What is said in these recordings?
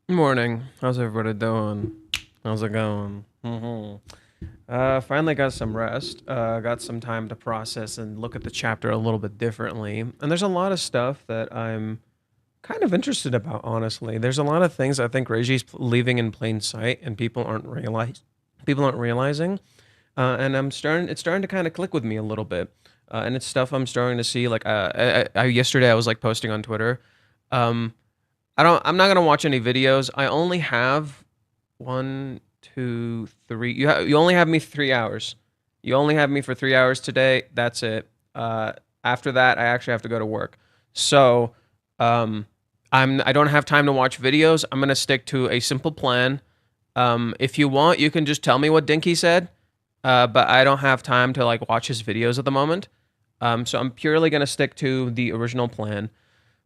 Morning. How's everybody doing? How's it going? Finally got some rest. Got some time to process and look at the chapter a little bit differently. And there's a lot of stuff that I'm kind of interested about, honestly. There's a lot of things I think Reggie's leaving in plain sight and people aren't realizing. And it's starting to kind of click with me a little bit. And it's stuff I'm starting to see. Like, yesterday I was like posting on Twitter. Um, I'm not gonna watch any videos. I only have one, two, three. You only have me 3 hours. You only have me for 3 hours today. That's it. After that, I actually have to go to work. So, um, I don't have time to watch videos. I'm gonna stick to a simple plan. If you want, you can just tell me what Dinky said. But I don't have time to like watch his videos at the moment. So I'm purely gonna stick to the original plan.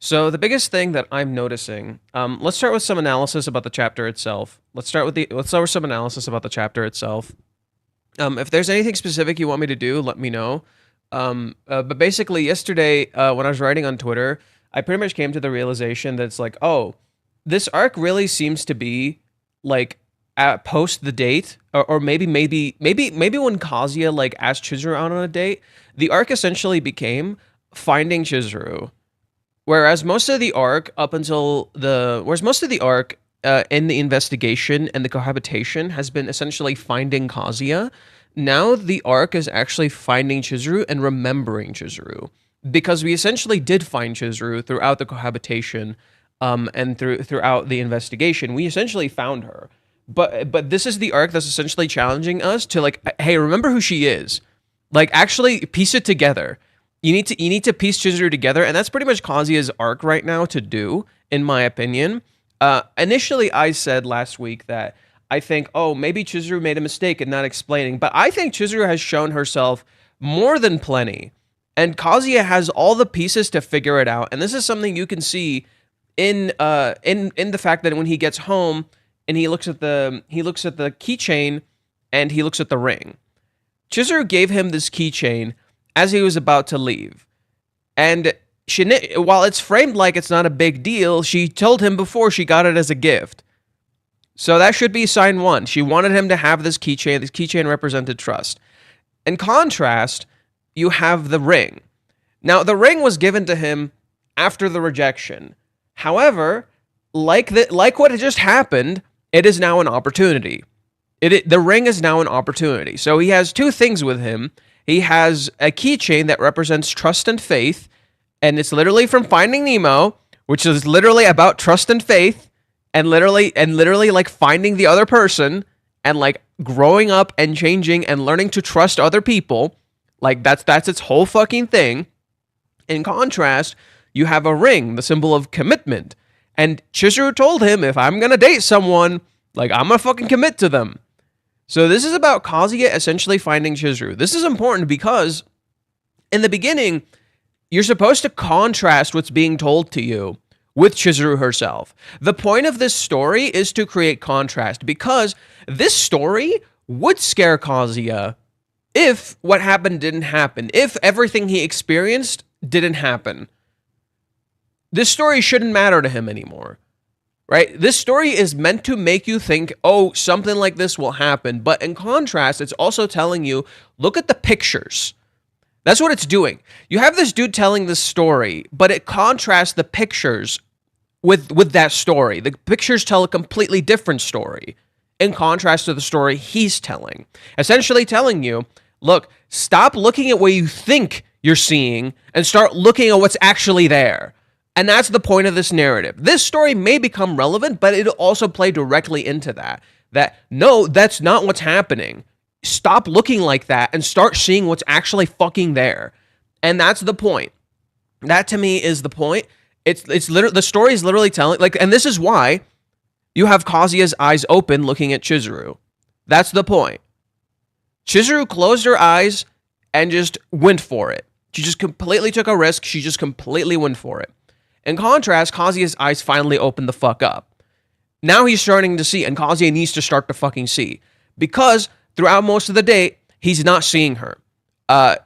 So the biggest thing that I'm noticing, let's start with some analysis about the chapter itself. Let's start with some analysis about the chapter itself. If there's anything specific you want me to do, let me know. But basically, yesterday when I was writing on Twitter, I pretty much came to the realization that it's like, oh, this arc really seems to be like at post the date, or maybe when Kazuya like asked Chizuru out on a date, the arc essentially became finding Chizuru. Whereas most of the arc in the investigation and the cohabitation has been essentially finding Kazuya. Now the arc is actually finding Chizuru and remembering Chizuru, because we essentially did find Chizuru throughout the cohabitation, and throughout the investigation. We essentially found her, but this is the arc that's essentially challenging us to like, hey, remember who she is, like actually piece it together. You need to piece Chizuru together, and that's pretty much Kazuya's arc right now to do, in my opinion. Initially, I said last week that I think, oh, maybe Chizuru made a mistake in not explaining, but I think Chizuru has shown herself more than plenty, and Kazuya has all the pieces to figure it out. And this is something you can see in the fact that when he gets home and he looks at the keychain and he looks at the ring. Chizuru gave him this keychain as he was about to leave. And while it's framed like it's not a big deal, she told him before she got it as a gift. So that should be sign one. She wanted him to have this keychain. This keychain represented trust. In contrast, you have the ring. Now, the ring was given to him after the rejection. However, like what had just happened, it is now an opportunity. The ring is now an opportunity. So he has two things with him. He has a keychain that represents trust and faith, and it's literally from Finding Nemo, which is literally about trust and faith, and literally like finding the other person and like growing up and changing and learning to trust other people. Like that's its whole fucking thing. In contrast, you have a ring, the symbol of commitment. And Chizuru told him, if I'm gonna date someone, like I'm gonna fucking commit to them. So this is about Kazuya essentially finding Chizuru. This is important because in the beginning, you're supposed to contrast what's being told to you with Chizuru herself. The point of this story is to create contrast, because this story would scare Kazuya if what happened didn't happen, if everything he experienced didn't happen. This story shouldn't matter to him anymore. Right? This story is meant to make you think, oh, something like this will happen. But in contrast, it's also telling you, look at the pictures. That's what it's doing. You have this dude telling this story, but it contrasts the pictures with that story. The pictures tell a completely different story in contrast to the story he's telling. Essentially telling you, look, stop looking at what you think you're seeing and start looking at what's actually there. And that's the point of this narrative. This story may become relevant, but it'll also play directly into that. That, no, that's not what's happening. Stop looking like that and start seeing what's actually fucking there. And that's the point. That to me is the point. It's literally, the story is literally telling, like, and this is why you have Kazuya's eyes open looking at Chizuru. That's the point. Chizuru closed her eyes and just went for it. She just completely took a risk. She just completely went for it. In contrast, Kazuya's eyes finally opened the fuck up. Now he's starting to see, and Kazuya needs to start to fucking see. Because throughout most of the day, he's not seeing her.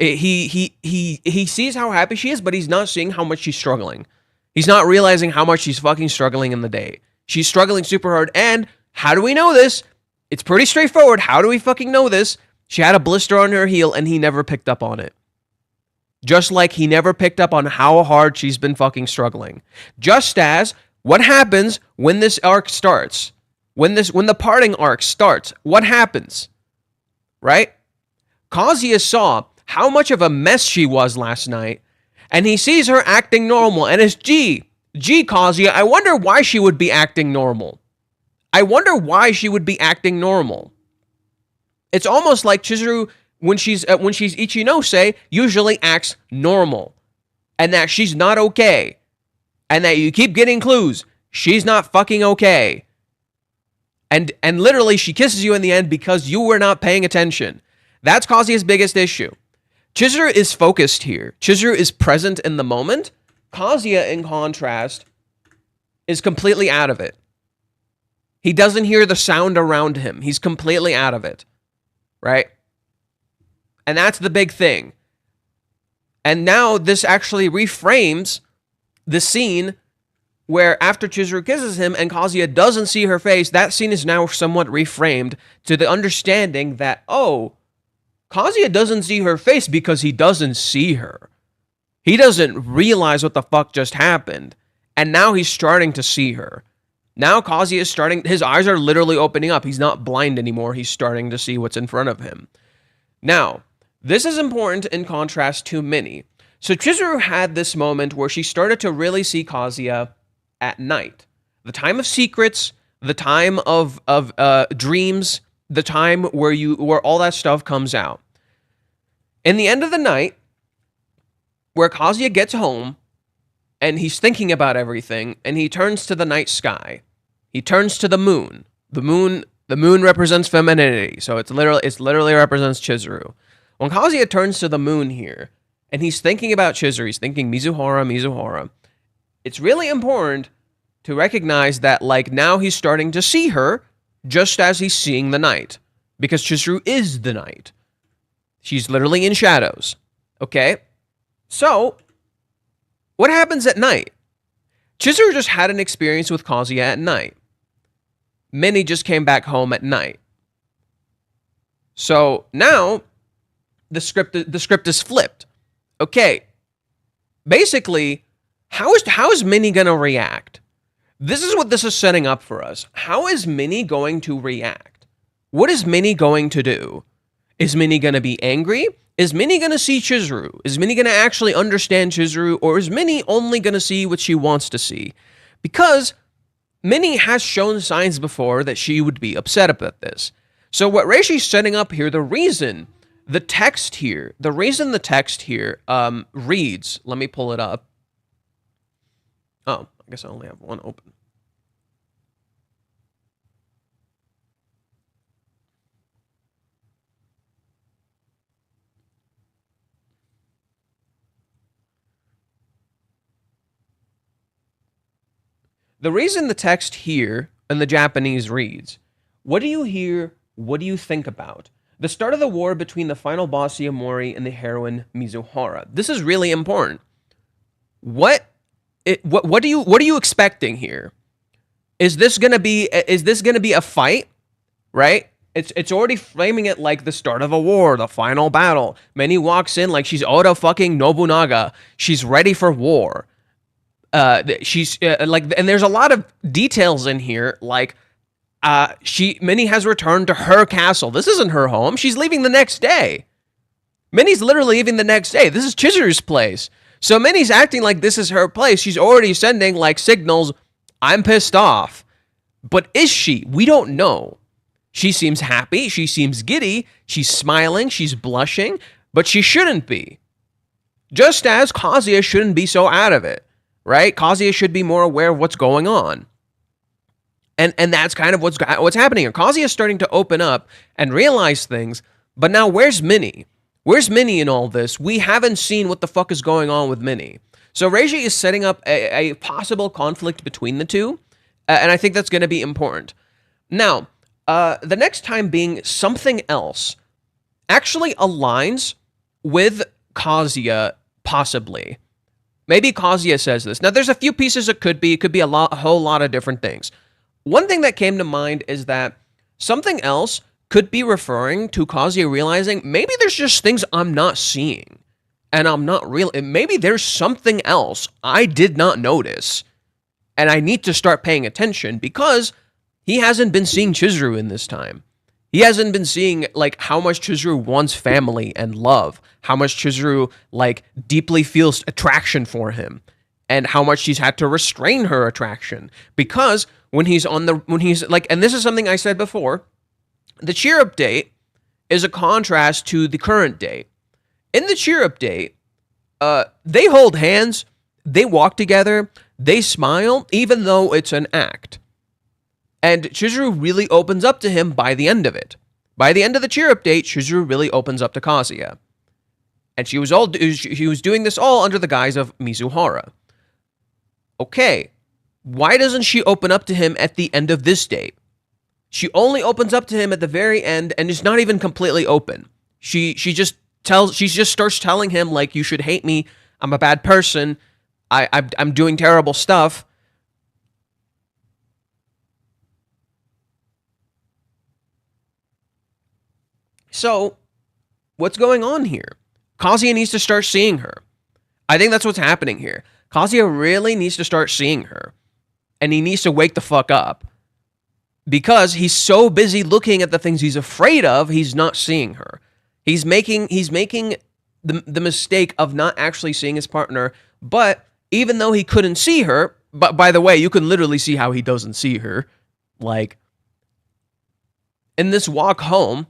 He sees how happy she is, but he's not seeing how much she's struggling. He's not realizing how much she's fucking struggling in the day. She's struggling super hard. And how do we know this? It's pretty straightforward. How do we fucking know this? She had a blister on her heel and he never picked up on it. Just like he never picked up on how hard she's been fucking struggling. Just as what happens when this arc starts? When the parting arc starts, what happens? Right? Kazuya saw how much of a mess she was last night, and he sees her acting normal, and it's gee, Kazuya, I wonder why she would be acting normal. I wonder why she would be acting normal. It's almost like Chizuru, when she's Ichinose, usually acts normal, and that she's not okay, and that you keep getting clues. She's not fucking okay. And literally, she kisses you in the end because you were not paying attention. That's Kazuya's biggest issue. Chizuru is focused here. Chizuru is present in the moment. Kazuya, in contrast, is completely out of it. He doesn't hear the sound around him. He's completely out of it. Right? And that's the big thing. And now this actually reframes the scene where after Chizuru kisses him and Kazuya doesn't see her face, that scene is now somewhat reframed to the understanding that, oh, Kazuya doesn't see her face because he doesn't see her. He doesn't realize what the fuck just happened. And now he's starting to see her. Now Kazuya is starting, his eyes are literally opening up. He's not blind anymore. He's starting to see what's in front of him. Now, this is important in contrast to Minnie. So Chizuru had this moment where she started to really see Kazuya at night. The time of secrets, the time of dreams, the time where all that stuff comes out. In the end of the night, where Kazuya gets home, and he's thinking about everything, and he turns to the night sky. He turns to the moon. The moon represents femininity, so it literally represents Chizuru. When Kazuya turns to the moon here, and he's thinking about Chizuru, he's thinking Mizuhara. It's really important to recognize that, like, now he's starting to see her just as he's seeing the night. Because Chizuru is the night. She's literally in shadows. Okay? So, what happens at night? Chizuru just had an experience with Kazuya at night. Minnie just came back home at night. So, now, the script is flipped. Okay. Basically, how is Minnie going to react? This is what this is setting up for us. How is Minnie going to react? What is Minnie going to do? Is Minnie going to be angry? Is Minnie going to see Chizuru? Is Minnie going to actually understand Chizuru? Or is Minnie only going to see what she wants to see? Because Minnie has shown signs before that she would be upset about this. So what Reishi's setting up here, the reason the text here reads, let me pull it up. Oh, I guess I only have one open. The reason the text here in the Japanese reads, what do you hear, what do you think about? The start of the war between the final boss Yamori and the heroine Mizuhara. This is really important. What are you expecting here? Is this gonna be a fight? Right? It's already framing it like the start of a war, the final battle. Minnie walks in like she's Oda fucking Nobunaga. She's ready for war. She's and there's a lot of details in here, like Minnie has returned to her castle. This isn't her home. She's leaving the next day. Minnie's literally leaving the next day. This is Chizuru's place. So Minnie's acting like this is her place. She's already sending like signals. I'm pissed off. But is she? We don't know. She seems happy. She seems giddy. She's smiling. She's blushing. But she shouldn't be. Just as Kazuya shouldn't be so out of it. Right? Kazuya should be more aware of what's going on. And that's kind of what's happening here. Kazuya is starting to open up and realize things. But now where's Minnie? Where's Minnie in all this? We haven't seen what the fuck is going on with Minnie. So Reiji is setting up a possible conflict between the two. And I think that's going to be important. Now, the next time being something else actually aligns with Kazuya, possibly. Maybe Kazuya says this. Now, there's a few pieces it could be. It could be a whole lot of different things. One thing that came to mind is that something else could be referring to Kazuya realizing maybe there's just things I'm not seeing. And I'm not real. Maybe there's something else I did not notice. And I need to start paying attention because he hasn't been seeing Chizuru in this time. He hasn't been seeing, like, how much Chizuru wants family and love. How much Chizuru, like, deeply feels attraction for him. And how much she's had to restrain her attraction. Because when he's like, and this is something I said before, the cheer up date is a contrast to the current date. In the cheer up date, they hold hands, they walk together, they smile, even though it's an act. And Chizuru really opens up to him by the end of it. By the end of the cheer up date, Chizuru really opens up to Kazuya. And she was doing this all under the guise of Mizuhara. Okay, why doesn't she open up to him at the end of this date? She only opens up to him at the very end, and is not even completely open. She just starts telling him, like, you should hate me, I'm a bad person, I'm doing terrible stuff. So, what's going on here? Kazuya needs to start seeing her. I think that's what's happening here. Kazuya really needs to start seeing her. And he needs to wake the fuck up. Because he's so busy looking at the things he's afraid of, he's not seeing her. He's making the mistake of not actually seeing his partner, but even though he couldn't see her, but by the way, you can literally see how he doesn't see her. Like, in this walk home,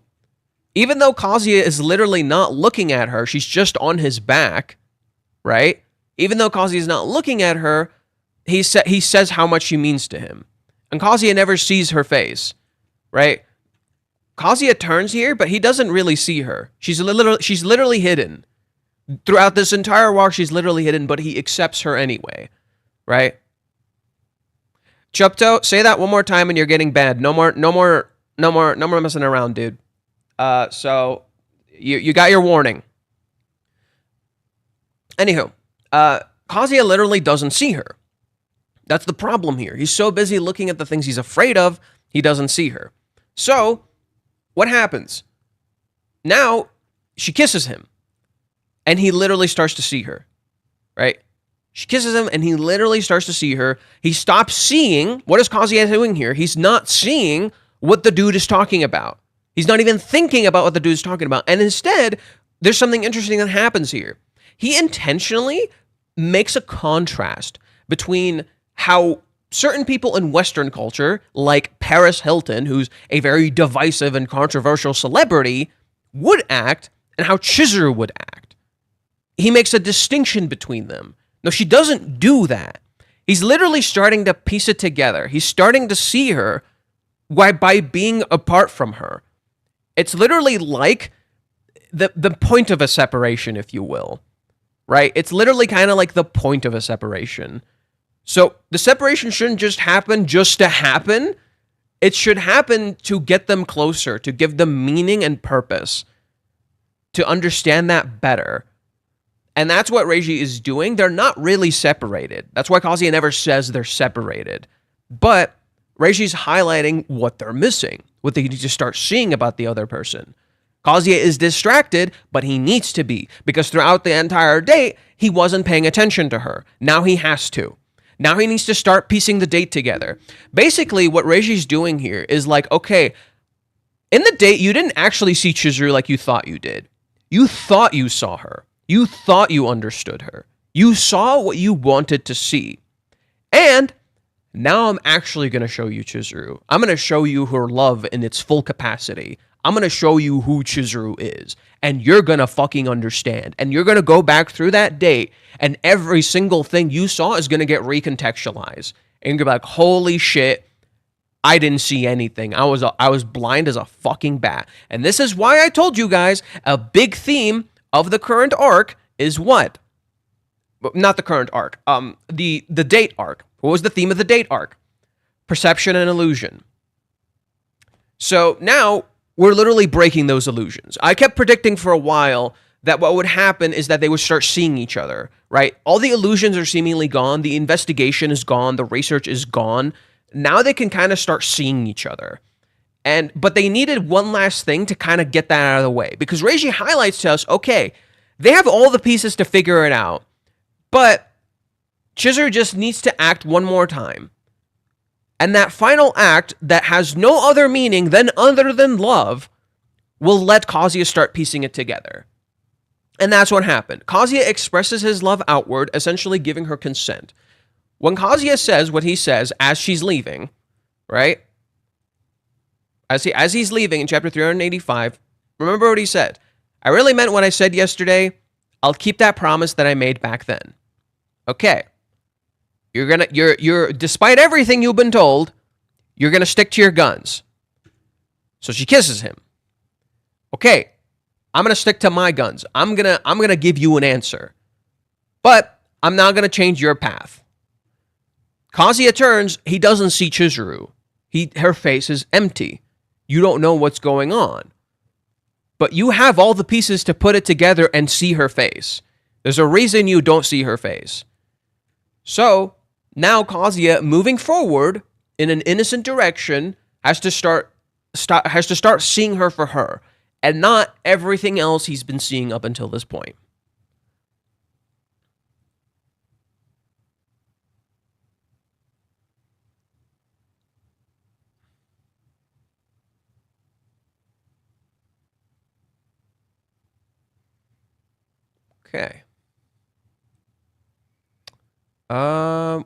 even though Kazuya is literally not looking at her, she's just on his back, right? Even though Kazuya is not looking at her, he says how much she means to him. And Kazuya never sees her face, right? Kazuya turns here, but he doesn't really see her. She's literally hidden. Throughout this entire walk, she's literally hidden, but he accepts her anyway, right? Chupto, say that one more time and you're getting banned. No more messing around, dude. So you got your warning. Anywho, Kazuya literally doesn't see her. That's the problem here. He's so busy looking at the things he's afraid of, he doesn't see her. So, what happens? Now, she kisses him. And he literally starts to see her. Right? She kisses him and he literally starts to see her. He stops seeing, what is Kazuya doing here? He's not seeing what the dude is talking about. He's not even thinking about what the dude is talking about. And instead, there's something interesting that happens here. He intentionally makes a contrast between how certain people in Western culture, like Paris Hilton, who's a very divisive and controversial celebrity, would act, and how Chizuru would act. He makes a distinction between them. No, she doesn't do that. He's literally starting to piece it together. He's starting to see her by being apart from her. It's literally like the point of a separation, if you will. Right? It's literally kind of like the point of a separation. So the separation shouldn't just happen just to happen. It should happen to get them closer, to give them meaning and purpose, to understand that better. And that's what Reiji is doing. They're not really separated. That's why Kazuya never says they're separated. But Reiji's highlighting what they're missing, what they need to start seeing about the other person. Kazuya is distracted, but he needs to be, because throughout the entire date, he wasn't paying attention to her. Now he has to. Now he needs to start piecing the date together. Basically, what Reiji's doing here is like, okay, in the date, you didn't actually see Chizuru like you thought you did. You thought you saw her. You thought you understood her. You saw what you wanted to see. And now I'm actually going to show you Chizuru. I'm going to show you her love in its full capacity. I'm going to show you who Chizuru is. And you're going to fucking understand. And you're going to go back through that date, and every single thing you saw is going to get recontextualized. And you're going to be like, holy shit, I didn't see anything. I was blind as a fucking bat. And this is why I told you guys, a big theme of the current arc is what? Not the current arc. The date arc. What was the theme of the date arc? Perception and illusion. So now we're literally breaking those illusions. I kept predicting for a while that what would happen is that they would start seeing each other, right? All the illusions are seemingly gone. The investigation is gone. The research is gone. Now they can kind of start seeing each other. But they needed one last thing to kind of get that out of the way, because Reiji highlights to us, okay, they have all the pieces to figure it out, but Chizuru just needs to act one more time. And that final act that has no other meaning than other than love will let Kazuya start piecing it together. And that's what happened. Kazuya expresses his love outward, essentially giving her consent. When Kazuya says what he says as she's leaving, right? As he's leaving in chapter 385, remember what he said. I really meant what I said yesterday. I'll keep that promise that I made back then. Okay. You're despite everything you've been told, you're gonna stick to your guns. So she kisses him. Okay, I'm gonna stick to my guns. I'm gonna give you an answer. But I'm not gonna change your path. Kazuya turns, he doesn't see Chizuru. Her face is empty. You don't know what's going on. But you have all the pieces to put it together and see her face. There's a reason you don't see her face. So, now Kazuya, moving forward in an innocent direction, has to start seeing her for her, and not everything else he's been seeing up until this point. Okay.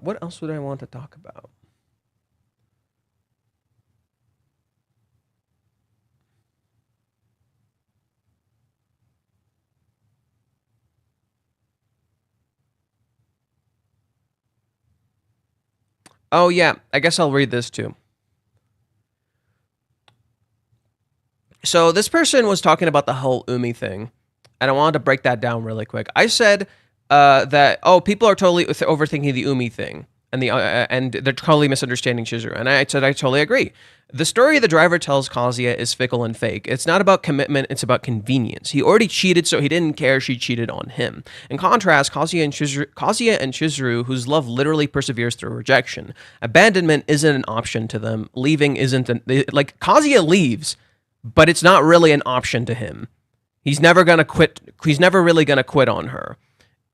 What else would I want to talk about? Oh yeah, I guess I'll read this too. So this person was talking about the whole Umi thing, and I wanted to break that down really quick. I said that people are totally overthinking the Umi thing, and they're totally misunderstanding Chizuru. And I said I totally agree. The story the driver tells Kazuya is fickle and fake. It's not about commitment, it's about convenience. He already cheated, so he didn't care she cheated on him. In contrast, Kazuya and Chizuru, whose love literally perseveres through rejection. Abandonment isn't an option to them. Leaving isn't like Kazuya leaves, but it's not really an option to him. He's never gonna quit. He's never really gonna quit on her.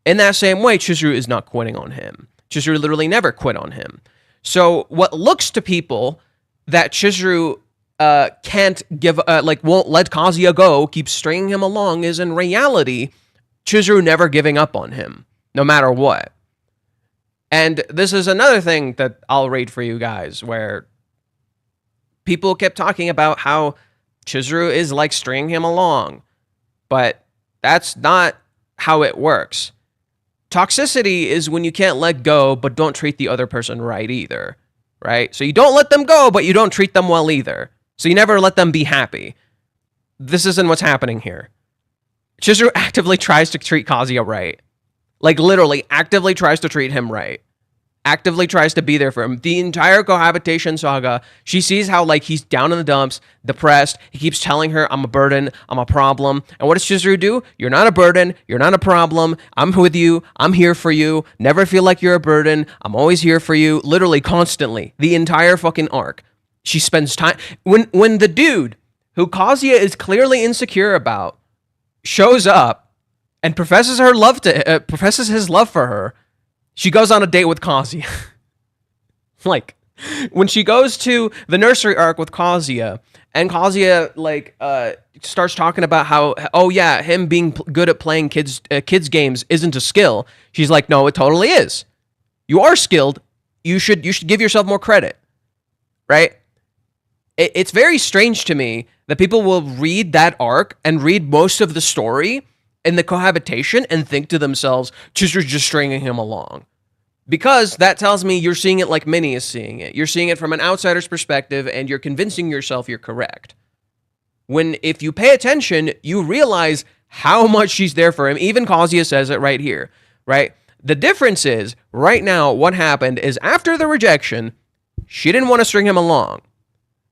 In that same way, Chizuru is not quitting on him. Chizuru literally never quit on him. So what looks to people that Chizuru can't give, won't let Kazuya go, keeps stringing him along, is in reality Chizuru never giving up on him, no matter what. And this is another thing that I'll read for you guys, where people kept talking about how Chizuru is like stringing him along, but that's not how it works. Toxicity is when you can't let go, but don't treat the other person right either, right? So you don't let them go, but you don't treat them well either. So you never let them be happy. This isn't what's happening here. Chizuru actively tries to treat Kazuya right. Like literally actively tries to treat him right. Actively tries to be there for him. The entire cohabitation saga, she sees how like he's down in the dumps, depressed. He keeps telling her, I'm a burden, I'm a problem. And what does Chizuru do? You're not a burden, you're not a problem. I'm with you, I'm here for you. Never feel like you're a burden. I'm always here for you. Literally constantly. The entire fucking arc. She spends time when the dude who Kazuya is clearly insecure about shows up and professes his love for her. She goes on a date with Kazuya. Like, when she goes to the nursery arc with Kazuya, and Kazuya, starts talking about how, oh yeah, him being good at playing kids games isn't a skill. She's like, no, it totally is. You are skilled. You should give yourself more credit. Right? It's very strange to me that people will read that arc and read most of the story in the cohabitation and think to themselves, Chizuru's just stringing him along. Because that tells me you're seeing it like Minnie is seeing it. You're seeing it from an outsider's perspective and you're convincing yourself you're correct. When if you pay attention, you realize how much she's there for him. Even Kazuya says it right here, right? The difference is, right now, what happened is after the rejection, she didn't want to string him along,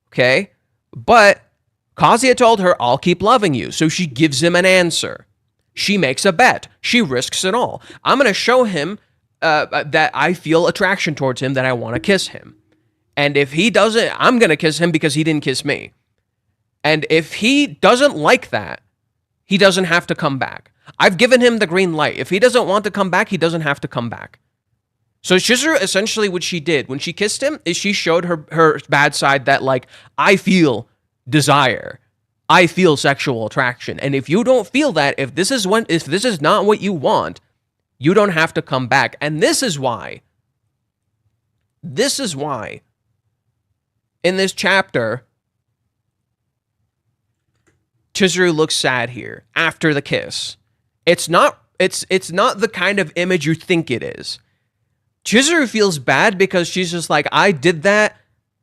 okay? But Kazuya told her, I'll keep loving you. So she gives him an answer. She makes a bet. She risks it all. I'm going to show him that I feel attraction towards him, that I want to kiss him. And if he doesn't, I'm going to kiss him because he didn't kiss me. And if he doesn't like that, he doesn't have to come back. I've given him the green light. If he doesn't want to come back, he doesn't have to come back. So Chizuru, essentially what she did when she kissed him is she showed her bad side that, like, I feel desire. I feel sexual attraction. And if you don't feel that, if this is not what you want, you don't have to come back. And this is why in this chapter, Chizuru looks sad here after the kiss. It's not the kind of image you think it is. Chizuru feels bad because she's just like, I did that.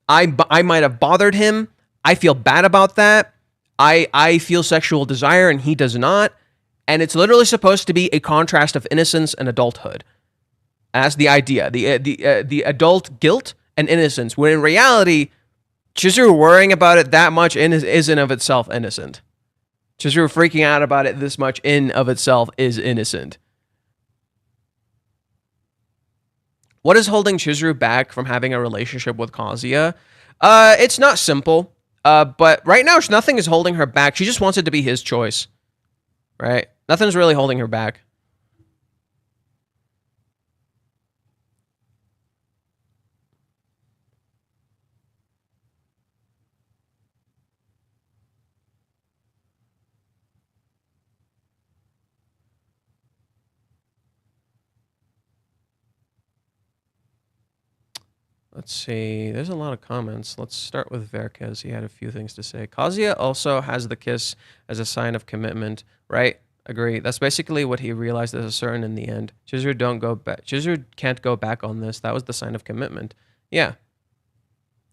I might have bothered him. I feel bad about that. I feel sexual desire and he does not. And it's literally supposed to be a contrast of innocence and adulthood. That's the idea. The adult guilt and innocence. When in reality, Chizuru worrying about it that much isn't of itself innocent. Chizuru freaking out about it this much in of itself is innocent. What is holding Chizuru back from having a relationship with Kazuya? It's not simple. But right now, nothing is holding her back. She just wants it to be his choice. Right? Nothing's really holding her back. Let's see. There's a lot of comments. Let's start with Verkez. He had a few things to say. Kazuya also has the kiss as a sign of commitment, right? Agree. That's basically what he realized as a certain in the end. Chizuru can't go back on this. That was the sign of commitment. Yeah.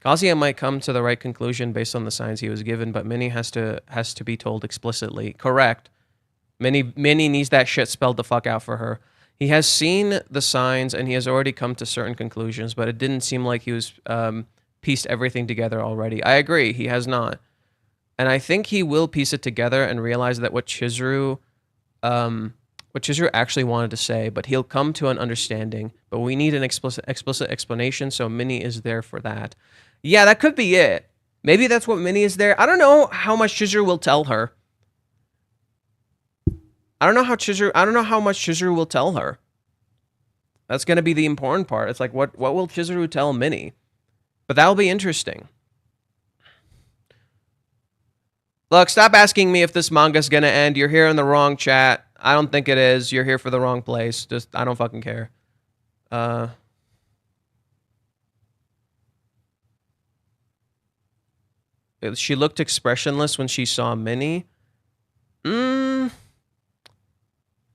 Kazuya might come to the right conclusion based on the signs he was given, but Minnie has to be told explicitly. Correct. Minnie needs that shit spelled the fuck out for her. He has seen the signs and he has already come to certain conclusions, but it didn't seem like he was pieced everything together already. I agree, he has not. And I think he will piece it together and realize that what Chizuru actually wanted to say, but he'll come to an understanding. But we need an explicit explanation, so Minnie is there for that. Yeah, that could be it. Maybe that's what Minnie is there. I don't know how much Chizuru will tell her. I don't know how much Chizuru will tell her. That's going to be the important part. It's like, what will Chizuru tell Minnie? But that'll be interesting. Look, stop asking me if this manga's going to end. You're here in the wrong chat. I don't think it is. You're here for the wrong place. I don't fucking care. She looked expressionless when she saw Minnie.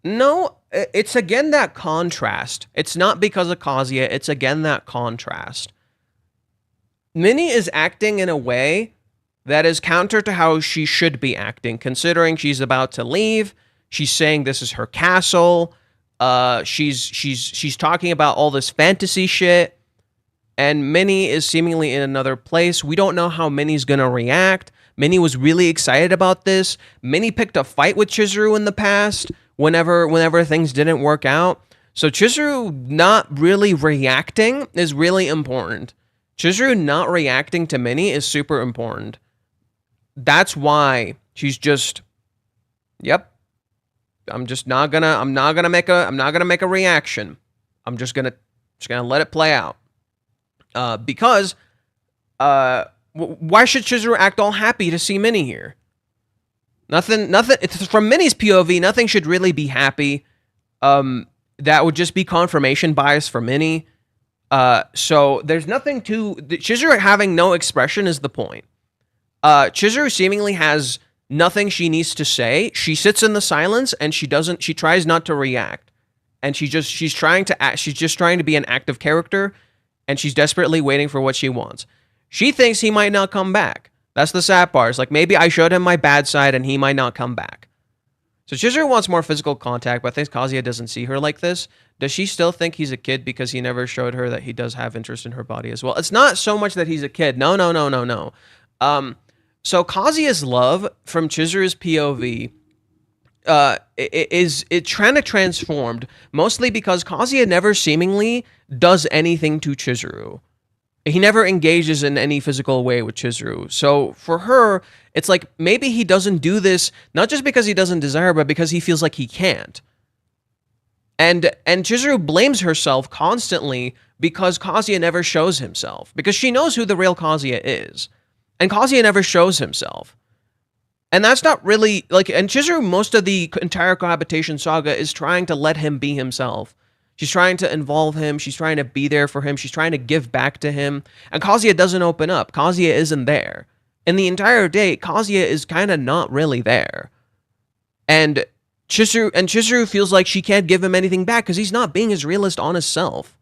No, it's again that contrast. It's not because of Kazuya, it's again that contrast. Minnie is acting in a way that is counter to how she should be acting, considering she's about to leave. She's saying this is her castle. She's talking about all this fantasy shit. And Minnie is seemingly in another place. We don't know how Minnie's gonna react. Minnie was really excited about this. Minnie picked a fight with Chizuru in the past. Whenever things didn't work out. So Chizuru not really reacting is really important. Chizuru not reacting to Minnie is super important. That's why she's just, yep. I'm not gonna make a reaction. I'm just gonna let it play out. Because why should Chizuru act all happy to see Minnie here? Nothing, it's from Minnie's POV, nothing should really be happy. That would just be confirmation bias for Minnie. So there's nothing to... Chizuru having no expression is the point. Chizuru seemingly has nothing she needs to say. She sits in the silence and she tries not to react. And she's just trying to be an active character, and she's desperately waiting for what she wants. She thinks he might not come back. That's the sad part. It's like, maybe I showed him my bad side and he might not come back. So Chizuru wants more physical contact, but I think Kazuya doesn't see her like this. Does she still think he's a kid because he never showed her that he does have interest in her body as well? It's not so much that he's a kid. No. So Kazuya's love from Chizuru's POV is trying to transformed, mostly because Kazuya never seemingly does anything to Chizuru. He never engages in any physical way with Chizuru. So for her, it's like maybe he doesn't do this not just because he doesn't desire, but because he feels like he can't. And Chizuru blames herself constantly because Kazuya never shows himself. Because she knows who the real Kazuya is. And Kazuya never shows himself. And that's not really, like, and Chizuru, most of the entire cohabitation saga is trying to let him be himself. She's trying to involve him. She's trying to be there for him. She's trying to give back to him. And Kazuya doesn't open up. Kazuya isn't there. And the entire day, Kazuya is kind of not really there. And Chizuru feels like she can't give him anything back because he's not being his realist, honest self.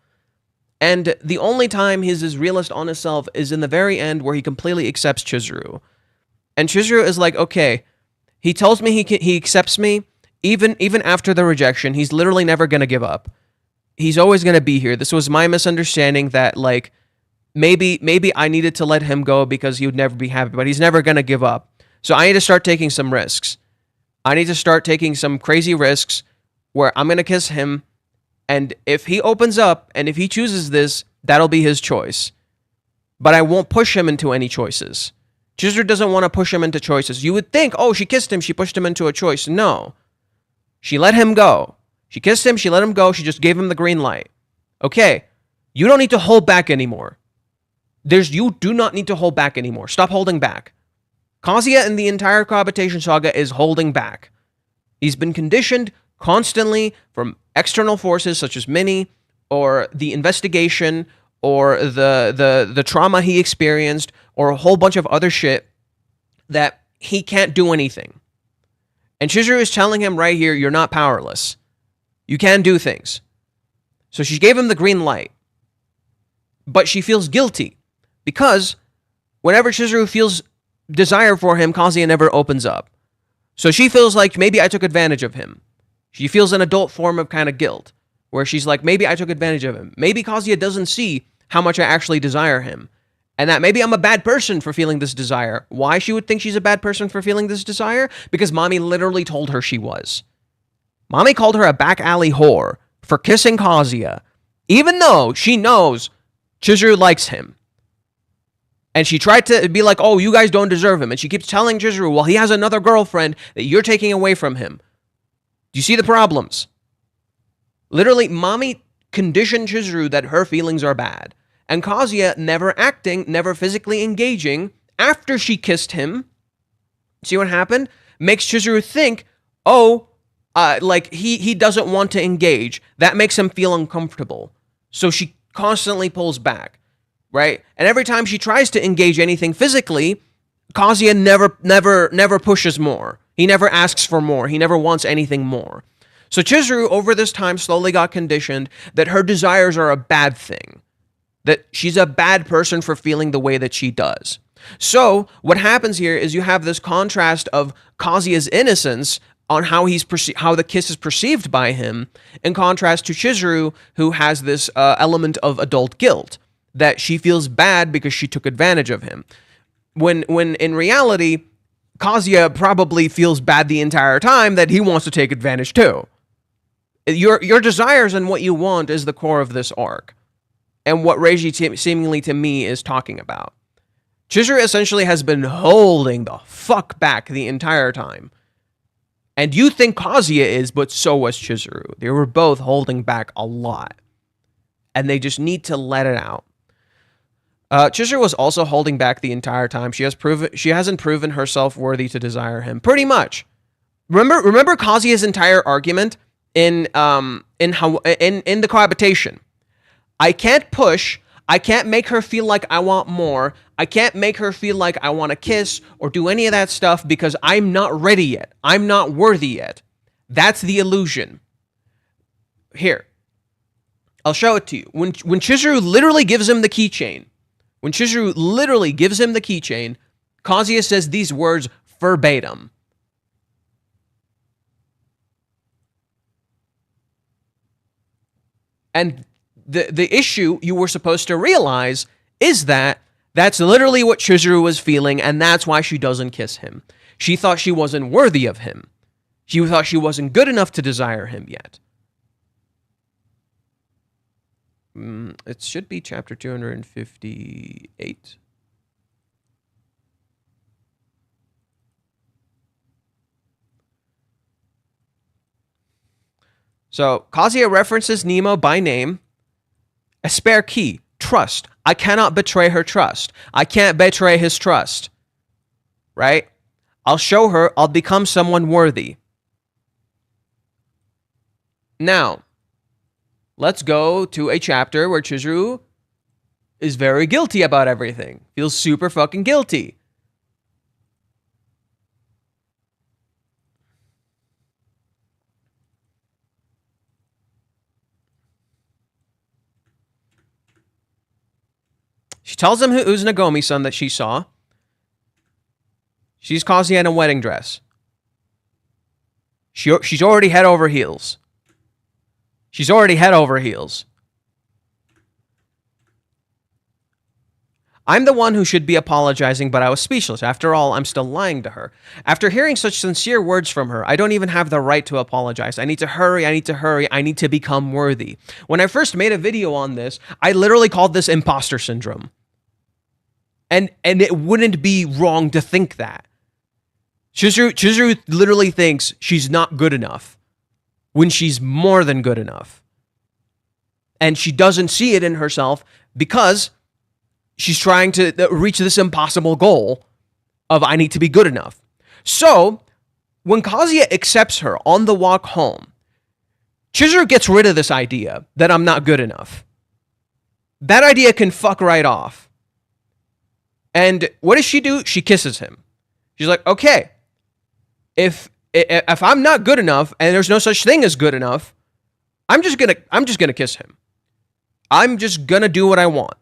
And the only time he's his realist, honest self is in the very end where he completely accepts Chizuru. And Chizuru is like, okay, he tells me he accepts me even after the rejection. He's literally never going to give up. He's always going to be here. This was my misunderstanding that, like, maybe I needed to let him go because he would never be happy, but he's never going to give up. So I need to start taking some risks. I need to start taking some crazy risks where I'm going to kiss him, and if he opens up and if he chooses this, that'll be his choice. But I won't push him into any choices. Chizuru doesn't want to push him into choices. You would think, oh, she kissed him, she pushed him into a choice. No. She let him go. She kissed him, she let him go, she just gave him the green light. Okay, you don't need to hold back anymore. You do not need to hold back anymore. Stop holding back. Kazuya in the entire cohabitation saga is holding back. He's been conditioned constantly from external forces such as Minnie, or the investigation, or the trauma he experienced, or a whole bunch of other shit that he can't do anything. And Chizuru is telling him right here, you're not powerless. You can do things. So she gave him the green light. But she feels guilty because whenever Chizuru feels desire for him, Kazuya never opens up. So she feels like maybe I took advantage of him. She feels an adult form of kind of guilt where she's like, maybe I took advantage of him. Maybe Kazuya doesn't see how much I actually desire him. And that maybe I'm a bad person for feeling this desire. Why she would think she's a bad person for feeling this desire? Because mommy literally told her she was. Mommy called her a back alley whore for kissing Kazuya, even though she knows Chizuru likes him. And she tried to be like, oh, you guys don't deserve him. And she keeps telling Chizuru, well, he has another girlfriend that you're taking away from him. Do you see the problems? Literally, mommy conditioned Chizuru that her feelings are bad. And Kazuya never acting, never physically engaging after she kissed him. See what happened? Makes Chizuru think, oh, like he doesn't want to engage. That makes him feel uncomfortable. So she constantly pulls back, right? And every time she tries to engage anything physically, Kazuya never pushes more. He never asks for more. He never wants anything more. So Chizuru, over this time, slowly got conditioned that her desires are a bad thing. That she's a bad person for feeling the way that she does. So what happens here is you have this contrast of Kazuya's innocence on how how the kiss is perceived by him, in contrast to Chizuru, who has this element of adult guilt, that she feels bad because she took advantage of him. When in reality, Kazuya probably feels bad the entire time that he wants to take advantage too. Your desires and what you want is the core of this arc, and what Reiji seemingly to me is talking about. Chizuru essentially has been holding the fuck back the entire time. And you think Kazuya is, but so was Chizuru. They were both holding back a lot. And they just need to let it out. Chizuru was also holding back the entire time. She hasn't proven herself worthy to desire him. Pretty much. Remember Kazuya's entire argument in the cohabitation. I can't push. I can't make her feel like I want more. I can't make her feel like I want to kiss or do any of that stuff because I'm not ready yet. I'm not worthy yet. That's the illusion. Here, I'll show it to you. When Chizuru literally gives him the keychain, Kazuya says these words verbatim. And the issue you were supposed to realize is that that's literally what Chizuru was feeling, and that's why she doesn't kiss him. She thought she wasn't worthy of him. She thought she wasn't good enough to desire him yet. It should be chapter 258. So Kazuya references Nemo by name. A spare key. Trust. I cannot betray her trust. I can't betray his trust. Right? I'll show her I'll become someone worthy. Now, let's go to a chapter where Chizuru is very guilty about everything. Feels super fucking guilty. She tells him who's Nagomi-san that she saw. She's Kazuya in a wedding dress. She's already head over heels. She's already head over heels. I'm the one who should be apologizing, but I was speechless. After all, I'm still lying to her. After hearing such sincere words from her, I don't even have the right to apologize. I need to hurry, I need to hurry, I need to become worthy. When I first made a video on this, I literally called this imposter syndrome. And it wouldn't be wrong to think that. Chizuru literally thinks she's not good enough when she's more than good enough. And she doesn't see it in herself because she's trying to reach this impossible goal of I need to be good enough. So, when Kazuya accepts her on the walk home, Chizuru gets rid of this idea that I'm not good enough. That idea can fuck right off. And what does she do? She kisses him. She's like, okay, if I'm not good enough and there's no such thing as good enough, I'm just gonna kiss him. I'm just gonna do what I want.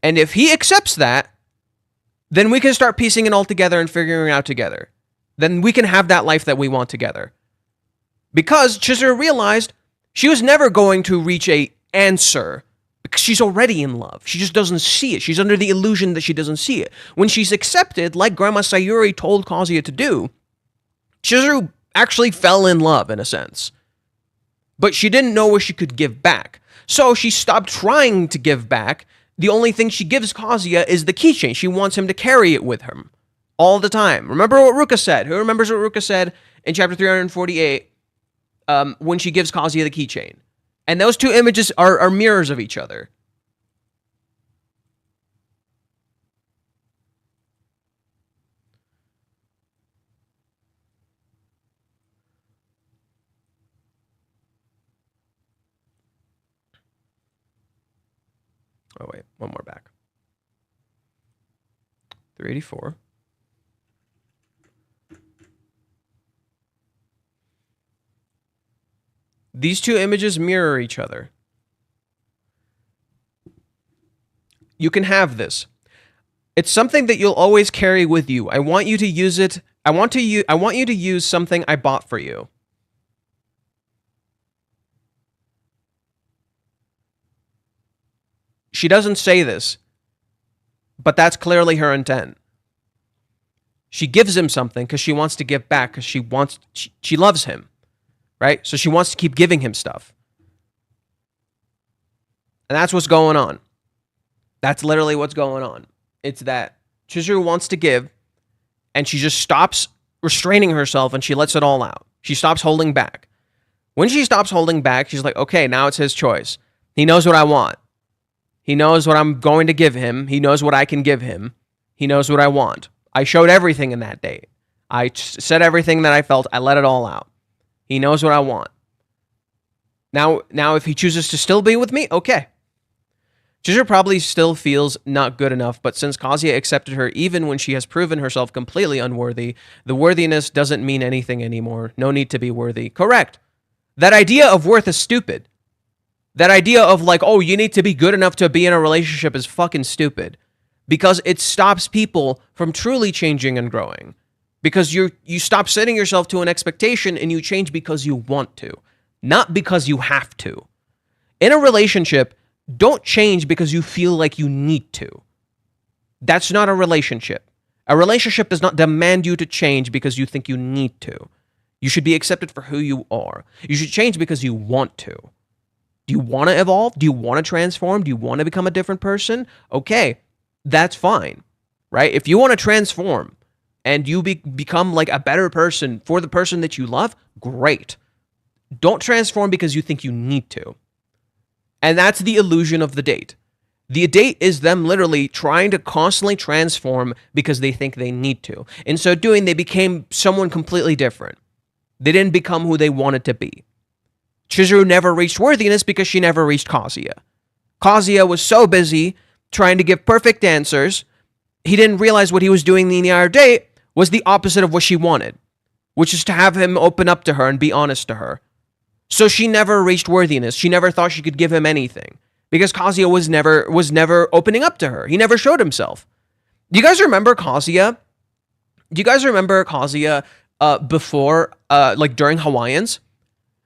And if he accepts that, then we can start piecing it all together and figuring it out together. Then we can have that life that we want together. Because Chizuru realized she was never going to reach a answer because she's already in love. She just doesn't see it. She's under the illusion that she doesn't see it. When she's accepted, like Grandma Sayuri told Kazuya to do, Chizuru actually fell in love in a sense. But she didn't know what she could give back. So she stopped trying to give back. The only thing she gives Kazuya is the keychain. She wants him to carry it with him all the time. Remember what Ruka said? Who remembers what Ruka said in chapter 348 when she gives Kazuya the keychain? And those two images are mirrors of each other. Oh, wait. One more back. 384. These two images mirror each other. You can have this. It's something that you'll always carry with you. I want you to use it. I want you to use something I bought for you. She doesn't say this, but that's clearly her intent. She gives him something because she wants to give back because she loves him. Right? So she wants to keep giving him stuff. And that's what's going on. That's literally what's going on. It's that Chizuru wants to give, and she just stops restraining herself, and she lets it all out. She stops holding back. When she stops holding back, she's like, okay, now it's his choice. He knows what I want. He knows what I'm going to give him. He knows what I can give him. He knows what I want. I showed everything in that date. I said everything that I felt. I let it all out. He knows what I want. Now, if he chooses to still be with me, okay. Chizuru probably still feels not good enough, but since Kazuya accepted her even when she has proven herself completely unworthy, the worthiness doesn't mean anything anymore. No need to be worthy. Correct. That idea of worth is stupid. That idea of like, oh, you need to be good enough to be in a relationship is fucking stupid. Because it stops people from truly changing and growing. Because you stop setting yourself to an expectation and you change because you want to, not because you have to. In a relationship, don't change because you feel like you need to. That's not a relationship. A relationship does not demand you to change because you think you need to. You should be accepted for who you are. You should change because you want to. Do you want to evolve? Do you want to transform? Do you want to become a different person? Okay, that's fine, right? If you want to transform and you become like a better person for the person that you love, great. Don't transform because you think you need to. And that's the illusion of the date. The date is them literally trying to constantly transform because they think they need to. In so doing, they became someone completely different. They didn't become who they wanted to be. Chizuru never reached worthiness because she never reached Kazuya. Kazuya was so busy trying to give perfect answers, he didn't realize what he was doing the entire day was the opposite of what she wanted, which is to have him open up to her and be honest to her. So she never reached worthiness. She never thought she could give him anything because Kazuya was never opening up to her. He never showed himself. Do you guys remember Kazuya? Before, like during Hawaiians?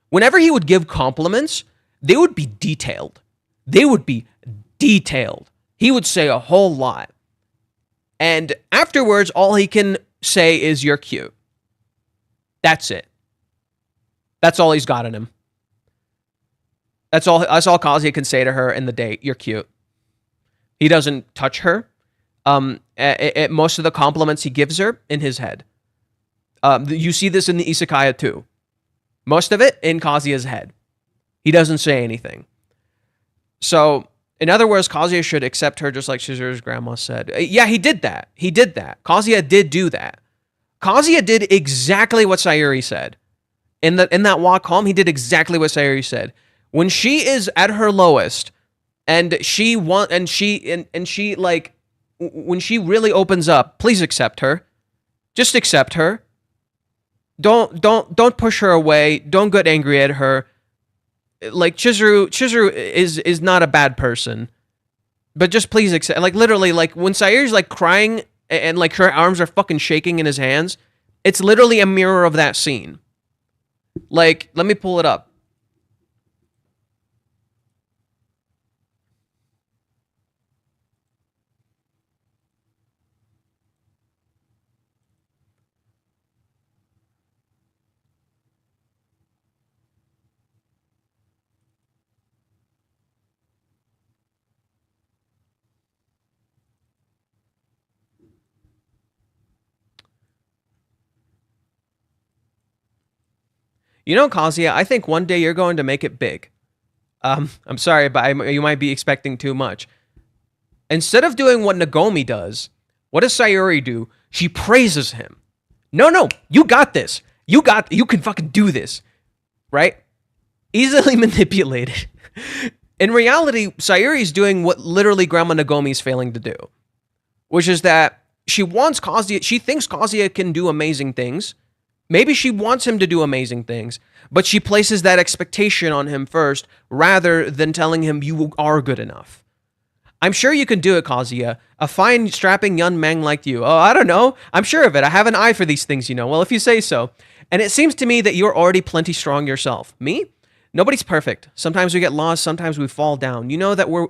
Whenever he would give compliments, they would be detailed. He would say a whole lot. And afterwards, all he can say is, "You're cute." That's it. That's all he's got in him. That's all Kazuya can say to her in the date. "You're cute." He doesn't touch her. Most of the compliments he gives her in his head. You see this in the Isekaya too. Most of it in Kazuya's head. He doesn't say anything. So, in other words, Kazuya should accept her just like Chizuru's grandma said. Yeah, he did that. Kazuya did do that. Kazuya did exactly what Sayuri said. In that walk home, he did exactly what Sayuri said. When she is at her lowest, when she really opens up, please accept her. Just accept her. Don't push her away. Don't get angry at her. Like Chizuru is not a bad person, but just please accept. Like literally, like when Sayuri's like crying and like her arms are fucking shaking in his hands, it's literally a mirror of that scene. Like, let me pull it up. You know, Kazuya, I think one day you're going to make it big. I'm sorry, but you might be expecting too much. Instead of doing what Nagomi does, what does Sayuri do? She praises him. No, you got this. You can fucking do this. Right? Easily manipulated. In reality, Sayuri's doing what literally Grandma Nagomi's failing to do. Which is that she thinks Kazuya can do amazing things. Maybe she wants him to do amazing things, but she places that expectation on him first rather than telling him you are good enough. I'm sure you can do it, Kazuya. A fine, strapping young man like you. Oh, I don't know. I'm sure of it. I have an eye for these things, you know. Well, if you say so. And it seems to me that you're already plenty strong yourself. Me? Nobody's perfect. Sometimes we get lost. Sometimes we fall down. We know that we're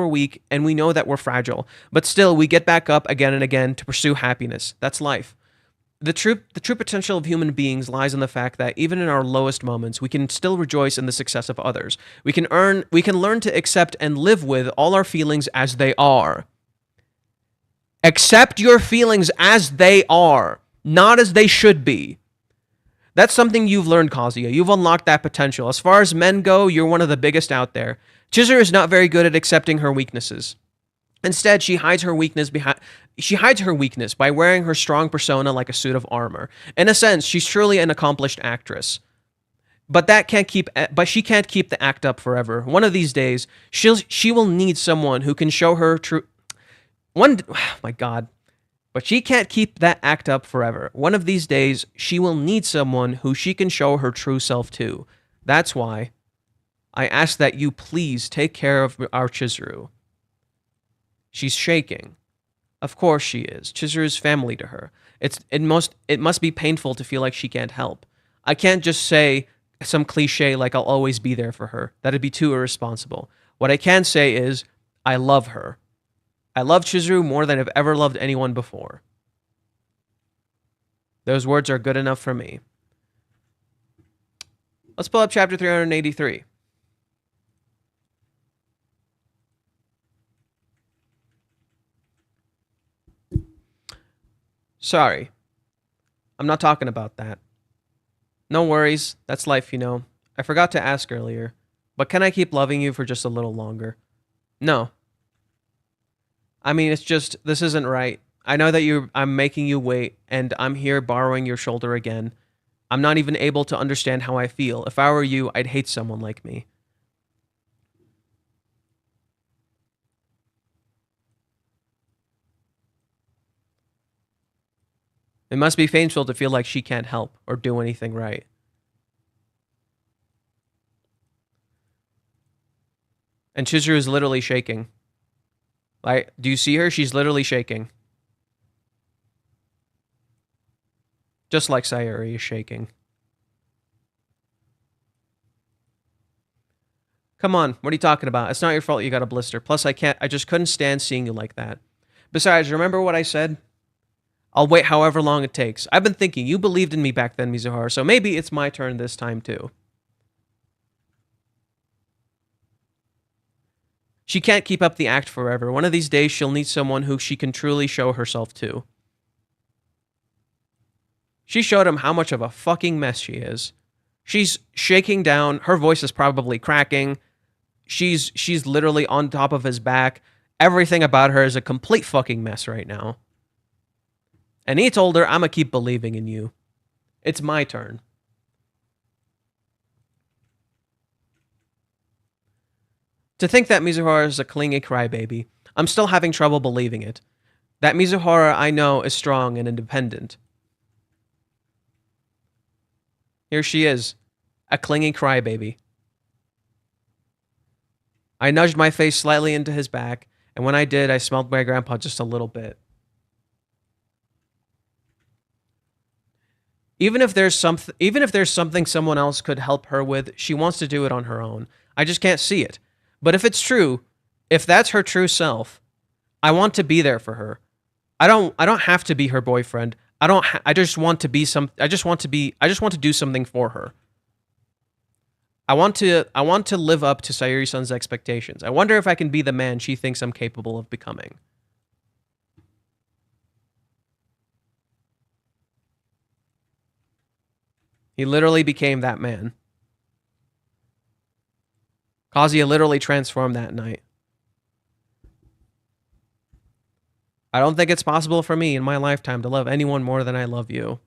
weak and we know that we're fragile. But still, we get back up again and again to pursue happiness. That's life. The true potential of human beings lies in the fact that even in our lowest moments, we can still rejoice in the success of others. We can learn to accept and live with all our feelings as they are. Accept your feelings as they are, not as they should be. That's something you've learned, Kazuya. You've unlocked that potential. As far as men go, you're one of the biggest out there. Chizuru is not very good at accepting her weaknesses. Instead, she hides her weakness by wearing her strong persona like a suit of armor. In a sense, she's truly an accomplished actress. But she can't keep the act up forever. One of these days, she will need someone who can show her true. Oh my God. But she can't keep that act up forever. One of these days, she will need someone who she can show her true self to. That's why I ask that you please take care of our Chizuru. She's shaking. Of course she is. Chizuru is family to her. It must be painful to feel like she can't help. I can't just say some cliche like I'll always be there for her. That'd be too irresponsible. What I can say is, I love her. I love Chizuru more than I've ever loved anyone before. Those words are good enough for me. Let's pull up chapter 383. Sorry. I'm not talking about that. No worries. That's life, you know. I forgot to ask earlier. But can I keep loving you for just a little longer? No. I mean, it's just, this isn't right. I know that I'm making you wait, and I'm here borrowing your shoulder again. I'm not even able to understand how I feel. If I were you, I'd hate someone like me. It must be painful to feel like she can't help or do anything right. And Chizuru is literally shaking. Like, do you see her? She's literally shaking. Just like Sayuri is shaking. Come on, what are you talking about? It's not your fault you got a blister. Plus, I just couldn't stand seeing you like that. Besides, remember what I said? I'll wait however long it takes. I've been thinking, you believed in me back then, Mizuhara, so maybe it's my turn this time too. She can't keep up the act forever. One of these days, she'll need someone who she can truly show herself to. She showed him how much of a fucking mess she is. She's shaking down. Her voice is probably cracking. She's literally on top of his back. Everything about her is a complete fucking mess right now. And he told her, I'm gonna keep believing in you. It's my turn. To think that Mizuhara is a clingy crybaby, I'm still having trouble believing it. That Mizuhara I know is strong and independent. Here she is, a clingy crybaby. I nudged my face slightly into his back, and when I did, I smelled my grandpa just a little bit. Even if there's something someone else could help her with, she wants to do it on her own. I just can't see it. But if it's true, if that's her true self, I want to be there for her. I don't have to be her boyfriend. I just want to do something for her. I want to live up to Sayuri-san's expectations. I wonder if I can be the man she thinks I'm capable of becoming. He literally became that man. Kazuya literally transformed that night. I don't think it's possible for me in my lifetime to love anyone more than I love you.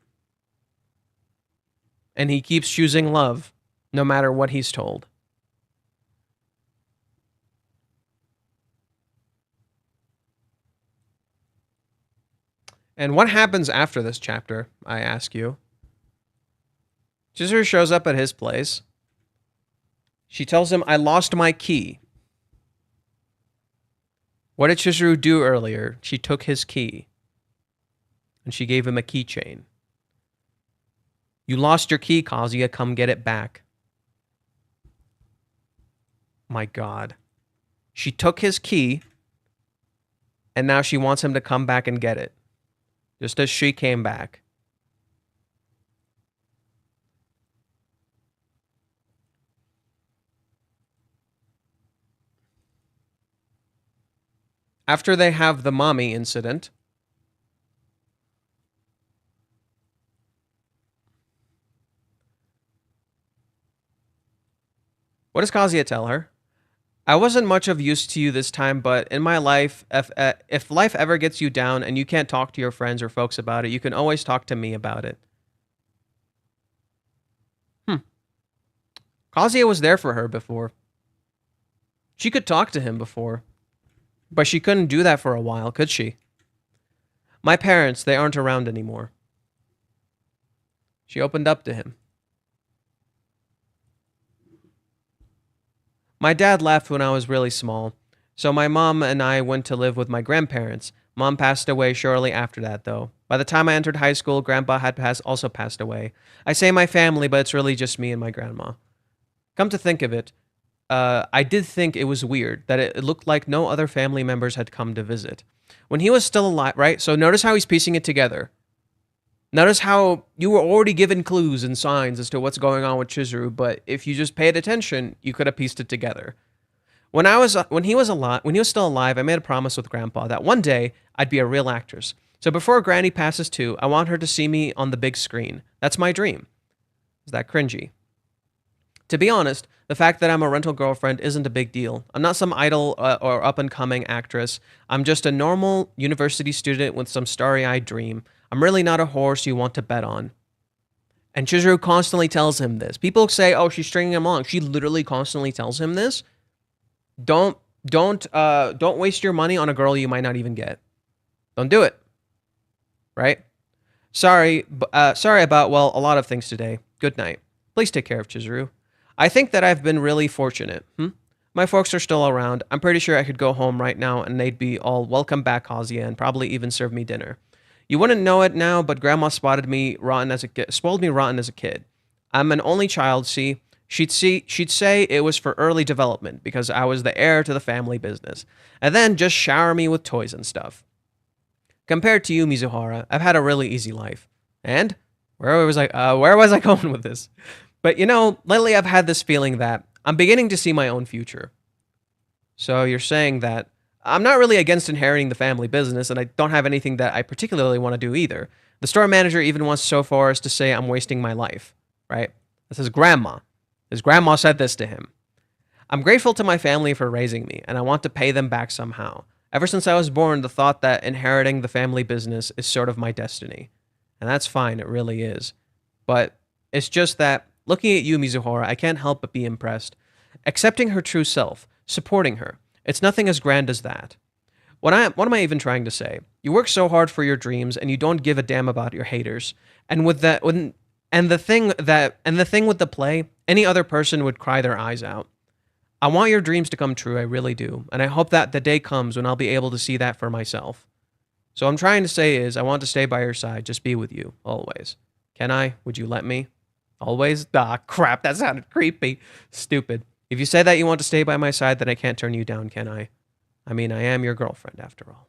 And he keeps choosing love, no matter what he's told. And what happens after this chapter, I ask you? Chizuru shows up at his place. She tells him, I lost my key. What did Chizuru do earlier? She took his key. And she gave him a keychain. You lost your key, Kazuya. Come get it back. My God. She took his key, and now she wants him to come back and get it. Just as she came back. After they have the mommy incident, what does Kazuya tell her? I wasn't much of use to you this time, but in my life, if life ever gets you down and you can't talk to your friends or folks about it, you can always talk to me about it. Kazuya was there for her before. She could talk to him before. But she couldn't do that for a while, could she? My parents, they aren't around anymore. She opened up to him. My dad left when I was really small, so my mom and I went to live with my grandparents. Mom passed away shortly after that, though. By the time I entered high school, Grandpa had also passed away. I say my family, but it's really just me and my grandma. Come to think of it, I did think it was weird that it looked like no other family members had come to visit. When he was still alive, right? So notice how he's piecing it together. Notice how you were already given clues and signs as to what's going on with Chizuru, but if you just paid attention, you could have pieced it together. When he was still alive, I made a promise with Grandpa that one day I'd be a real actress. So before Granny passes too, I want her to see me on the big screen. That's my dream. Is that cringy? To be honest, the fact that I'm a rental girlfriend isn't a big deal. I'm not some idol or up-and-coming actress. I'm just a normal university student with some starry-eyed dream. I'm really not a horse you want to bet on. And Chizuru constantly tells him this. People say, oh, she's stringing him along. She literally constantly tells him this. Don't waste your money on a girl you might not even get. Don't do it. Right? Sorry about, well, a lot of things today. Good night. Please take care of Chizuru. I think that I've been really fortunate. My folks are still around. I'm pretty sure I could go home right now and they'd be all welcome back, Kazuya, and probably even serve me dinner. You wouldn't know it now, but Grandma spoiled me rotten as a kid. I'm an only child, see? She'd say it was for early development because I was the heir to the family business, and then just shower me with toys and stuff. Compared to you, Mizuhara, I've had a really easy life. And where was I going with this? But you know, lately I've had this feeling that I'm beginning to see my own future. So you're saying that I'm not really against inheriting the family business, and I don't have anything that I particularly want to do either. The store manager even wants so far as to say I'm wasting my life, right? This is grandma. His grandma said this to him. I'm grateful to my family for raising me, and I want to pay them back somehow. Ever since I was born, the thought that inheriting the family business is sort of my destiny. And that's fine, it really is. But it's just that, looking at you, Mizuhara, I can't help but be impressed. Accepting her true self, supporting her, it's nothing as grand as that. What am I even trying to say? You work so hard for your dreams, and you don't give a damn about your haters. And with that, the thing with the play, any other person would cry their eyes out. I want your dreams to come true, I really do, and I hope that the day comes when I'll be able to see that for myself. So what I'm trying to say is, I want to stay by your side, just be with you, always. Can I? Would you let me? Always? Ah, crap, that sounded creepy. Stupid. If you say that you want to stay by my side, then I can't turn you down, can I? I mean, I am your girlfriend, after all.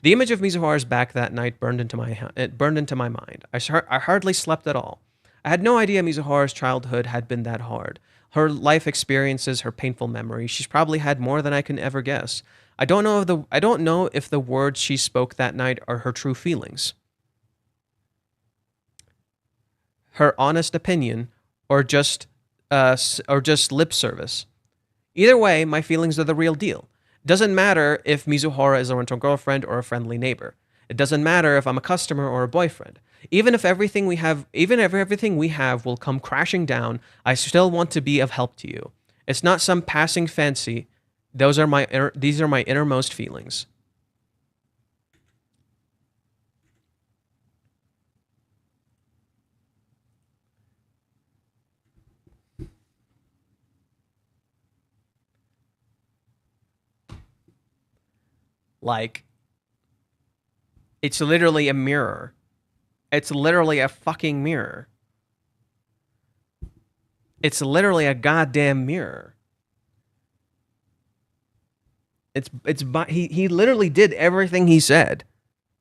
The image of Mizuhara's back that night burned into my mind. I hardly slept at all. I had no idea Mizuhara's childhood had been that hard. Her life experiences, her painful memories, she's probably had more than I can ever guess. I don't know if the words she spoke that night are her true feelings, her honest opinion, or just lip service. Either way, my feelings are the real deal. It doesn't matter if Mizuhara is a rental girlfriend or a friendly neighbor. It doesn't matter if I'm a customer or a boyfriend. Even if everything we have will come crashing down, I still want to be of help to you. It's not some passing fancy. These are my innermost feelings. Like, it's literally a mirror. It's literally a fucking mirror. It's literally a goddamn mirror. He literally did everything he said.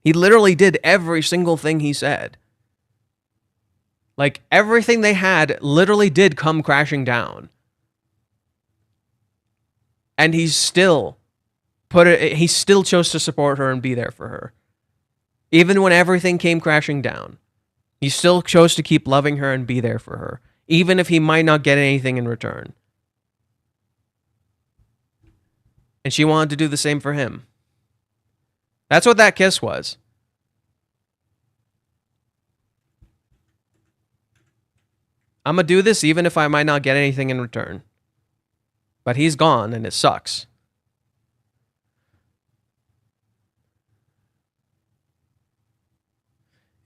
He literally did every single thing he said. Like, everything they had literally did come crashing down. And he still chose to support her and be there for her. Even when everything came crashing down, he still chose to keep loving her and be there for her, even if he might not get anything in return. And she wanted to do the same for him. That's what that kiss was. I'm gonna do this even if I might not get anything in return. But he's gone, and it sucks.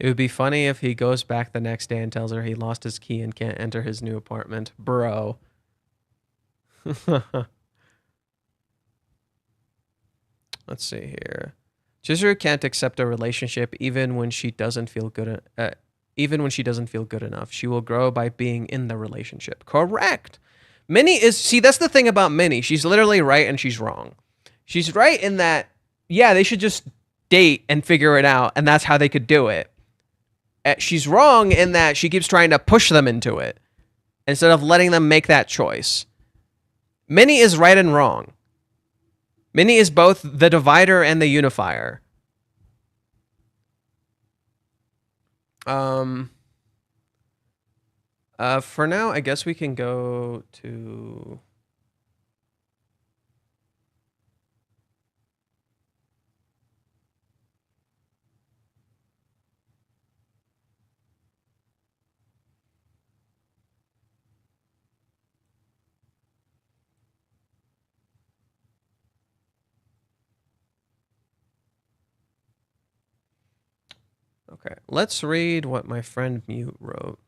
It would be funny if he goes back the next day and tells her he lost his key and can't enter his new apartment. Bro. Let's see here. Chizuru can't accept a relationship even when she doesn't feel good. Even when she doesn't feel good enough, she will grow by being in the relationship. Correct. Minnie is. See, that's the thing about Minnie. She's literally right and she's wrong. She's right in that, yeah, they should just date and figure it out, and that's how they could do it. She's wrong in that she keeps trying to push them into it instead of letting them make that choice. Minnie is right and wrong. Minnie is both the divider and the unifier. Um. For now, I guess we can go to. Okay, let's read what my friend Mute wrote.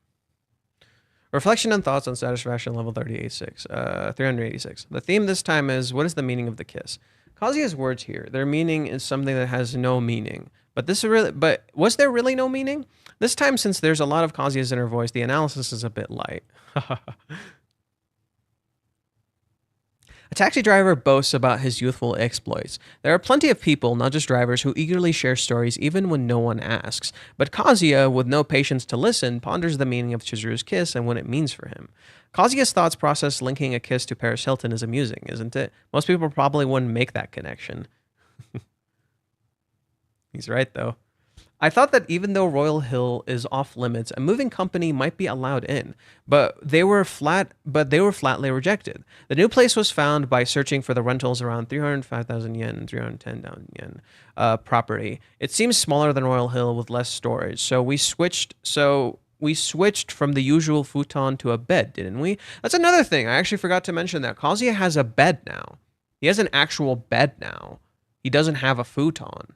Reflection and thoughts on satisfaction level 386. The theme this time is what is the meaning of the kiss? Kazuya's words here, their meaning is something that has no meaning. But was there really no meaning? This time, since there's a lot of Kazuya's inner voice, the analysis is a bit light. A taxi driver boasts about his youthful exploits. There are plenty of people, not just drivers, who eagerly share stories even when no one asks. But Kazuya, with no patience to listen, ponders the meaning of Chizuru's kiss and what it means for him. Kazuya's thoughts process linking a kiss to Paris Hilton is amusing, isn't it? Most people probably wouldn't make that connection. He's right, though. I thought that even though Royal Hill is off limits, a moving company might be allowed in, but they were flatly rejected. The new place was found by searching for the rentals around 305,000 yen and 310,000 yen property. It seems smaller than Royal Hill with less storage, so we switched from the usual futon to a bed, didn't we? That's another thing. I actually forgot to mention that Kazuya has a bed now. He has an actual bed now. He doesn't have a futon.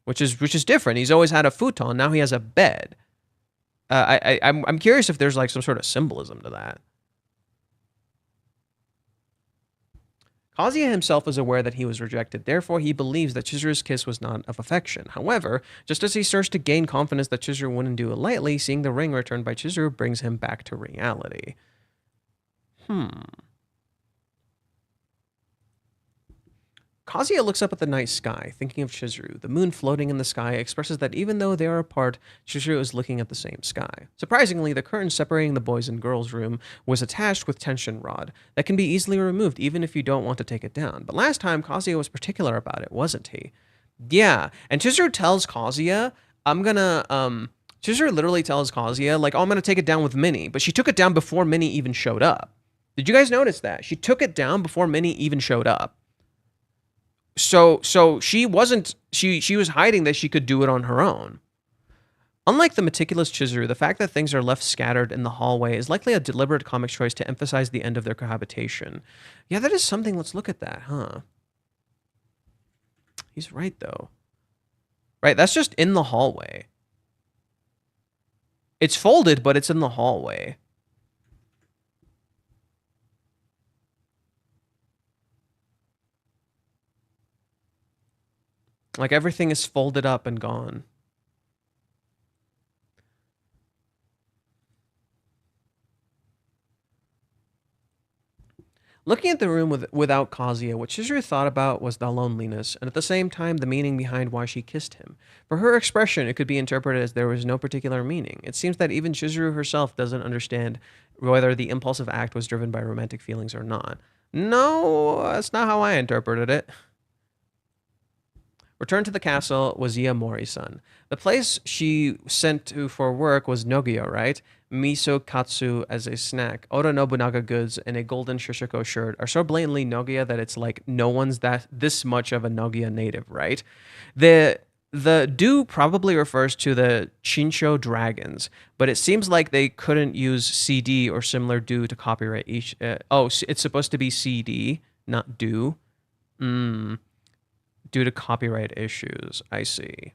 Which is different. He's always had a futon. Now he has a bed. I'm curious if there's like some sort of symbolism to that. Kazuya himself is aware that he was rejected. Therefore, he believes that Chizuru's kiss was not of affection. However, just as he starts to gain confidence that Chizuru wouldn't do it lightly, seeing the ring returned by Chizuru brings him back to reality. Kazuya looks up at the night sky, thinking of Chizuru. The moon floating in the sky expresses that even though they are apart, Chizuru is looking at the same sky. Surprisingly, the curtain separating the boys' and girls' room was attached with tension rod that can be easily removed even if you don't want to take it down. But last time, Kazuya was particular about it, wasn't he? Yeah, and Chizuru tells Kazuya, Chizuru literally tells Kazuya, like, oh, I'm gonna take it down with Minnie, but she took it down before Minnie even showed up. Did you guys notice that? She took it down before Minnie even showed up. So she wasn't she was hiding that she could do it on her own. Unlike the meticulous Chizuru, the fact that things are left scattered in the hallway is likely a deliberate comic choice to emphasize the end of their cohabitation. Yeah, that is something. Let's look at that, huh? He's right, though. Right, that's just in the hallway. It's folded, but it's in the hallway. Like, everything is folded up and gone. Looking at the room without Kazuya, what Chizuru thought about was the loneliness, and at the same time, the meaning behind why she kissed him. For her expression, it could be interpreted as there was no particular meaning. It seems that even Chizuru herself doesn't understand whether the impulsive act was driven by romantic feelings or not. No, that's not how I interpreted it. Returned to the castle was Iamori's-san. The place she sent to for work was Nogia, right? Miso katsu as a snack, Oda Nobunaga goods, and a golden shishiko shirt are so blatantly Nogia that it's like no one's this much of a Nogia native, right? The do probably refers to the Chincho dragons, but it seems like they couldn't use CD or similar do to copyright each. It's supposed to be CD, not do. Due to copyright issues. I see.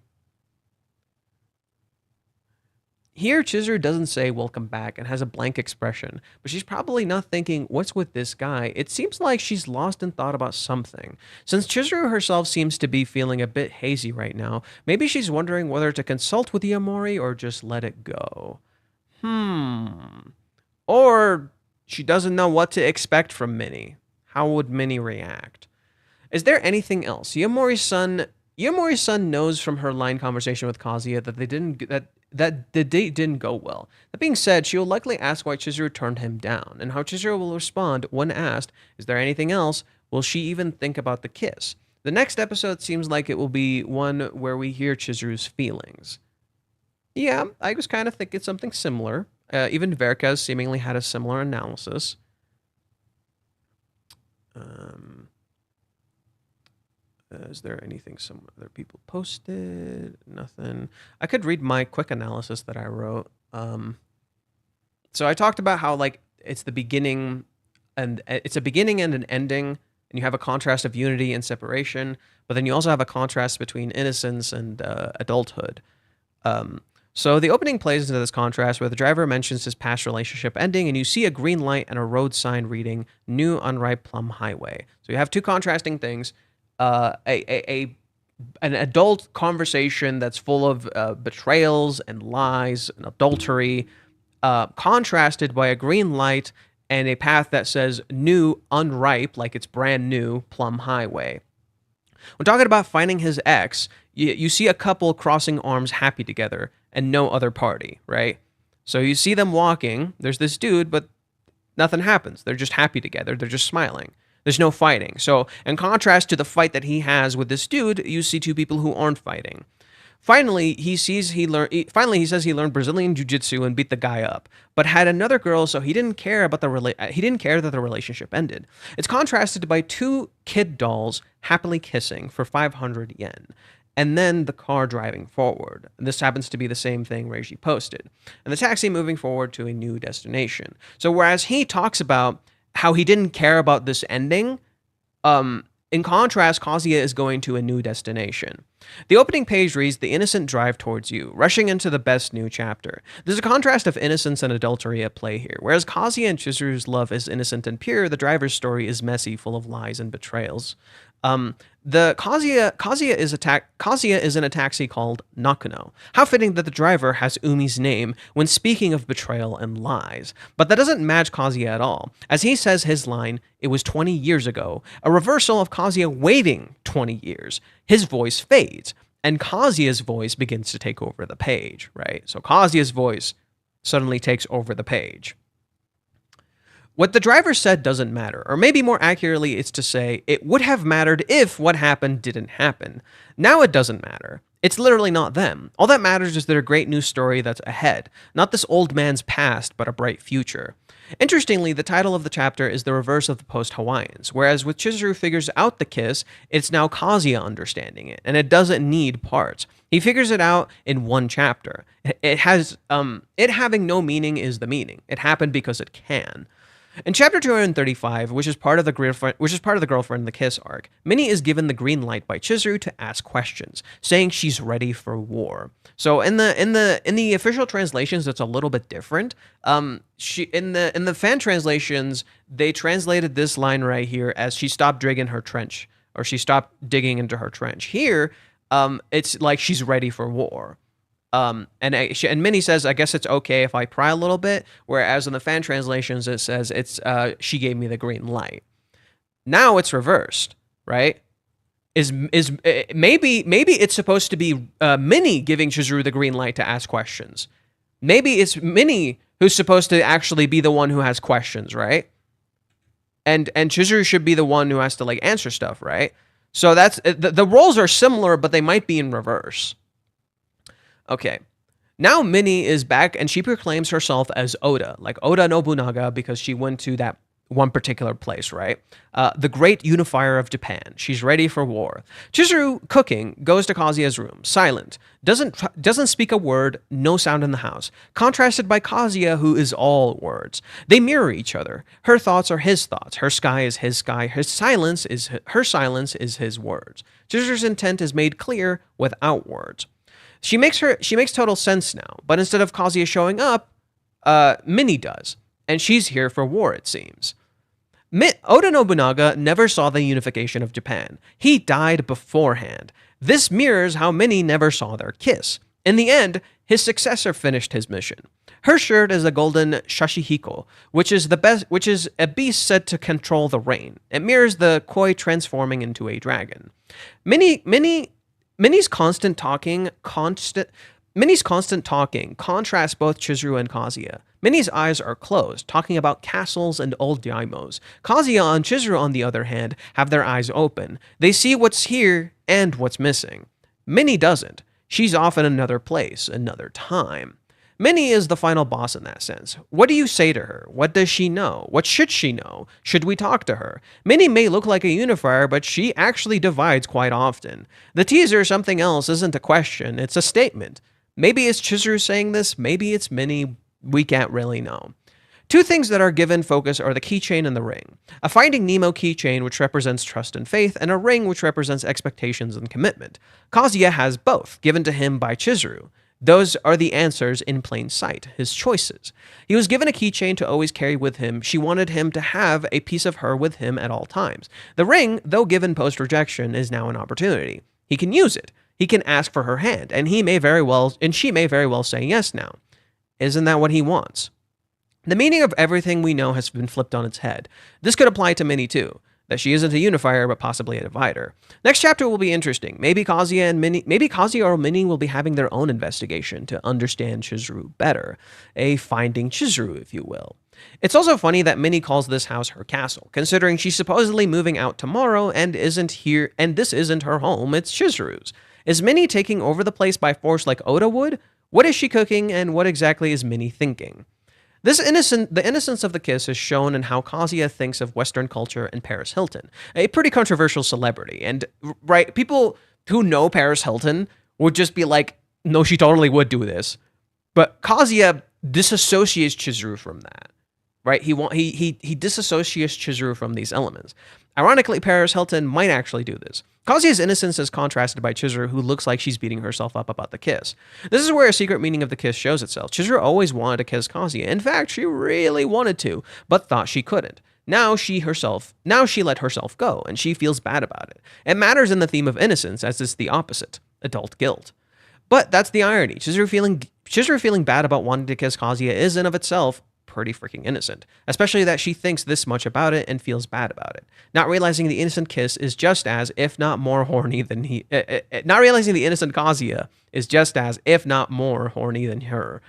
Here, Chizuru doesn't say welcome back and has a blank expression, but she's probably not thinking, what's with this guy? It seems like she's lost in thought about something. Since Chizuru herself seems to be feeling a bit hazy right now, maybe she's wondering whether to consult with Iamori or just let it go. Or she doesn't know what to expect from Minnie. How would Minnie react? Is there anything else? Iamori's son knows from her line conversation with Kazuya that the date didn't go well. That being said, she will likely ask why Chizuru turned him down, and how Chizuru will respond when asked, is there anything else? Will she even think about the kiss? The next episode seems like it will be one where we hear Chizuru's feelings. Yeah, I was kind of thinking something similar. Even Verkez seemingly had a similar analysis. Is there anything some other people posted? Nothing. I could read my quick analysis that I wrote. So I talked about how like it's the beginning and it's a beginning and an ending, and you have a contrast of unity and separation, but then you also have a contrast between innocence and adulthood. So the opening plays into this contrast where the driver mentions his past relationship ending, and you see a green light and a road sign reading "New Unripe Plum Highway." So you have two contrasting things: an adult conversation that's full of betrayals and lies and adultery, contrasted by a green light and a path that says "New Unripe," like it's brand new, Plum Highway. When talking about finding his ex, you see a couple crossing arms happy together and no other party, right? So you see them walking, there's this dude, but nothing happens. They're just happy together, they're just smiling. There's no fighting. So in contrast to the fight that he has with this dude, you see two people who aren't fighting. Finally, he says he learned Brazilian jiu-jitsu and beat the guy up, but had another girl, so he didn't care about he didn't care that the relationship ended. It's contrasted by two kid dolls happily kissing for 500 yen, and then the car driving forward. And this happens to be the same thing Reiji posted, and the taxi moving forward to a new destination. So whereas he talks about how he didn't care about this ending, in contrast, Kazuya is going to a new destination. The opening page reads, "The innocent drive towards you, rushing into the best new chapter." There's a contrast of innocence and adultery at play here. Whereas Kazuya and Chizuru's love is innocent and pure, the driver's story is messy, full of lies and betrayals. The Kazuya is in a taxi called Nakuno. How fitting that the driver has Umi's name when speaking of betrayal and lies. But that doesn't match Kazuya at all. As he says his line, "It was 20 years ago," a reversal of Kazuya waiting 20 years. His voice fades, and Kazuya's voice begins to take over the page, right? So Kazuya's voice suddenly takes over the page. What the driver said doesn't matter, or maybe more accurately, it's to say it would have mattered if what happened didn't happen. Now it doesn't matter. It's literally not them. All that matters is their great new story that's ahead, not this old man's past, but a bright future. Interestingly, the title of the chapter is the reverse of the post-Hawaiians, whereas with Chizuru figures out the kiss, it's now Kazuya understanding it, and it doesn't need parts. He figures it out in one chapter. It having no meaning is the meaning. It happened because it can. In chapter 235, which is part of the girlfriend in the kiss arc, Minnie is given the green light by Chizuru to ask questions, saying she's ready for war. So in the official translations, it's a little bit different. In the fan translations, they translated this line right here as she stopped digging her trench, or she stopped digging into her trench. Here, it's like she's ready for war. And Minnie says, "I guess it's okay if I pry a little bit," whereas in the fan translations it says it's she gave me the green light. Now it's reversed, right? Maybe it's supposed to be Minnie giving Chizuru the green light to ask questions. Maybe it's Minnie who's supposed to actually be the one who has questions, right? And Chizuru should be the one who has to like answer stuff, right? So that's the roles are similar, but they might be in reverse. Okay, now Minnie is back and she proclaims herself as Oda, like Oda Nobunaga, because she went to that one particular place, right? The great unifier of Japan. She's ready for war. Chizuru, cooking, goes to Kazuya's room, silent, doesn't speak a word, no sound in the house, contrasted by Kazuya, who is all words. They mirror each other. Her thoughts are his thoughts. Her sky is his sky. Her silence is his words. Chizuru's intent is made clear without words. She makes total sense now, but instead of Kazuya showing up, Minnie does, and she's here for war, it seems. Oda Nobunaga never saw the unification of Japan. He died beforehand. This mirrors how Minnie never saw their kiss. In the end, his successor finished his mission. Her shirt is a golden shashihiko, which is a beast said to control the rain. It mirrors the koi transforming into a dragon. Minnie's constant talking contrasts both Chizuru and Kazuya. Minnie's eyes are closed, talking about castles and old daimos. Kazuya and Chizuru, on the other hand, have their eyes open. They see what's here and what's missing. Minnie doesn't. She's off in another place, another time. Minnie is the final boss in that sense. What do you say to her? What does she know? What should she know? Should we talk to her? Minnie may look like a unifier, but she actually divides quite often. The teaser, something else, isn't a question, it's a statement. Maybe it's Chizuru saying this, maybe it's Minnie, we can't really know. Two things that are given focus are the keychain and the ring. A Finding Nemo keychain, which represents trust and faith, and a ring, which represents expectations and commitment. Kazuya has both, given to him by Chizuru. Those are the answers in plain sight, his choices. He was given a keychain to always carry with him. She wanted him to have a piece of her with him at all times. The ring, though given post-rejection, is now an opportunity. He can use it. He can ask for her hand, and she may very well say yes now. Isn't that what he wants? The meaning of everything we know has been flipped on its head. This could apply to Minnie too, that she isn't a unifier but possibly a divider. Next chapter will be interesting. Maybe Kazuya or Minnie will be having their own investigation to understand Chizuru better. A Finding Chizuru, if you will. It's also funny that Minnie calls this house her castle, considering she's supposedly moving out tomorrow and this isn't her home, it's Chizuru's. Is Minnie taking over the place by force like Oda would? What is she cooking, and what exactly is Minnie thinking? The innocence of the kiss is shown in how Kazuya thinks of Western culture and Paris Hilton, a pretty controversial celebrity. And right, people who know Paris Hilton would just be like, no, she totally would do this. But Kazuya disassociates Chizuru from that. Right? He disassociates Chizuru from these elements. Ironically, Paris Hilton might actually do this. Kazuya's innocence is contrasted by Chizuru, who looks like she's beating herself up about the kiss. This is where a secret meaning of the kiss shows itself. Chizuru always wanted to kiss Kazuya. In fact, she really wanted to, but thought she couldn't. Now she let herself go, and she feels bad about it. It matters in the theme of innocence, as it's the opposite, adult guilt. But that's the irony. Chizuru feeling bad about wanting to kiss Kazuya is in of itself pretty freaking innocent, especially that she thinks this much about it and feels bad about it. Not realizing the innocent kiss is just as, if not more horny than not realizing the innocent Kazuya is just as, if not more horny than her.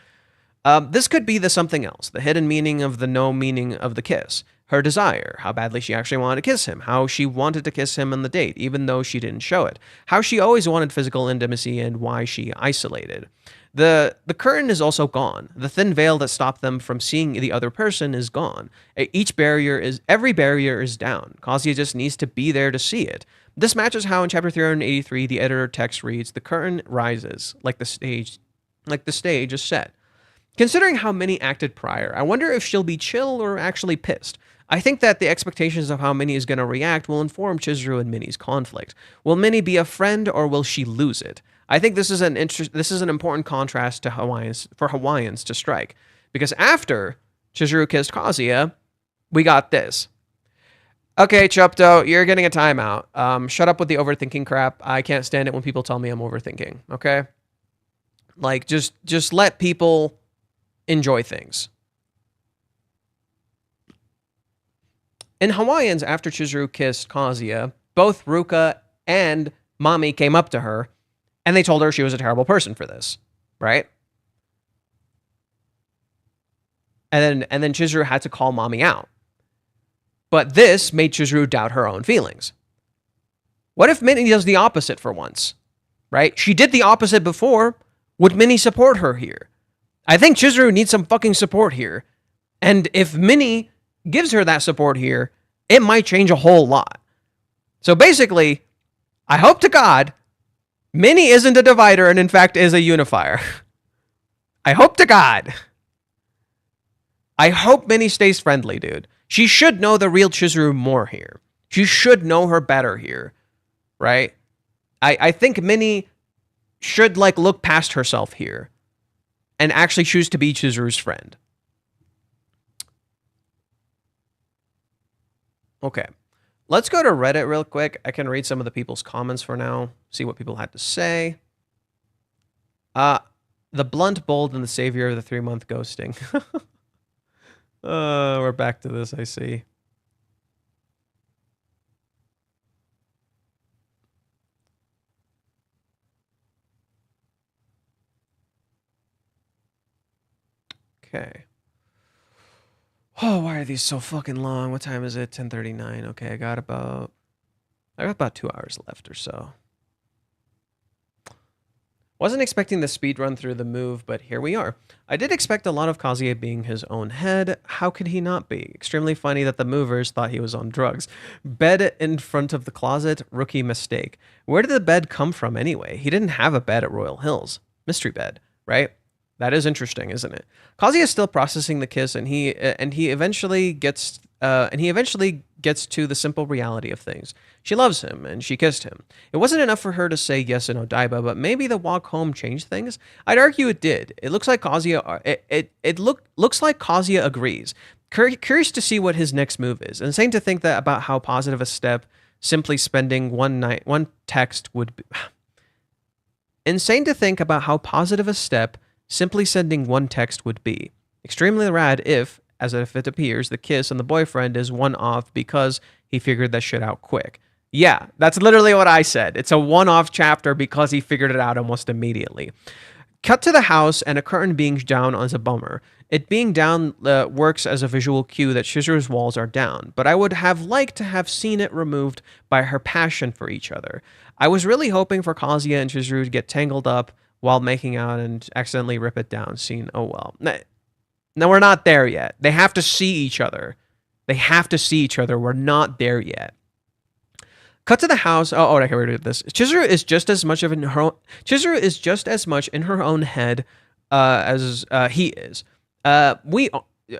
This could be the something else, the hidden meaning of the no meaning of the kiss. Her desire, how badly she actually wanted to kiss him, how she wanted to kiss him on the date, even though she didn't show it, how she always wanted physical intimacy, and why she isolated. The curtain is also gone. The thin veil that stopped them from seeing the other person is gone. Every barrier is down. Kazuya just needs to be there to see it. This matches how in chapter 383 the editor text reads, "The curtain rises, like the stage is set." Considering how Minnie acted prior, I wonder if she'll be chill or actually pissed. I think that the expectations of how Minnie is going to react will inform Chizuru and Minnie's conflict. Will Minnie be a friend, or will she lose it? I think this is an important contrast to Hawaiians to strike, because after Chizuru kissed Kazuya, we got this. Okay, Chupto, you're getting a timeout. Shut up with the overthinking crap. I can't stand it when people tell me I'm overthinking. Okay, like just let people enjoy things. In Hawaiians, after Chizuru kissed Kazuya, both Ruka and Mami came up to her, and they told her she was a terrible person for this, right? And then Chizuru had to call Mami out. But this made Chizuru doubt her own feelings. What if Minnie does the opposite for once? Right? She did the opposite before. Would Minnie support her here? I think Chizuru needs some fucking support here. And if Minnie gives her that support here, it might change a whole lot. So basically, I hope to God, Minnie isn't a divider and in fact is a unifier. I hope to God. I hope Minnie stays friendly, dude. She should know the real Chizuru more here. She should know her better here, right? I think Minnie should look past herself here and actually choose to be Chizuru's friend. Okay, let's go to Reddit real quick. I can read some of the people's comments for now, see what people had to say. The blunt, bold, and the savior of the 3-month ghosting. We're back to this, I see. Okay. Oh, why are these so fucking long? What time is it? 10:39. Okay, I got about 2 hours left or so. Wasn't expecting the speed run through the move, but here we are. I did expect a lot of Kazuya being his own head. How could he not be? Extremely funny that the movers thought he was on drugs. Bed in front of the closet, rookie mistake. Where did the bed come from anyway? He didn't have a bed at Royal Hills. Mystery bed, right? That is interesting, isn't it? Kazuya is still processing the kiss, and he eventually gets to the simple reality of things. She loves him, and she kissed him. It wasn't enough for her to say yes in Odaiba, but maybe the walk home changed things. I'd argue it did. It looks like Kazuya. Looks like Kazuya agrees. Curious to see what his next move is. Insane to think that about how positive a step simply spending one text would be. Insane to think about how positive a step simply sending one text would be. Extremely rad if, as if it appears, the kiss on the boyfriend is one-off because he figured that shit out quick. Yeah, that's literally what I said. It's a one-off chapter because he figured it out almost immediately. Cut to the house, and a curtain being down is a bummer. It being down works as a visual cue that Chizuru's walls are down, but I would have liked to have seen it removed by her passion for each other. I was really hoping for Kazuya and Chizuru to get tangled up while making out and accidentally rip it down. Scene, oh well. No, we're not there yet. They have to see each other. We're not there yet. Cut to the house. Okay, we're doing this. Chizuru is just as much in her own head as he is.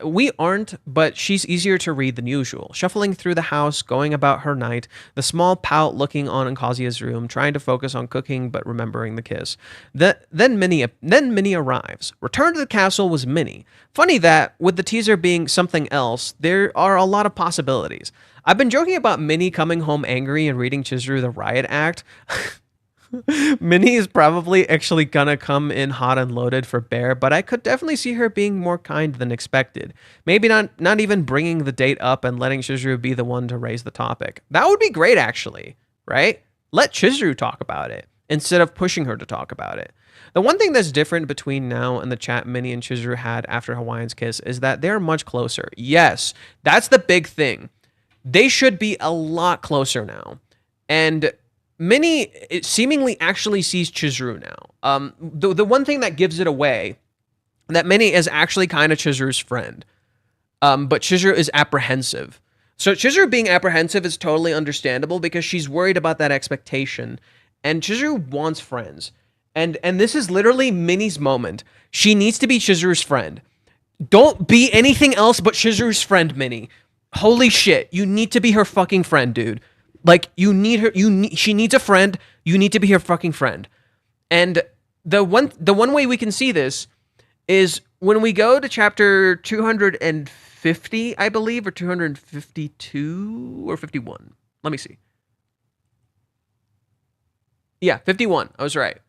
We aren't, but she's easier to read than usual. Shuffling through the house, going about her night, the small pout looking on in Kazuya's room, trying to focus on cooking but remembering the kiss. Then Minnie arrives. Return to the castle was Minnie. Funny that, with the teaser being something else, there are a lot of possibilities. I've been joking about Minnie coming home angry and reading Chizuru the riot act. Minnie is probably actually gonna come in hot and loaded for Bear, but I could definitely see her being more kind than expected. Maybe not even bringing the date up and letting Chizuru be the one to raise the topic. That would be great, actually, right? Let Chizuru talk about it instead of pushing her to talk about it. The one thing that's different between now and the chat Minnie and Chizuru had after Hawaiian's kiss is that they're much closer. Yes, that's the big thing. They should be a lot closer now. And Minnie seemingly actually sees Chizuru now. The one thing that gives it away, that Minnie is actually kind of Chizuru's friend. But Chizuru is apprehensive. So Chizuru being apprehensive is totally understandable because she's worried about that expectation. And Chizuru wants friends. And this is literally Minnie's moment. She needs to be Chizuru's friend. Don't be anything else but Chizuru's friend, Minnie. Holy shit, you need to be her fucking friend, dude. Like, you need her, she needs a friend, you need to be her fucking friend. And the one way we can see this is when we go to chapter 250, I believe, or 252 or 51. Let me see. Yeah, 51, I was right.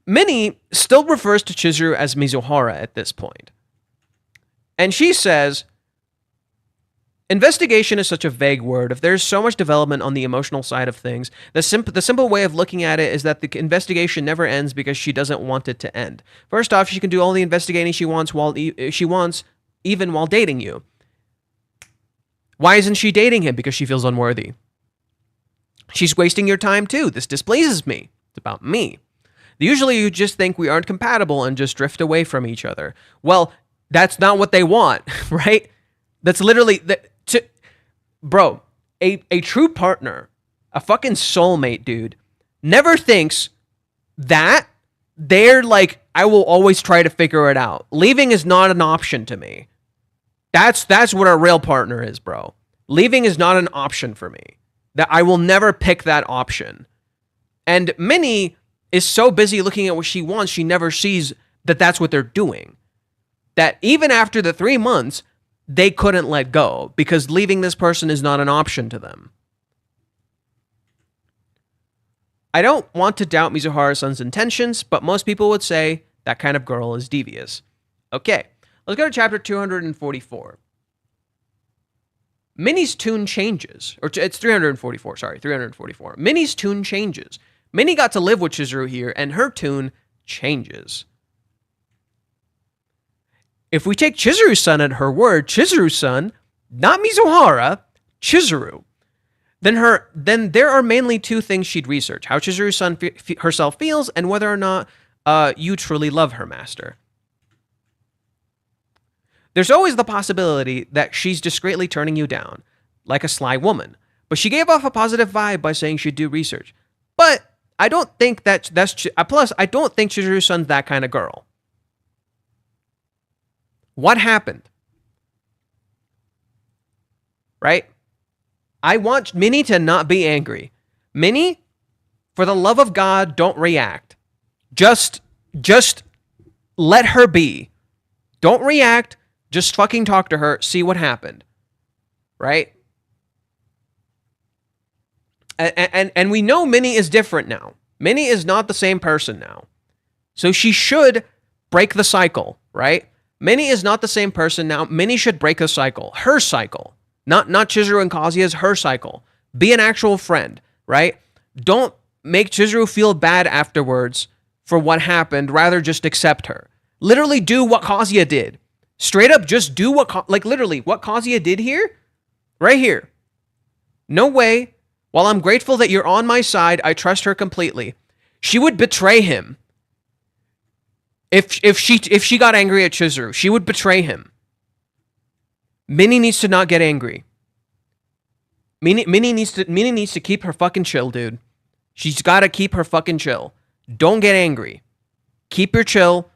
Minnie still refers to Chizuru as Mizuhara at this point. And she says, investigation is such a vague word. If there's so much development on the emotional side of things, the simple way of looking at it is that the investigation never ends because she doesn't want it to end. First off, she can do all the investigating she wants even while dating you. Why isn't she dating him? Because she feels unworthy. She's wasting your time too. This displeases me. It's about me. Usually you just think we aren't compatible and just drift away from each other. Well, that's not what they want, right? That's literally bro, a true partner, a fucking soulmate, dude, never thinks that they're like, I will always try to figure it out. Leaving is not an option to me. That's what a real partner is, bro. Leaving is not an option for me. That I will never pick that option. And Minnie is so busy looking at what she wants, she never sees that that's what they're doing. That even after the 3 months, they couldn't let go because leaving this person is not an option to them. I don't want to doubt Mizuhara-san's intentions, but most people would say that kind of girl is devious. Okay, let's go to chapter 244. Minnie's tune changes. Or it's 344, sorry, 344. Minnie's tune changes. Minnie got to live with Chizuru here, and her tune changes. If we take Chizuru's son at her word, Chizuru's son, not Mizuhara, Chizuru. then there are mainly two things she'd research: how Chizuru-san herself feels, and whether or not you truly love her master. There's always the possibility that she's discreetly turning you down, like a sly woman. But she gave off a positive vibe by saying she'd do research. But I don't think plus I don't think Chizuru-san's that kind of girl. What happened? Right? I want Minnie to not be angry. Minnie, for the love of God, don't react. Just let her be. Don't react. Just fucking talk to her. See what happened. Right? And we know Minnie is different now. Minnie is not the same person now. So she should break the cycle, right? Minnie is not the same person now. Minnie should break the cycle. Her cycle. Not Chizuru and Kazuya's, her cycle. Be an actual friend, right? Don't make Chizuru feel bad afterwards for what happened. Rather, just accept her. Literally do what Kazuya did. Straight up, just do literally what Kazuya did here. Right here. No way. While I'm grateful that you're on my side, I trust her completely. She would betray him. If she got angry at Chizuru, she would betray him. Minnie needs to not get angry. Minnie needs to keep her fucking chill, dude. She's got to keep her fucking chill. Don't get angry. Keep your chill.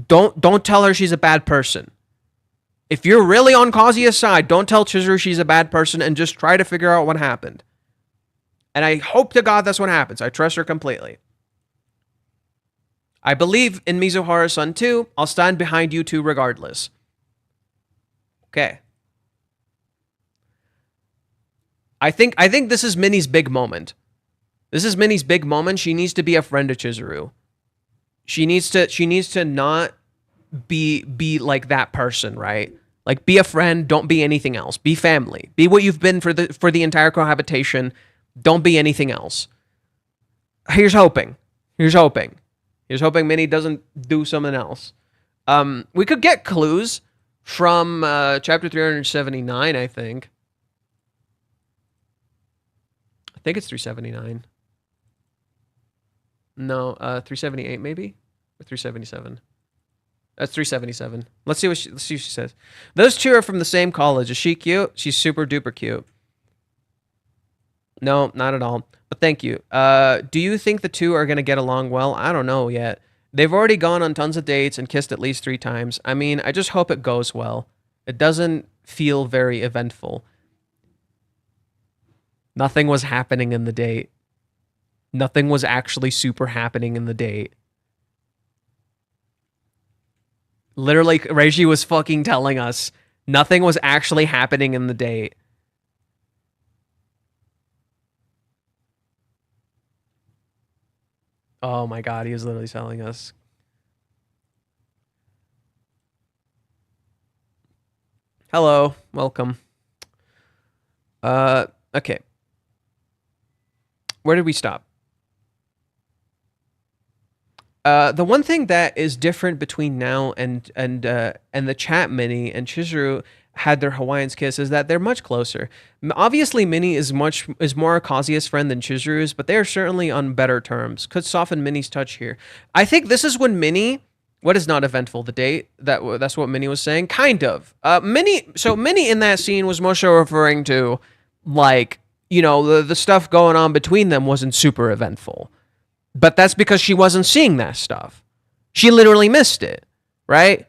Don't tell her she's a bad person. If you're really on Kazuya's side, don't tell Chizuru she's a bad person and just try to figure out what happened. And I hope to God that's what happens. I trust her completely. I believe in Mizuhara-san too. I'll stand behind you two regardless. Okay. I think this is Minnie's big moment. This is Minnie's big moment. She needs to be a friend to Chizuru. She needs to not be like that person, right? Like, be a friend, don't be anything else. Be family. Be what you've been for the entire cohabitation. Don't be anything else. Here's hoping. Here's hoping Minnie doesn't do something else. We could get clues from chapter 379, I think. I think it's 379. No, 378 maybe? Or 377. That's 377. Let's see what she says. Those two are from the same college. Is she cute? She's super duper cute. No, not at all. But thank you. Do you think the two are going to get along well? I don't know yet. They've already gone on tons of dates and kissed at least 3 times. I mean, I just hope it goes well. It doesn't feel very eventful. Nothing was happening in the date. Nothing was actually super happening in the date. Literally, Reiji was fucking telling us nothing was actually happening in the date. Oh my god, he was literally telling us. Hello, welcome. Okay. Where did we stop? The one thing that is different between now and the chat Minnie and Chizuru had their Hawaiian's kiss is that they're much closer. Obviously, Minnie is more Kazuya's friend than Chizuru's, but they are certainly on better terms. Could soften Minnie's touch here. I think this is when Minnie. What is not eventful? The date. That's what Minnie was saying. Kind of. Minnie in that scene was more so referring to, like, you know, the stuff going on between them wasn't super eventful. But that's because she wasn't seeing that stuff. She literally missed it, right?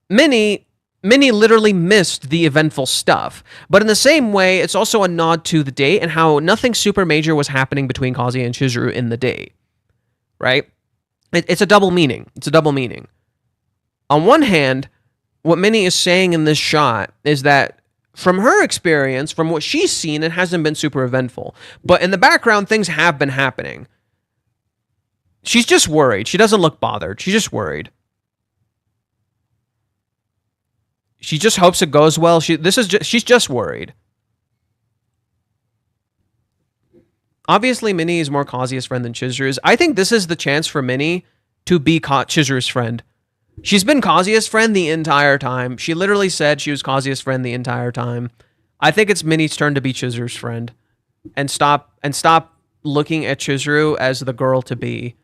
Minnie literally missed the eventful stuff. But in the same way, it's also a nod to the date and how nothing super major was happening between Kazuya and Chizuru in the date, right? It's a double meaning. It's a double meaning. On one hand, what Minnie is saying in this shot is that from her experience, from what she's seen, it hasn't been super eventful. But in the background, things have been happening. She's just worried. She doesn't look bothered. She's just worried. She just hopes it goes well. She's just worried. Obviously, Minnie is more Kazuya's friend than Chizuru's. I think this is the chance for Minnie to be Chizuru's friend. She's been Kazuya's friend the entire time. She literally said she was Kazuya's friend the entire time. I think it's Minnie's turn to be Chizuru's friend. and stop looking at Chizuru as the girl to be.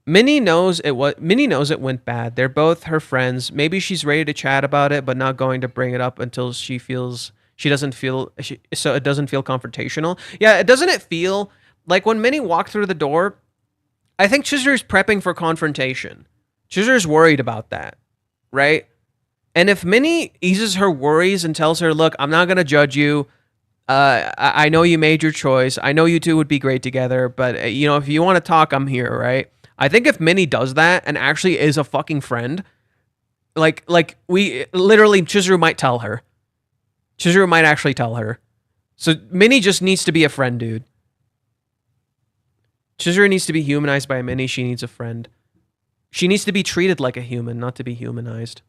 Minnie knows it went bad. They're both her friends. Maybe she's ready to chat about it, but not going to bring it up until so it doesn't feel confrontational. Yeah, doesn't it feel like when Minnie walked through the door, I think Chizuru's prepping for confrontation. Chizuru's worried about that, right? And if Minnie eases her worries and tells her, look, I'm not going to judge you. I know you made your choice. I know you two would be great together, but if you want to talk, I'm here, right? I think if Minnie does that and actually is a fucking friend, like we literally, Chizuru might tell her. Chizuru might actually tell her. So Minnie just needs to be a friend, dude. Chizuru needs to be humanized by Minnie. She needs a friend. She needs to be treated like a human, not to be humanized.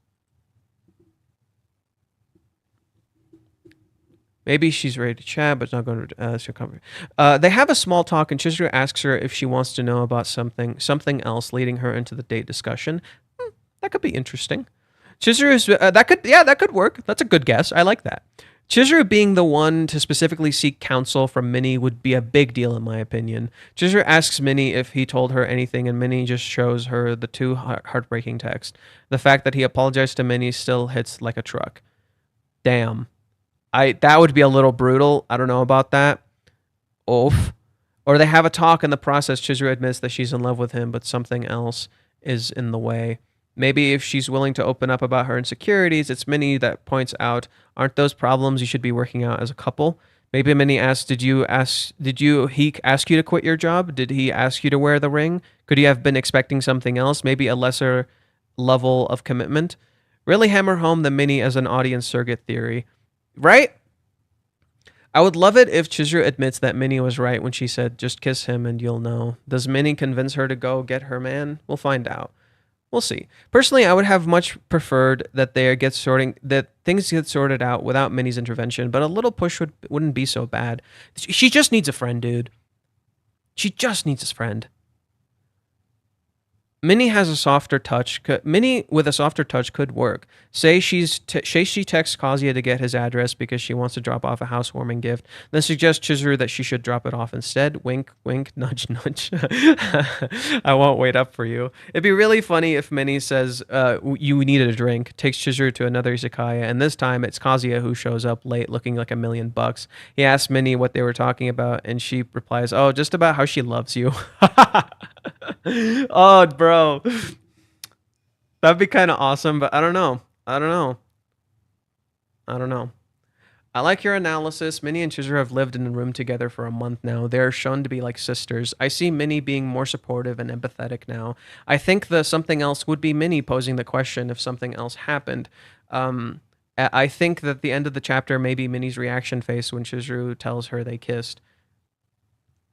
Maybe she's ready to chat, but not going to. They have a small talk, and Chizuru asks her if she wants to know about something else, leading her into the date discussion. That could be interesting. Chizuru's that could work. That's a good guess. I like that. Chizuru being the one to specifically seek counsel from Minnie would be a big deal, in my opinion. Chizuru asks Minnie if he told her anything, and Minnie just shows her the two heartbreaking texts. The fact that he apologized to Minnie still hits like a truck. Damn. That would be a little brutal. I don't know about that. Oof. Or they have a talk in the process. Chizuru admits that she's in love with him, but something else is in the way. Maybe if she's willing to open up about her insecurities, it's Minnie that points out, aren't those problems you should be working out as a couple? Maybe Minnie asks, did he ask you to quit your job? Did he ask you to wear the ring? Could he have been expecting something else? Maybe a lesser level of commitment? Really hammer home the Minnie as an audience surrogate theory. Right? I would love it if Chizuru admits that Minnie was right when she said, just kiss him and you'll know. Does Minnie convince her to go get her man? We'll find out. We'll see. Personally, I would have much preferred that things get sorted out without Minnie's intervention, but a little push wouldn't be so bad. She just needs a friend, dude. She just needs a friend. Minnie has a softer touch. Minnie with a softer touch could work. Say she texts Kazuya to get his address because she wants to drop off a housewarming gift. Then suggest Chizuru that she should drop it off instead. Wink, wink, nudge, nudge. I won't wait up for you. It'd be really funny if Minnie says, you needed a drink, takes Chizuru to another izakaya, and this time it's Kazuya who shows up late looking like $1,000,000. He asks Minnie what they were talking about, and she replies, oh, just about how she loves you. Oh, bro. That'd be kind of awesome, but I don't know. I like your analysis. Minnie and Chizuru have lived in a room together for a month now. They're shown to be like sisters. I see Minnie being more supportive and empathetic now. I think the something else would be Minnie posing the question if something else happened. I think that the end of the chapter may be Minnie's reaction face when Chizuru tells her they kissed.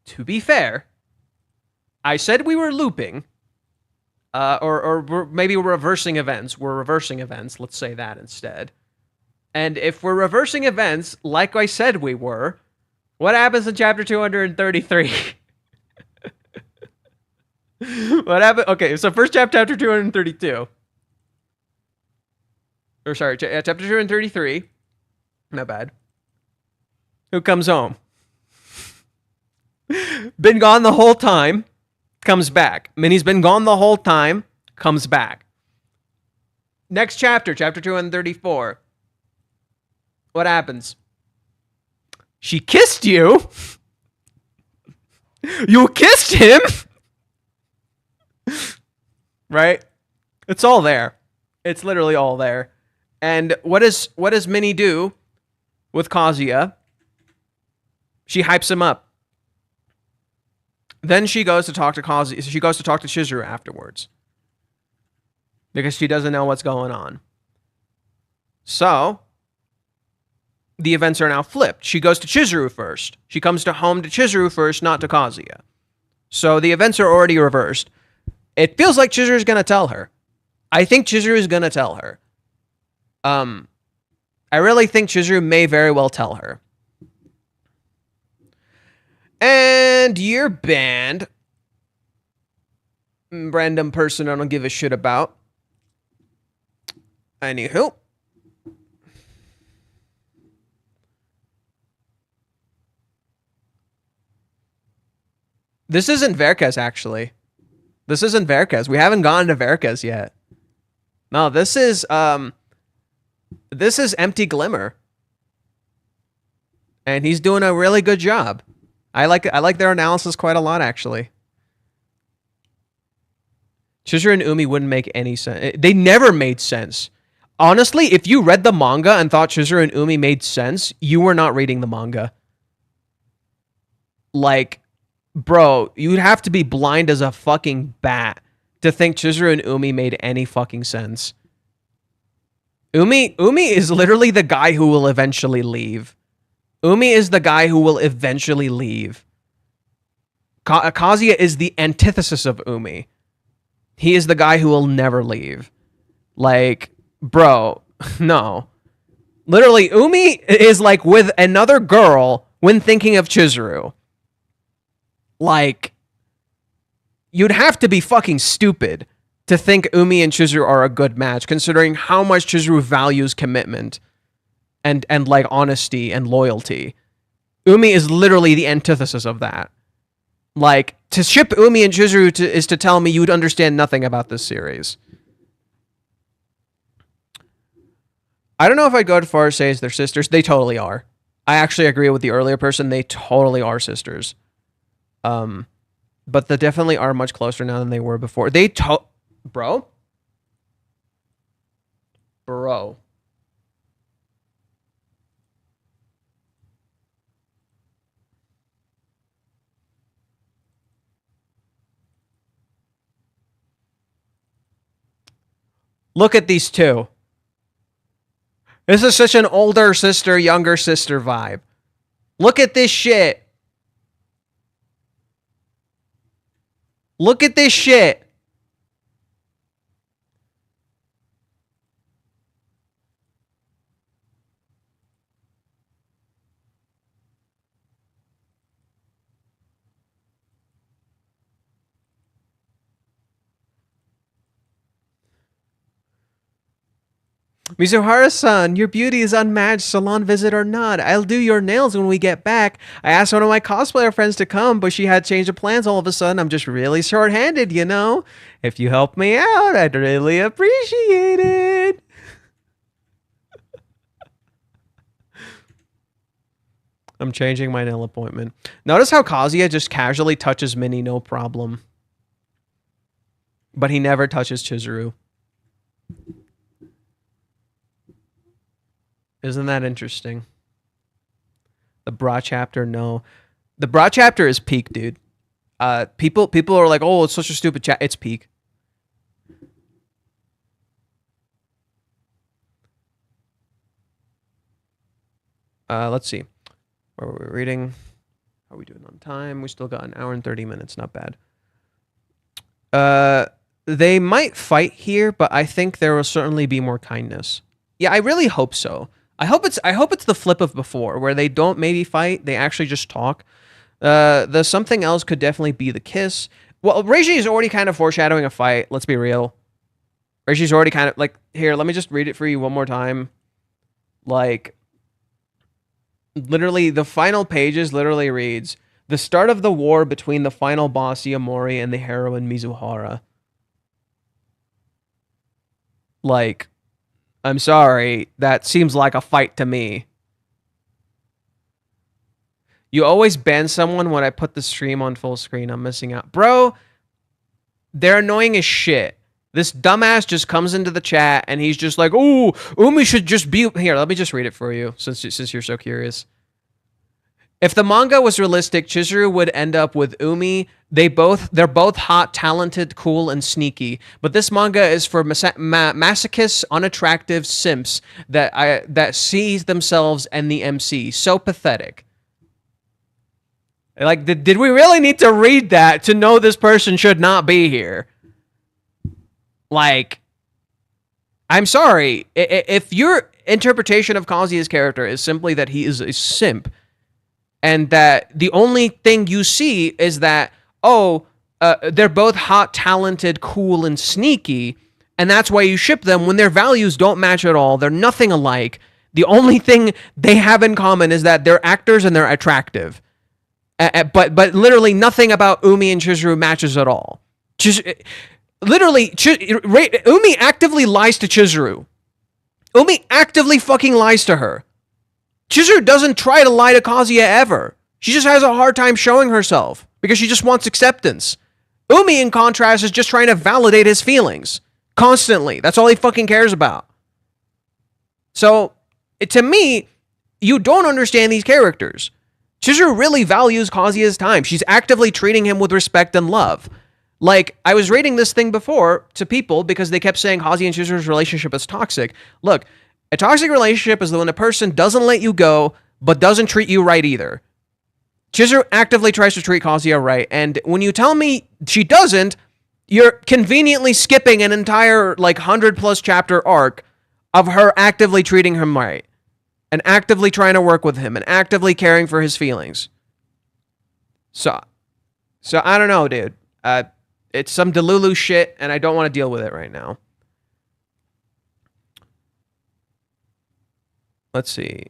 To be fair, I said we were looping, or maybe we're reversing events. We're reversing events. Let's say that instead. And if we're reversing events, like I said we were, what happens in chapter 233? What happened? Okay, so first chapter 232. Or sorry, chapter 233. Not bad. Who comes home? Been gone the whole time. Comes back. Minnie's been gone the whole time. Comes back. Next chapter, chapter 234. What happens? She kissed you. You kissed him. Right? It's all there. It's literally all there. And what does Minnie do with Kazuya? She hypes him up. Then she goes to talk to Kazuya. She goes to talk to Chizuru afterwards. Because she doesn't know what's going on. So, the events are now flipped. She goes to Chizuru first. She comes home to Chizuru first, not to Kazuya. So, the events are already reversed. It feels like Chizuru is going to tell her. I think Chizuru is going to tell her. I really think Chizuru may very well tell her. And you're banned. Random person I don't give a shit about. Anywho. This isn't Verkes, actually. This isn't Verkes. We haven't gone to Verkes yet. No, this is Empty Glimmer. And he's doing a really good job. I like their analysis quite a lot, actually. Chizuru and Umi wouldn't make any sense. They never made sense. Honestly, if you read the manga and thought Chizuru and Umi made sense, you were not reading the manga. Like, bro, you'd have to be blind as a fucking bat to think Chizuru and Umi made any fucking sense. Umi is literally the guy who will eventually leave. Umi is the guy who will eventually leave. Kazuya is the antithesis of Umi. He is the guy who will never leave. Like, bro, no. Literally, Umi is like with another girl when thinking of Chizuru. Like, you'd have to be fucking stupid to think Umi and Chizuru are a good match, considering how much Chizuru values commitment and like honesty and loyalty. Umi is literally the antithesis of that. Like, to ship Umi and Chizuru is to tell me you'd understand nothing about this series. I don't know if I'd go as far as say they're sisters. They totally are. I actually agree with the earlier person. They totally are sisters. But they definitely are much closer now than they were before. Bro. Look at these two. This is such an older sister, younger sister vibe. Look at this shit. Look at this shit. Mizuhara-san, your beauty is unmatched, salon visit or not. I'll do your nails when we get back. I asked one of my cosplayer friends to come, but she had changed of plans all of a sudden. I'm just really short-handed, you know? If you help me out, I'd really appreciate it. I'm changing my nail appointment. Notice how Kazuya just casually touches Minnie, no problem. But he never touches Chizuru. Isn't that interesting? The bra chapter, no. The bra chapter is peak, dude. People are like, oh, it's such a stupid chat. It's peak. Let's see. Where were we reading? How are we doing on time? We still got an hour and 30 minutes. Not bad. They might fight here, but I think there will certainly be more kindness. Yeah, I really hope so. I hope it's the flip of before, where they don't maybe fight, they actually just talk. The something else could definitely be the kiss. Well, Reiji is already kind of foreshadowing a fight, let's be real. Reiji's already kind of, like, here, let me just read it for you one more time. Like, literally, the final pages literally reads, the start of the war between the final boss Iamori and the heroine Mizuhara. Like, I'm sorry, that seems like a fight to me. You always ban someone when I put the stream on full screen. I'm missing out. Bro, they're annoying as shit. This dumbass just comes into the chat and he's just like, ooh, Umi should just be... Here, let me just read it for you, since you're so curious. If the manga was realistic, Chizuru would end up with Umi. They're both hot, talented, cool, and sneaky. But this manga is for masochists, unattractive simps that sees themselves and the MC. So pathetic. Like, did we really need to read that to know this person should not be here? Like, I'm sorry. If your interpretation of Kazuya's character is simply that he is a simp, and that the only thing you see is that, they're both hot, talented, cool, and sneaky, and that's why you ship them when their values don't match at all. They're nothing alike. The only thing they have in common is that they're actors and they're attractive. But literally nothing about Umi and Chizuru matches at all. Literally, Umi actively lies to Chizuru. Umi actively fucking lies to her. Chizuru doesn't try to lie to Kazuya ever. She just has a hard time showing herself because she just wants acceptance. Umi, in contrast, is just trying to validate his feelings constantly. That's all he fucking cares about. So, to me, you don't understand these characters. Chizuru really values Kazuya's time. She's actively treating him with respect and love. Like, I was rating this thing before to people because they kept saying Kazuya and Chizuru's relationship is toxic. Look, a toxic relationship is when a person doesn't let you go, but doesn't treat you right either. Chizuru actively tries to treat Kazuya right, and when you tell me she doesn't, you're conveniently skipping an entire, 100-plus chapter arc of her actively treating him right, and actively trying to work with him, and actively caring for his feelings. So I don't know, dude. It's some Delulu shit, and I don't want to deal with it right now. Let's see.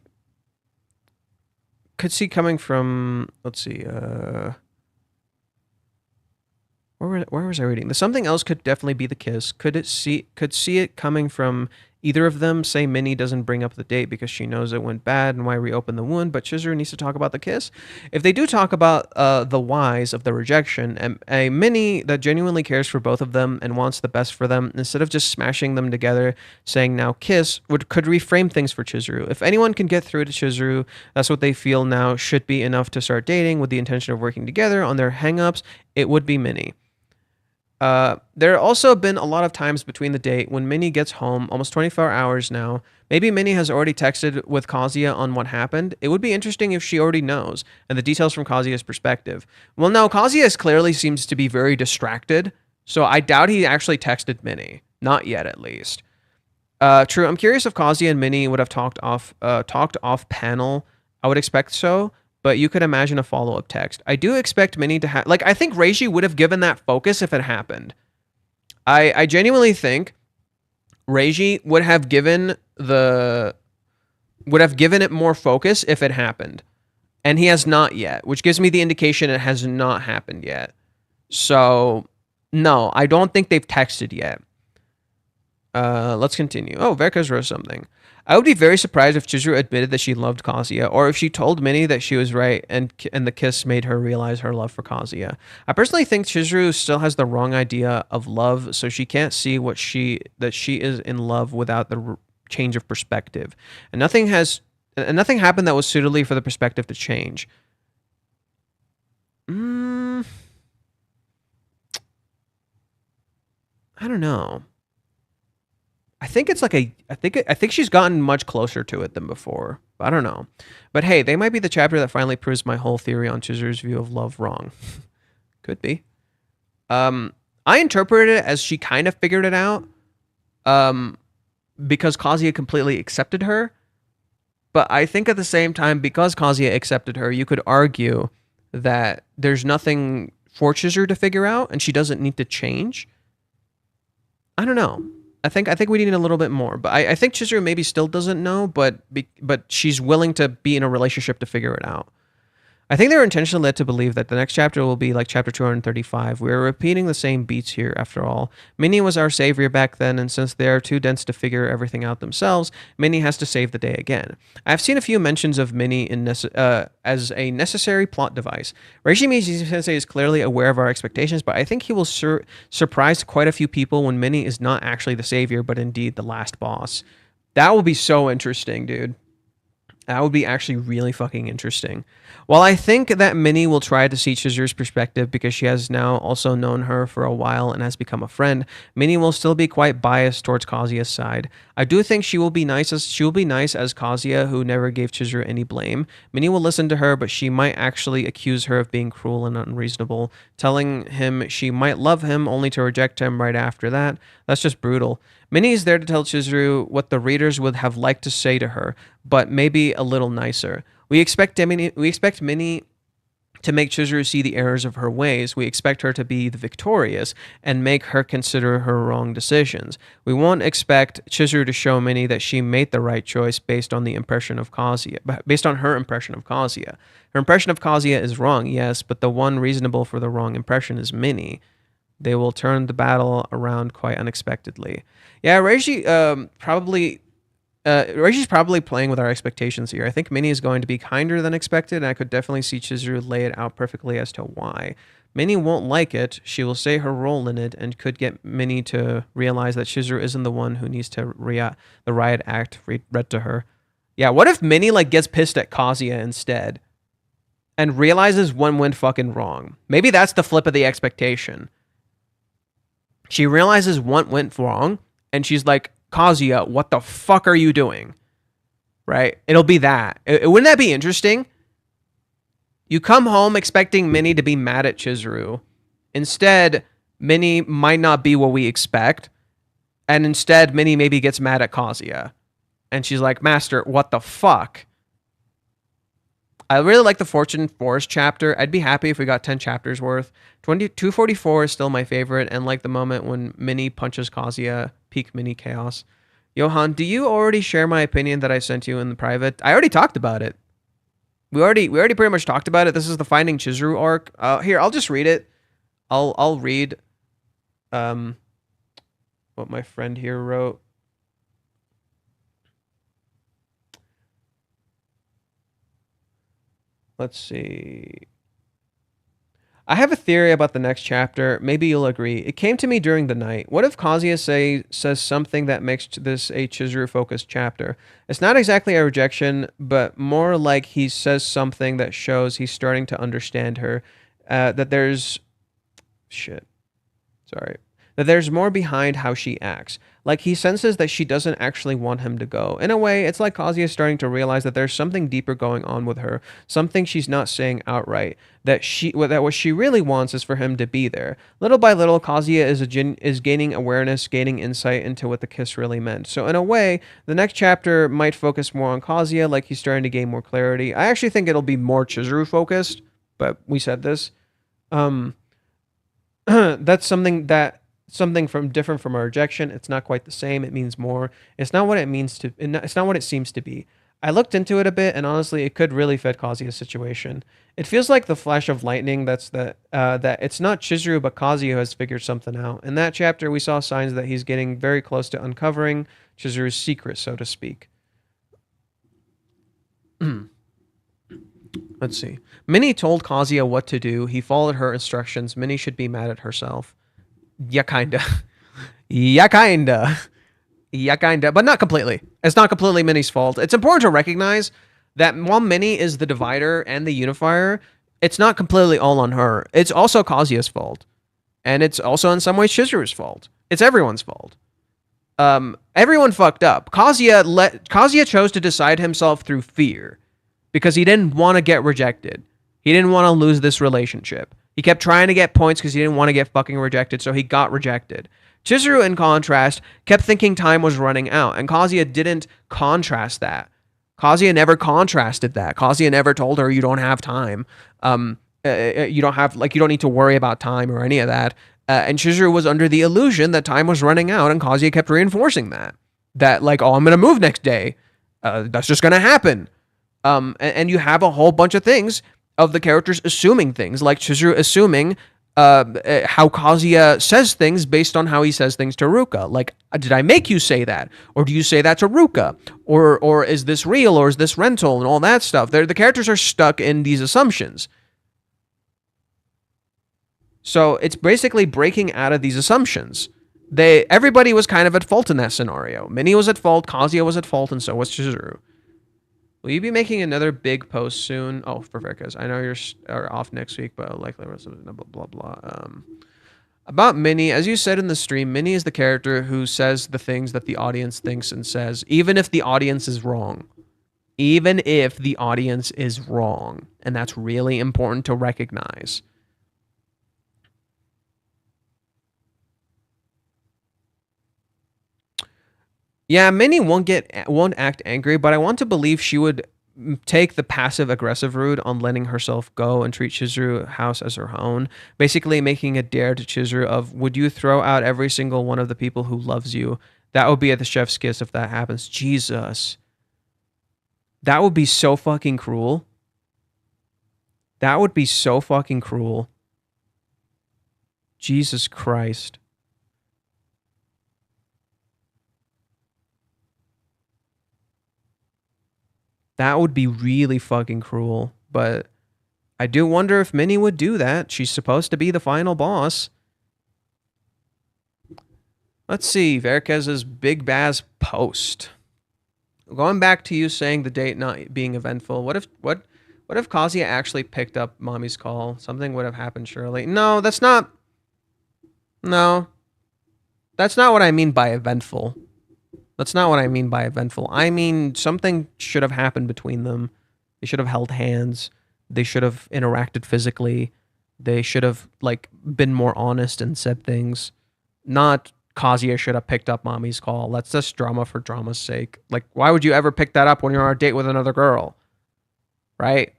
Could see coming from, let's see, where was I reading? The something else could definitely be the kiss. Could see it coming from either of them. Say Minnie doesn't bring up the date because she knows it went bad and why reopen the wound, but Chizuru needs to talk about the kiss. If they do talk about the whys of the rejection, and a Minnie that genuinely cares for both of them and wants the best for them, instead of just smashing them together, saying now kiss, could reframe things for Chizuru. If anyone can get through to Chizuru, that's what they feel now should be enough to start dating with the intention of working together on their hang-ups, it would be Minnie. There have also been a lot of times between the date when Minnie gets home, almost 24 hours now. Maybe Minnie has already texted with Kazuya on what happened. It would be interesting if she already knows, and the details from Kazuya's perspective. Well, no, Kazuya clearly seems to be very distracted, so I doubt he actually texted Minnie. Not yet, at least. True, I'm curious if Kazuya and Minnie would have talked off panel. I would expect so. But you could imagine a follow-up text. I do expect Minnie to have... I think Reiji would have given that focus if it happened. I genuinely think Reiji would have given it more focus if it happened. And he has not yet, which gives me the indication it has not happened yet. So, no, I don't think they've texted yet. Let's continue. Oh, Verka's wrote something. I would be very surprised if Chizuru admitted that she loved Kazuya, or if she told Minnie that she was right and the kiss made her realize her love for Kazuya. I personally think Chizuru still has the wrong idea of love, so she can't see that she is in love without the change of perspective. And nothing happened that was suitably for the perspective to change. I don't know. I think it's I think she's gotten much closer to it than before. I don't know. But hey, they might be the chapter that finally proves my whole theory on Chizuru's view of love wrong. Could be. I interpreted it as she kind of figured it out. Because Kazuya completely accepted her. But I think at the same time, because Kazuya accepted her, you could argue that there's nothing for Chizuru to figure out and she doesn't need to change. I don't know. I think we need a little bit more, but I think Chizuru maybe still doesn't know, but she's willing to be in a relationship to figure it out. I think they were intentionally led to believe that the next chapter will be like chapter 235. We are repeating the same beats here, after all. Minnie was our savior back then, and since they are too dense to figure everything out themselves, Minnie has to save the day again. I've seen a few mentions of Minnie as a necessary plot device. Reishi Miyamoto-sensei is clearly aware of our expectations, but I think he will surprise quite a few people when Minnie is not actually the savior, but indeed the last boss. That will be so interesting, dude. That would be actually really fucking interesting. While I think that Minnie will try to see Chizuru's perspective because she has now also known her for a while and has become a friend, Minnie will still be quite biased towards Kazuya's side. I do think she will be nice as Kazuya, who never gave Chizuru any blame. Minnie will listen to her, but she might actually accuse her of being cruel and unreasonable, telling him she might love him only to reject him right after that. That's just brutal. Minnie is there to tell Chizuru what the readers would have liked to say to her, but maybe a little nicer. We expect Minnie To make Chizuru see the errors of her ways, we expect her to be the victorious and make her consider her wrong decisions. We won't expect Chizuru to show Minnie that she made the right choice based on the impression of Kazuya, based on her impression of Kazuya. Her impression of Kazuya is wrong, yes, but the one reasonable for the wrong impression is Minnie. They will turn the battle around quite unexpectedly. Yeah, Reishi's probably playing with our expectations here. I think Minnie is going to be kinder than expected, and I could definitely see Chizuru lay it out perfectly as to why. Minnie won't like it. She will say her role in it and could get Minnie to realize that Chizuru isn't the one who needs to the riot act read to her. Yeah, what if Minnie like gets pissed at Kazuya instead and realizes one went fucking wrong? Maybe that's the flip of the expectation. She realizes one went wrong, and she's like, Kazuya, what the fuck are you doing? Right? It'll be that. Wouldn't that be interesting? You come home expecting Minnie to be mad at Chizuru. Instead, Minnie might not be what we expect. And instead, Minnie maybe gets mad at Kazuya. And she's like, Master, what the fuck? I really like the Fortune Forest chapter. I'd be happy if we got 10 chapters worth. 244 is still my favorite, and like the moment when Minnie punches Kazuya, peak Minnie chaos. Johan, do you already share my opinion that I sent you in the private? I already talked about it. We already pretty much talked about it. This is the Finding Chizuru arc. Here, I'll just read it. I'll read what my friend here wrote. Let's see. I have a theory about the next chapter. Maybe you'll agree. It came to me during the night. What if Kazuya says something that makes this a Chizuru-focused chapter? It's not exactly a rejection, but more like he says something that shows he's starting to understand her. That there's more behind how she acts. Like he senses that she doesn't actually want him to go. In a way, it's like Kazuya is starting to realize that there's something deeper going on with her, something she's not saying outright, that what she really wants is for him to be there. Little by little, Kazuya is gaining awareness, gaining insight into what the kiss really meant. So in a way, the next chapter might focus more on Kazuya, like he's starting to gain more clarity. I actually think it'll be more Chizuru focused, but we said this. That's something different from a rejection. It's not quite the same. It means more. It's not what it seems to be. I looked into it a bit, and honestly, it could really fit Kazuya's situation. It feels like the flash of lightning. That it's not Chizuru but Kazuya who has figured something out. In that chapter, we saw signs that he's getting very close to uncovering Chizuru's secret, so to speak. Let's see. Minnie told Kazuya what to do. He followed her instructions. Minnie should be mad at herself. Yeah, kinda. Yeah, kinda. Yeah, kinda. But not completely. It's not completely Minnie's fault. It's important to recognize that while Minnie is the divider and the unifier, it's not completely all on her. It's also Kazuya's fault. And it's also in some ways Chizuru's fault. It's everyone's fault. Everyone fucked up. Kazuya chose to decide himself through fear because he didn't want to get rejected. He didn't want to lose this relationship. He kept trying to get points because he didn't want to get fucking rejected, so he got rejected. Chizuru, in contrast, kept thinking time was running out, and Kazuya didn't contrast that. Kazuya never contrasted that. Kazuya never told her, you don't have time. You don't need to worry about time or any of that. And Chizuru was under the illusion that time was running out, and Kazuya kept reinforcing that. That, like, oh, I'm going to move next day. That's just going to happen. And you have a whole bunch of things of the characters assuming things, like Chizuru assuming how Kazuya says things based on how he says things to Ruka. Like, did I make you say that? Or do you say that to Ruka? Or is this real? Or is this rental? And all that stuff. The characters are stuck in these assumptions. So it's basically breaking out of these assumptions. Everybody was kind of at fault in that scenario. Minnie was at fault, Kazuya was at fault, and so was Chizuru. Will you be making another big post soon? Oh, perfect, because I know you're off next week, but likely blah, blah, blah. About Minnie, as you said in the stream, Minnie is the character who says the things that the audience thinks and says, even if the audience is wrong. Even if the audience is wrong. And that's really important to recognize. Yeah, Minnie won't act angry, but I want to believe she would take the passive aggressive route on letting herself go and treat Chizuru house as her own, basically making a dare to Chizuru of, would you throw out every single one of the people who loves you? That would be at the chef's kiss if that happens. Jesus. That would be so fucking cruel. That would be so fucking cruel. Jesus Christ. That would be really fucking cruel. But I do wonder if Minnie would do that. She's supposed to be the final boss. Let's see. Verkez's Big Baz post. Going back to you saying the date not being eventful. What if Kazuya actually picked up Mommy's call? Something would have happened surely. No, that's not. No. That's not what I mean by eventful. That's not what I mean by eventful. I mean, something should have happened between them. They should have held hands. They should have interacted physically. They should have, like, been more honest and said things. Not Kazuya should have picked up Mommy's call. That's just drama for drama's sake. Like, why would you ever pick that up when you're on a date with another girl? Right?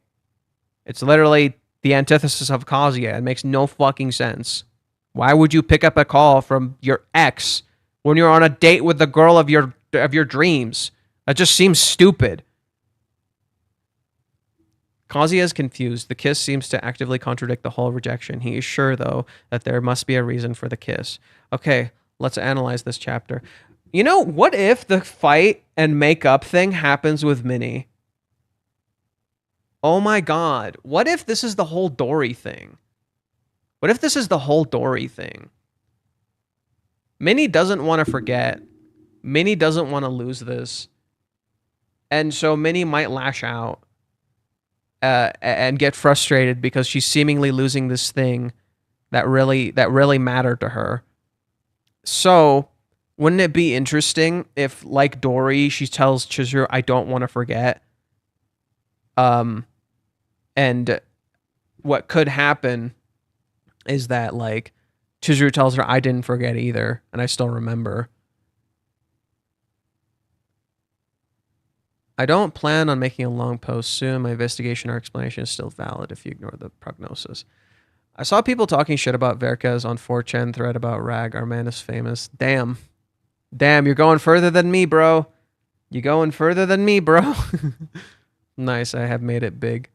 It's literally the antithesis of Kazuya. It makes no fucking sense. Why would you pick up a call from your ex when you're on a date with the girl of your dreams? That just seems stupid. Kazuya is confused. The kiss seems to actively contradict the whole rejection. He is sure, though, that there must be a reason for the kiss. Okay, let's analyze this chapter. You know, what if the fight and makeup thing happens with Minnie? Oh my god. What if this is the whole Dory thing? What if this is the whole Dory thing? Minnie doesn't want to forget. Minnie doesn't want to lose this. And so Minnie might lash out and get frustrated because she's seemingly losing this thing that really mattered to her. So, wouldn't it be interesting if, like Dory, she tells Chizuru, I don't want to forget. And what could happen is that, like, Chizuru tells her, I didn't forget either, and I still remember. I don't plan on making a long post soon. My investigation or explanation is still valid if you ignore the prognosis. I saw people talking shit about Verkez on 4chan thread about Rag. Our man is famous. Damn. Damn, you're going further than me, bro. You're going further than me, bro. Nice, I have made it big.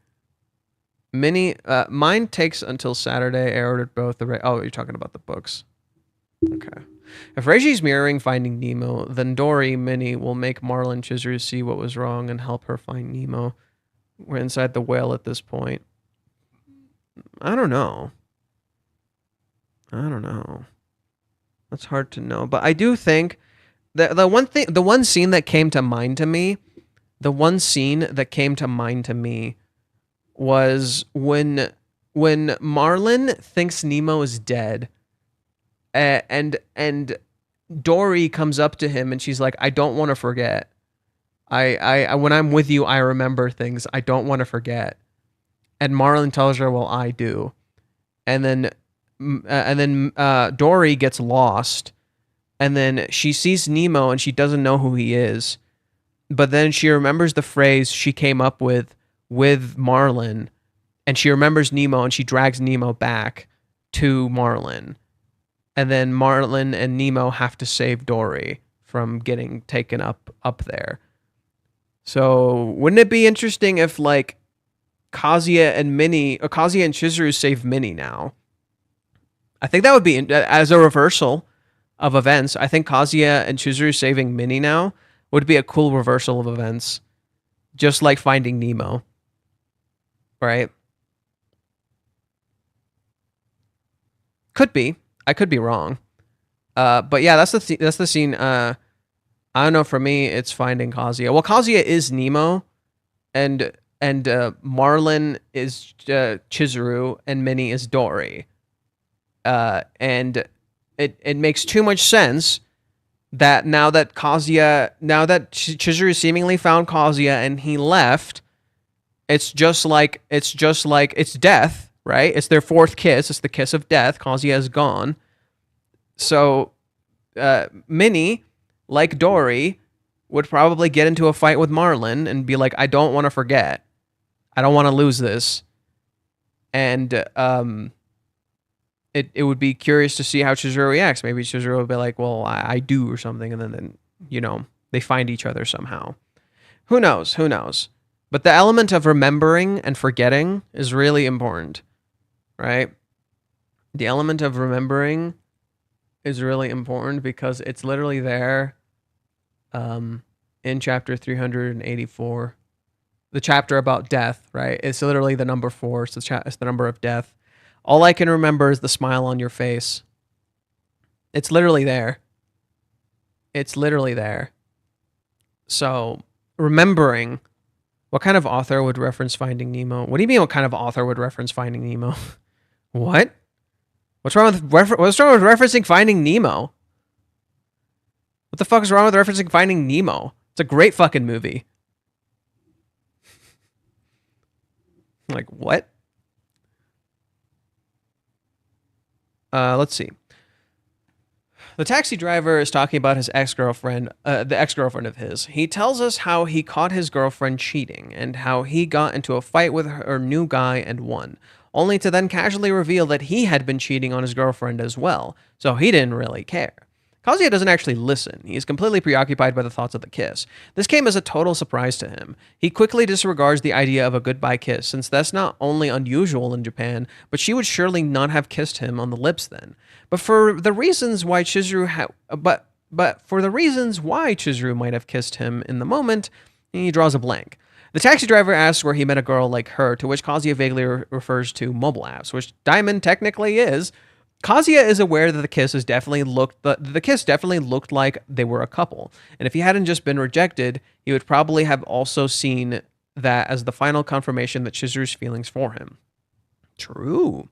Mine takes until Saturday. I ordered both. Oh, you're talking about the books. Okay. If Reiji's mirroring Finding Nemo, then Dory, Minnie, will make Marlin Chizuru see what was wrong and help her find Nemo. We're inside the whale at this point. I don't know. That's hard to know. But I do think that the one scene that came to mind to me was when Marlin thinks Nemo is dead, and Dory comes up to him and she's like, I don't want to forget. I when I'm with you, I remember things. I don't want to forget. And Marlin tells her, well, I do. And then Dory gets lost, and then she sees Nemo and she doesn't know who he is. But then she remembers the phrase she came up with Marlin, and she remembers Nemo, and she drags Nemo back to Marlin. And then Marlin and Nemo have to save Dory from getting taken up there. So wouldn't it be interesting if, like, Kazuya and Chizuru save Minnie now? I think that would be, as a reversal of events, I think Kazuya and Chizuru saving Minnie now would be a cool reversal of events. Just like Finding Nemo. Right? Could be. I could be wrong. But yeah, that's the scene. I don't know, for me, it's Finding Kazuya. Well, Kazuya is Nemo, and Marlin is Chizuru, and Minnie is Dory. And it makes too much sense that now that Chizuru seemingly found Kazuya and he left, it's just like it's death, right? It's their fourth kiss. It's the kiss of death. Kazuya is gone. So Minnie, like Dory, would probably get into a fight with Marlin and be like, I don't want to forget. I don't want to lose this. And it would be curious to see how Chizuru reacts. Maybe Chizuru would be like, well, I do or something. And then, you know, they find each other somehow. Who knows? Who knows? But the element of remembering and forgetting is really important, right? The element of remembering is really important because it's literally there in chapter 384. The chapter about death, right? It's literally the number 4. So it's the number of death. All I can remember is the smile on your face. It's literally there. It's literally there. So remembering, what kind of author would reference Finding Nemo? What do you mean what kind of author would reference Finding Nemo? What? What's wrong with referencing Finding Nemo? What the fuck is wrong with referencing Finding Nemo? It's a great fucking movie. Like, what? Let's see. The taxi driver is talking about his ex-girlfriend, the ex-girlfriend of his. He tells us how he caught his girlfriend cheating and how he got into a fight with her new guy and won, only to then casually reveal that he had been cheating on his girlfriend as well, so he didn't really care. Kazuya doesn't actually listen. He is completely preoccupied by the thoughts of the kiss. This came as a total surprise to him. He quickly disregards the idea of a goodbye kiss, since that's not only unusual in Japan, but she would surely not have kissed him on the lips then. But for the reasons why Chizuru might have kissed him in the moment, he draws a blank. The taxi driver asks where he met a girl like her, to which Kazuya vaguely refers to mobile apps, which Diamond technically is. Kazuya is aware that the kiss definitely looked like they were a couple, and if he hadn't just been rejected, he would probably have also seen that as the final confirmation that Chizuru's feelings for him. True.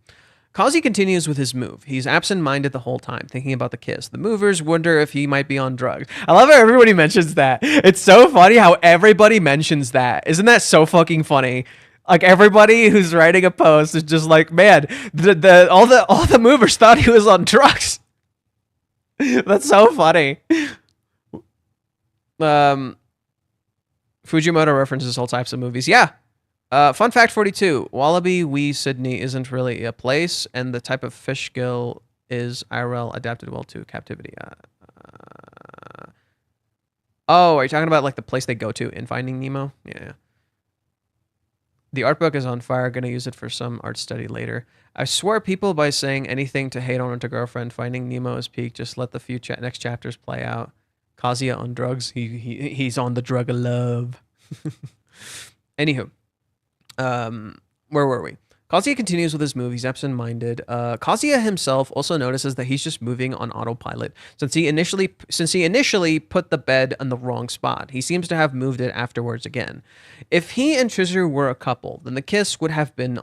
Kazuya continues with his move. He's absent-minded the whole time, thinking about the kiss. The movers wonder if he might be on drugs. I love how everybody mentions that. It's so funny how everybody mentions that. Isn't that so fucking funny? Like, everybody who's writing a post is just like, man, all the movers thought he was on drugs. That's so funny. Fujimoto references all types of movies. Yeah. Fun fact 42. Wallaby Wee Sydney isn't really a place, and the type of fish gill is IRL adapted well to captivity. Oh, are you talking about like the place they go to in Finding Nemo? Yeah. The art book is on fire. Gonna use it for some art study later. I swear people by saying anything to hate on to girlfriend. Finding Nemo is peak. Just let the few next chapters play out. Kazuya on drugs. He's on the drug of love. Anywho. Where were we? Kazuya continues with his move. He's absent-minded. Kazuya himself also notices that he's just moving on autopilot since he initially put the bed on the wrong spot. He seems to have moved it afterwards again. If he and Chizuru were a couple, then the kiss wouldn't have been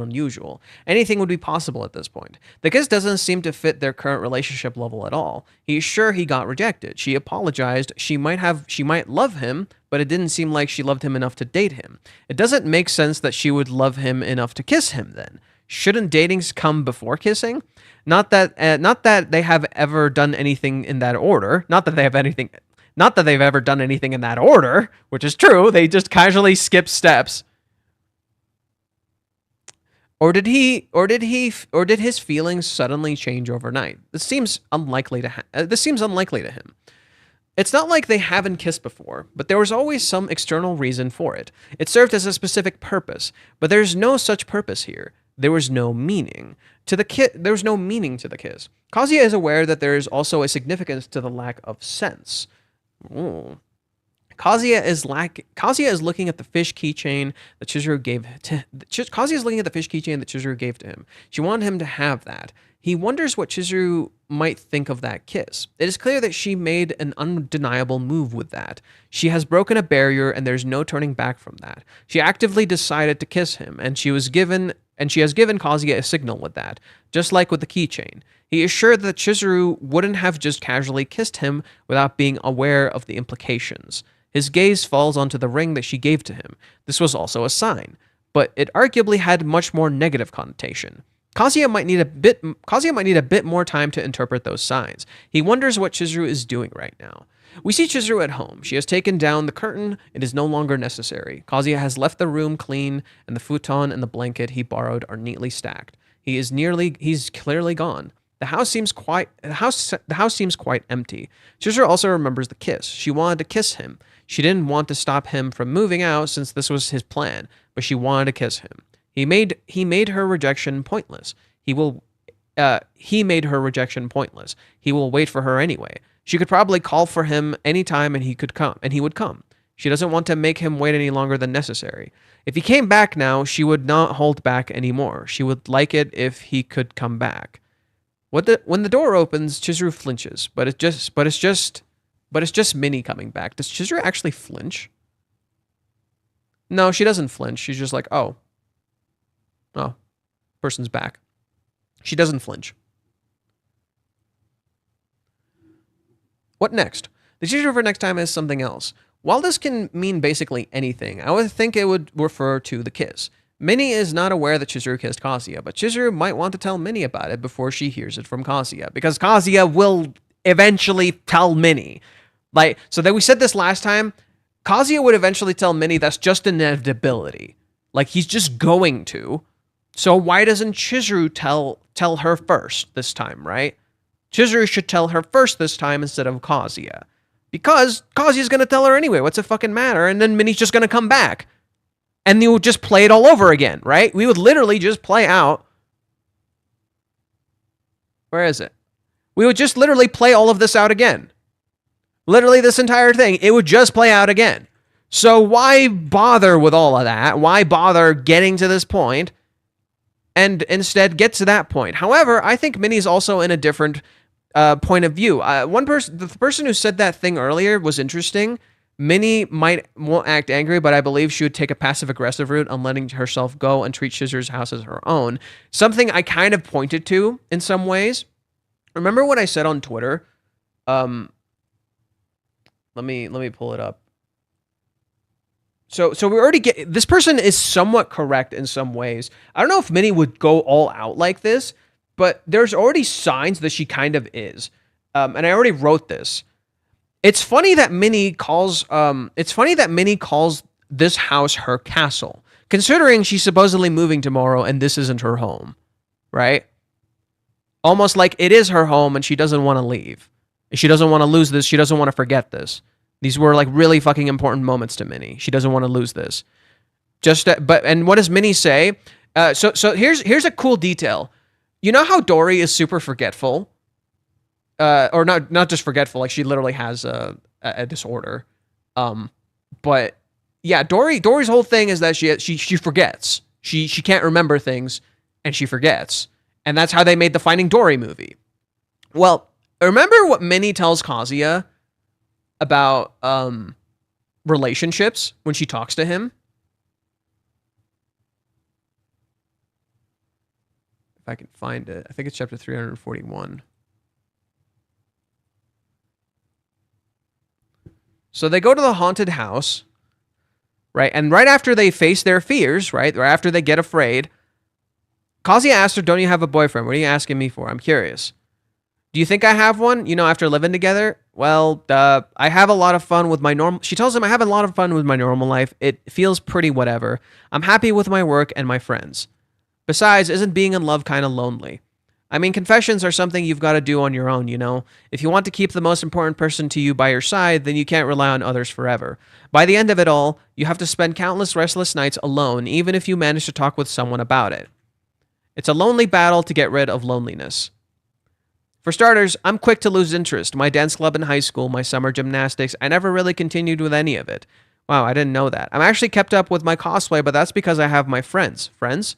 unusual. Anything would be possible at this point. The kiss doesn't seem to fit their current relationship level at all. He's sure he got rejected. She apologized. She might love him, but it didn't seem like she loved him enough to date him. It doesn't make sense that she would love him enough to kiss him then. Shouldn't datings come before kissing? Not that they have ever done anything in that order. Not that they've ever done anything in that order, which is true. They just casually skip steps. Or did his feelings suddenly change overnight? This seems unlikely to him. It's not like they haven't kissed before, but there was always some external reason for it. It served as a specific purpose, but there's no such purpose here. There was no meaning to the kiss. There was no meaning to the kiss. Kazuya is aware that there is also a significance to the lack of sense. Ooh. Kazuya is looking at the fish keychain that Chizuru gave to him. She wanted him to have that. He wonders what Chizuru might think of that kiss. It is clear that she made an undeniable move with that. She has broken a barrier and there's no turning back from that. She actively decided to kiss him, and she has given Kazuya a signal with that, just like with the keychain. He is sure that Chizuru wouldn't have just casually kissed him without being aware of the implications. His gaze falls onto the ring that she gave to him. This was also a sign, but it arguably had much more negative connotation. Kazuya might need a bit more time to interpret those signs. He wonders what Chizuru is doing right now. We see Chizuru at home. She has taken down the curtain. It is no longer necessary. Kazuya has left the room clean, and the futon and the blanket he borrowed are neatly stacked. He's clearly gone. The house seems quite empty. Chizuru also remembers the kiss. She wanted to kiss him. She didn't want to stop him from moving out since this was his plan, but she wanted to kiss him. He made her rejection pointless. He made her rejection pointless. He will wait for her anyway. She could probably call for him anytime and he would come. She doesn't want to make him wait any longer than necessary. If he came back now, she would not hold back anymore. She would like it if he could come back. When the door opens, Chizuru flinches, but it's just Minnie coming back. Does Chizuru actually flinch? No, she doesn't flinch. She's just like, oh, person's back. She doesn't flinch. What next? The Chizuru for next time is something else. While this can mean basically anything, I would think it would refer to the kiss. Minnie is not aware that Chizuru kissed Kazuya, but Chizuru might want to tell Minnie about it before she hears it from Kazuya, because Kazuya will eventually tell Minnie. So that we said this last time, Kazuya would eventually tell Minnie that's just an inevitability. He's just going to. So why doesn't Chizuru tell her first this time, right? Chizuru should tell her first this time instead of Kazuya. Because Kazuya's going to tell her anyway. What's it fucking matter? And then Minnie's just going to come back. And you would just play it all over again, right? We would literally just play out. Where is it? We would just literally play all of this out again. Literally this entire thing. It would just play out again. So why bother with all of that? Why bother getting to this point and instead get to that point? However, I think Minnie's also in a different point of view. The person who said that thing earlier was interesting. Minnie won't act angry, but I believe she would take a passive-aggressive route on letting herself go and treat Chizuru's house as her own. Something I kind of pointed to in some ways. Remember what I said on Twitter? Let me pull it up. So we already get... This person is somewhat correct in some ways. I don't know if Minnie would go all out like this, but there's already signs that she kind of is. And I already wrote this. It's funny that Minnie calls this house her castle, considering she's supposedly moving tomorrow and this isn't her home, right? Almost like it is her home and she doesn't want to leave. She doesn't want to lose this. She doesn't want to forget this. These were really fucking important moments to Minnie. She doesn't want to lose this. And what does Minnie say? So here's a cool detail. You know how Dory is super forgetful? Or not just forgetful, she literally has a disorder. But yeah, Dory's whole thing is that she forgets. She can't remember things and she forgets. And that's how they made the Finding Dory movie. Well, remember what Minnie tells Kazuya about relationships when she talks to him? If I can find it. I think it's chapter 341. So they go to the haunted house, right? And right after they face their fears, right after they get afraid, Kazuya asks her, "Don't you have a boyfriend? What are you asking me for? I'm curious." "Do you think I have one? After living together?" "Well, I have a lot of fun with my normal..." She tells him, "I have a lot of fun with my normal life. It feels pretty whatever. I'm happy with my work and my friends. Besides, isn't being in love kind of lonely? I mean, confessions are something you've got to do on your own, If you want to keep the most important person to you by your side, then you can't rely on others forever. By the end of it all, you have to spend countless restless nights alone, even if you manage to talk with someone about it. It's a lonely battle to get rid of loneliness. For starters, I'm quick to lose interest. My dance club in high school, my summer gymnastics, I never really continued with any of it. Wow, I didn't know that. I'm actually kept up with my cosplay, but that's because I have my friends. Friends?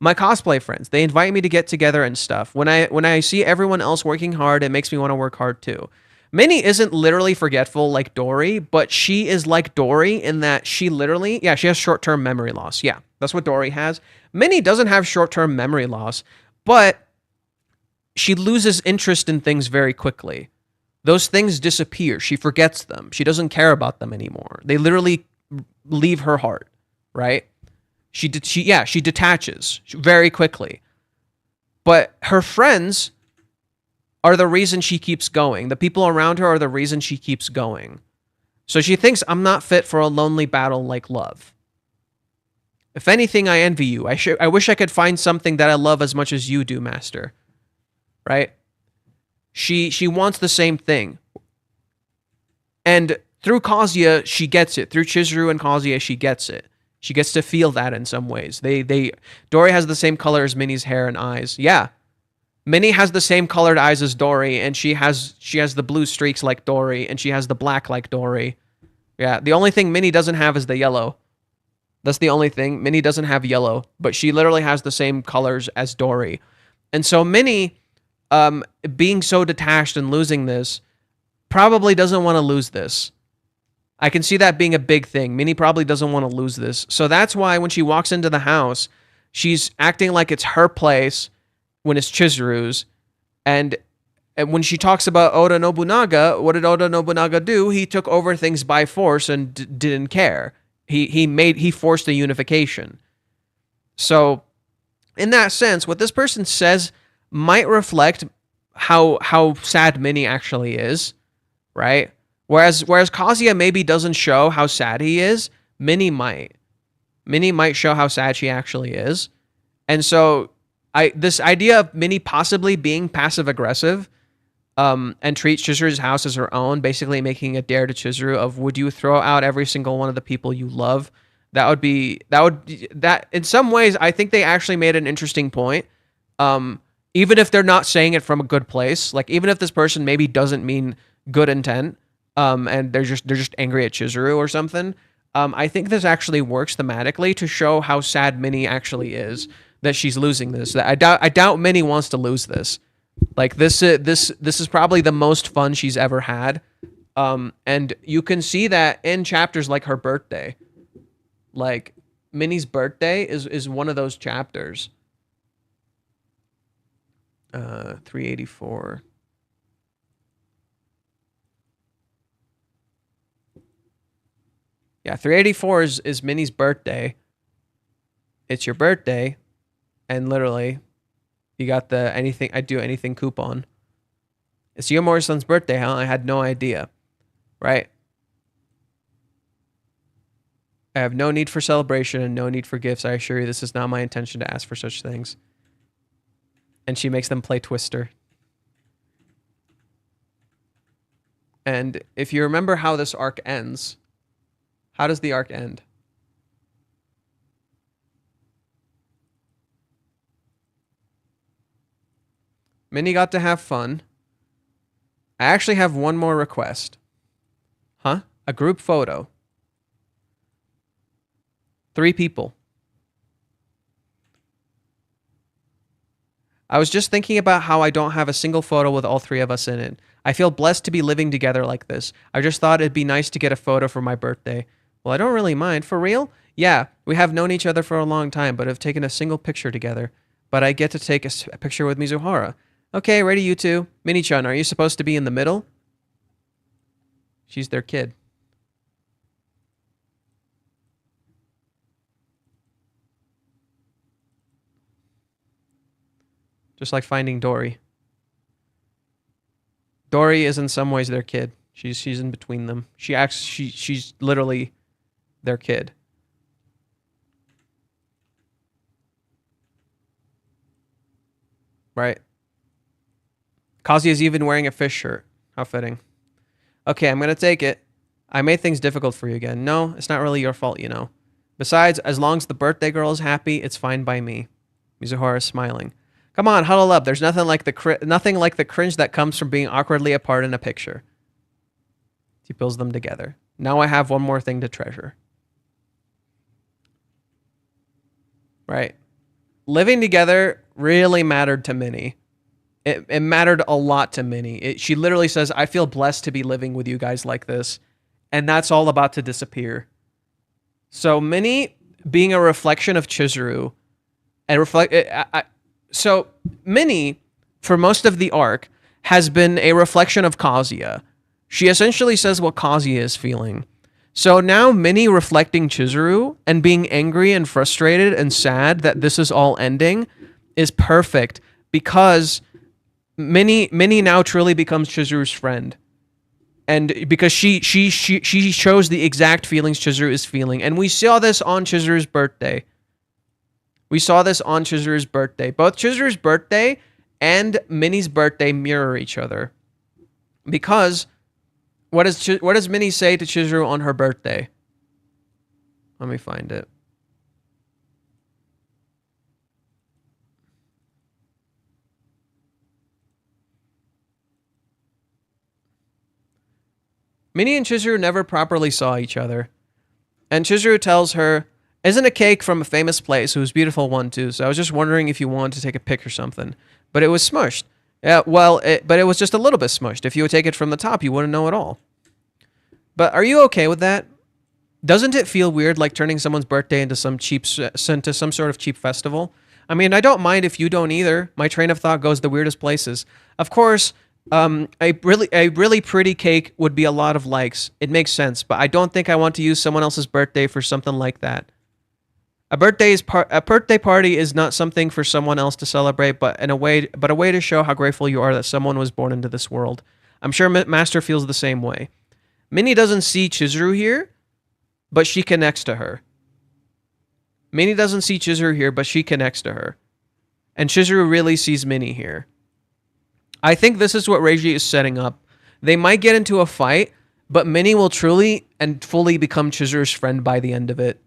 My cosplay friends. They invite me to get together and stuff. When I see everyone else working hard, it makes me want to work hard too. Minnie isn't literally forgetful like Dory, but she is like Dory in that she has short-term memory loss. Yeah, that's what Dory has. Minnie doesn't have short-term memory loss, but she loses interest in things very quickly. Those things disappear. She forgets them. She doesn't care about them anymore. They literally leave her heart, right? She detaches very quickly. But her friends are the reason she keeps going. The people around her are the reason she keeps going. So she thinks, I'm not fit for a lonely battle like love. If anything, I envy you. I wish I could find something that I love as much as you do, master. Right? She wants the same thing. And through Kazuya, she gets it. Through Chizuru and Kazuya, she gets it. She gets to feel that in some ways. Dori has the same color as Minnie's hair and eyes. Yeah. Minnie has the same colored eyes as Dori, and she has the blue streaks like Dori, and she has the black like Dori. Yeah, the only thing Minnie doesn't have is the yellow. That's the only thing. Minnie doesn't have yellow, but she literally has the same colors as Dori. And so Minnie, being so detached and losing this, probably doesn't want to lose this. I can see that being a big thing. Minnie probably doesn't want to lose this. So that's why when she walks into the house, she's acting like it's her place when it's Chizuru's. And when she talks about Oda Nobunaga, what did Oda Nobunaga do? He took over things by force and didn't care. He forced a unification. So in that sense, what this person says might reflect how sad Minnie actually is, right? Whereas Kazuya maybe doesn't show how sad he is, Minnie might. Minnie might show how sad she actually is. And so this idea of Minnie possibly being passive-aggressive and treats Chizuru's house as her own, basically making a dare to Chizuru of, would you throw out every single one of the people you love? That in some ways, I think they actually made an interesting point. Even if they're not saying it from a good place, like even if this person maybe doesn't mean good intent, and they're just angry at Chizuru or something, I think this actually works thematically to show how sad Minnie actually is that she's losing this. I doubt Minnie wants to lose this. Like this is probably the most fun she's ever had, and you can see that in chapters like her birthday. Like Minnie's birthday is one of those chapters. 384. Yeah, 384 is Minnie's birthday. It's your birthday, and literally, you got the anything coupon. It's Yomori-san's birthday, huh? I had no idea. Right? I have no need for celebration and no need for gifts. I assure you, this is not my intention to ask for such things. And she makes them play Twister. And if you remember how this arc ends, how does the arc end? Minnie got to have fun. I actually have one more request. Huh? A group photo. 3 people. I was just thinking about how I don't have a single photo with all 3 of us in it. I feel blessed to be living together like this. I just thought it'd be nice to get a photo for my birthday. Well, I don't really mind. For real? Yeah, we have known each other for a long time, but have taken a single picture together. But I get to take a picture with Mizuhara. Okay, ready, you two. Minnie-chan, are you supposed to be in the middle? She's their kid. Just like Finding Dory. Dory is in some ways their kid. She's in between them. She's literally their kid. Right. Kazuya's even wearing a fish shirt. How fitting. Okay, I'm gonna take it. I made things difficult for you again. No, it's not really your fault, you know. Besides, as long as the birthday girl is happy, it's fine by me. Mizuhara is smiling. Come on, huddle up. There's nothing like the cringe that comes from being awkwardly apart in a picture. She pulls them together. Now I have one more thing to treasure. Right. Living together really mattered to Minnie. It mattered a lot to Minnie. She literally says, I feel blessed to be living with you guys like this. And that's all about to disappear. So Minnie being a reflection of Chizuru and so Minnie, for most of the arc, has been a reflection of Kazuya. She essentially says what Kazuya is feeling. So now Minnie reflecting Chizuru and being angry and frustrated and sad that this is all ending is perfect because Minnie now truly becomes Chizuru's friend. And because she shows the exact feelings Chizuru is feeling. And we saw this on Chizuru's birthday. Both Chizuru's birthday and Minnie's birthday mirror each other. Because what does Minnie say to Chizuru on her birthday? Let me find it. Minnie and Chizuru never properly saw each other. And Chizuru tells her, "Isn't a cake from a famous place? It was a beautiful one too. So I was just wondering if you wanted to take a pic or something. But it was smushed. Yeah, well, but it was just a little bit smushed. If you would take it from the top, you wouldn't know at all. But are you okay with that? Doesn't it feel weird, like turning someone's birthday into some sort of cheap festival? I mean, I don't mind if you don't either. My train of thought goes the weirdest places. Of course, a really pretty cake would be a lot of likes. It makes sense, but I don't think I want to use someone else's birthday for something like that. A birthday party is not something for someone else to celebrate, but a way to show how grateful you are that someone was born into this world. I'm sure Master feels the same way. Minnie doesn't see Chizuru here, but she connects to her. Minnie doesn't see Chizuru here, but she connects to her. And Chizuru really sees Minnie here. I think this is what Reiji is setting up. They might get into a fight, but Minnie will truly and fully become Chizuru's friend by the end of it.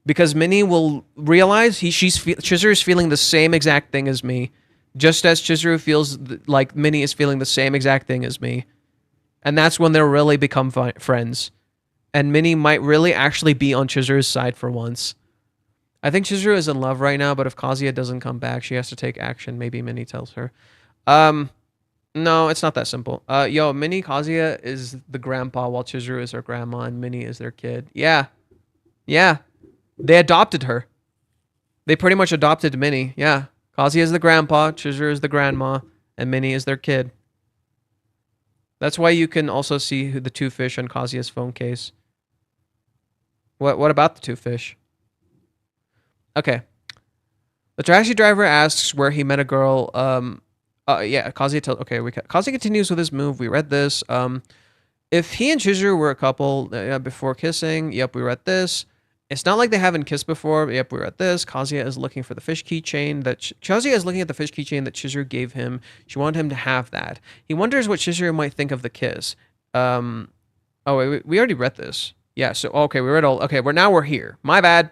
Because Minnie will realize Chizuru is feeling the same exact thing as me, just as Chizuru feels like Minnie is feeling the same exact thing as me. And that's when they'll really become friends. And Minnie might really actually be on Chizuru's side for once. I think Chizuru is in love right now, but if Kazuya doesn't come back, she has to take action. Maybe Minnie tells her. No, it's not that simple. Minnie Kazuya is the grandpa, while Chizuru is her grandma, and Minnie is their kid. Yeah. They adopted her. They pretty much adopted Minnie. Yeah. Kazuya is the grandpa, Chizuru is the grandma, and Minnie is their kid. That's why you can also see the two fish on Kazuya's phone case. What about the two fish? Okay. The taxi driver asks where he met a girl. Kazuya continues with his move. We read this. If he and Chizuru were a couple before kissing, yep, we read this. It's not like they haven't kissed before. Yep, we read this. Kazuya is looking for the fish keychain Kazuya is looking at the fish keychain that Chizuru gave him. She wanted him to have that. He wonders what Chizuru might think of the kiss. We already read this. Yeah, so okay, we read all. Okay, we're here. My bad.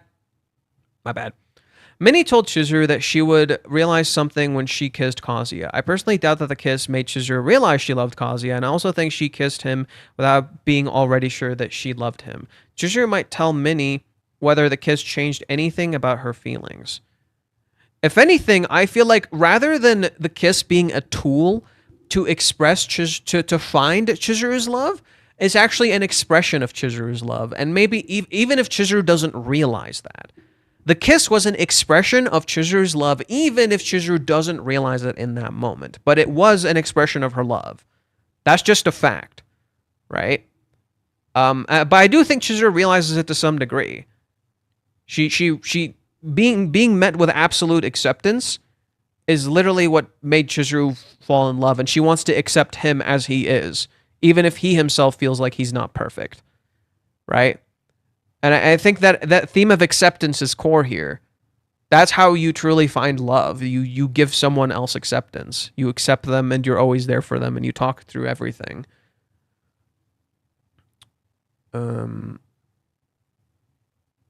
Minnie told Chizuru that she would realize something when she kissed Kazuya. I personally doubt that the kiss made Chizuru realize she loved Kazuya, and I also think she kissed him without being already sure that she loved him. Chizuru might tell Minnie whether the kiss changed anything about her feelings. If anything, I feel like rather than the kiss being a tool to express to find Chizuru's love, it's actually an expression of Chizuru's love, and maybe even if Chizuru doesn't realize that. The kiss was an expression of Chizuru's love, even if Chizuru doesn't realize it in that moment. But it was an expression of her love. That's just a fact, right? But I do think Chizuru realizes it to some degree. She being met with absolute acceptance is literally what made Chizuru fall in love, and she wants to accept him as he is, even if he himself feels like he's not perfect, right? And I think that theme of acceptance is core here. That's how you truly find love. You give someone else acceptance. You accept them, and you're always there for them, and you talk through everything.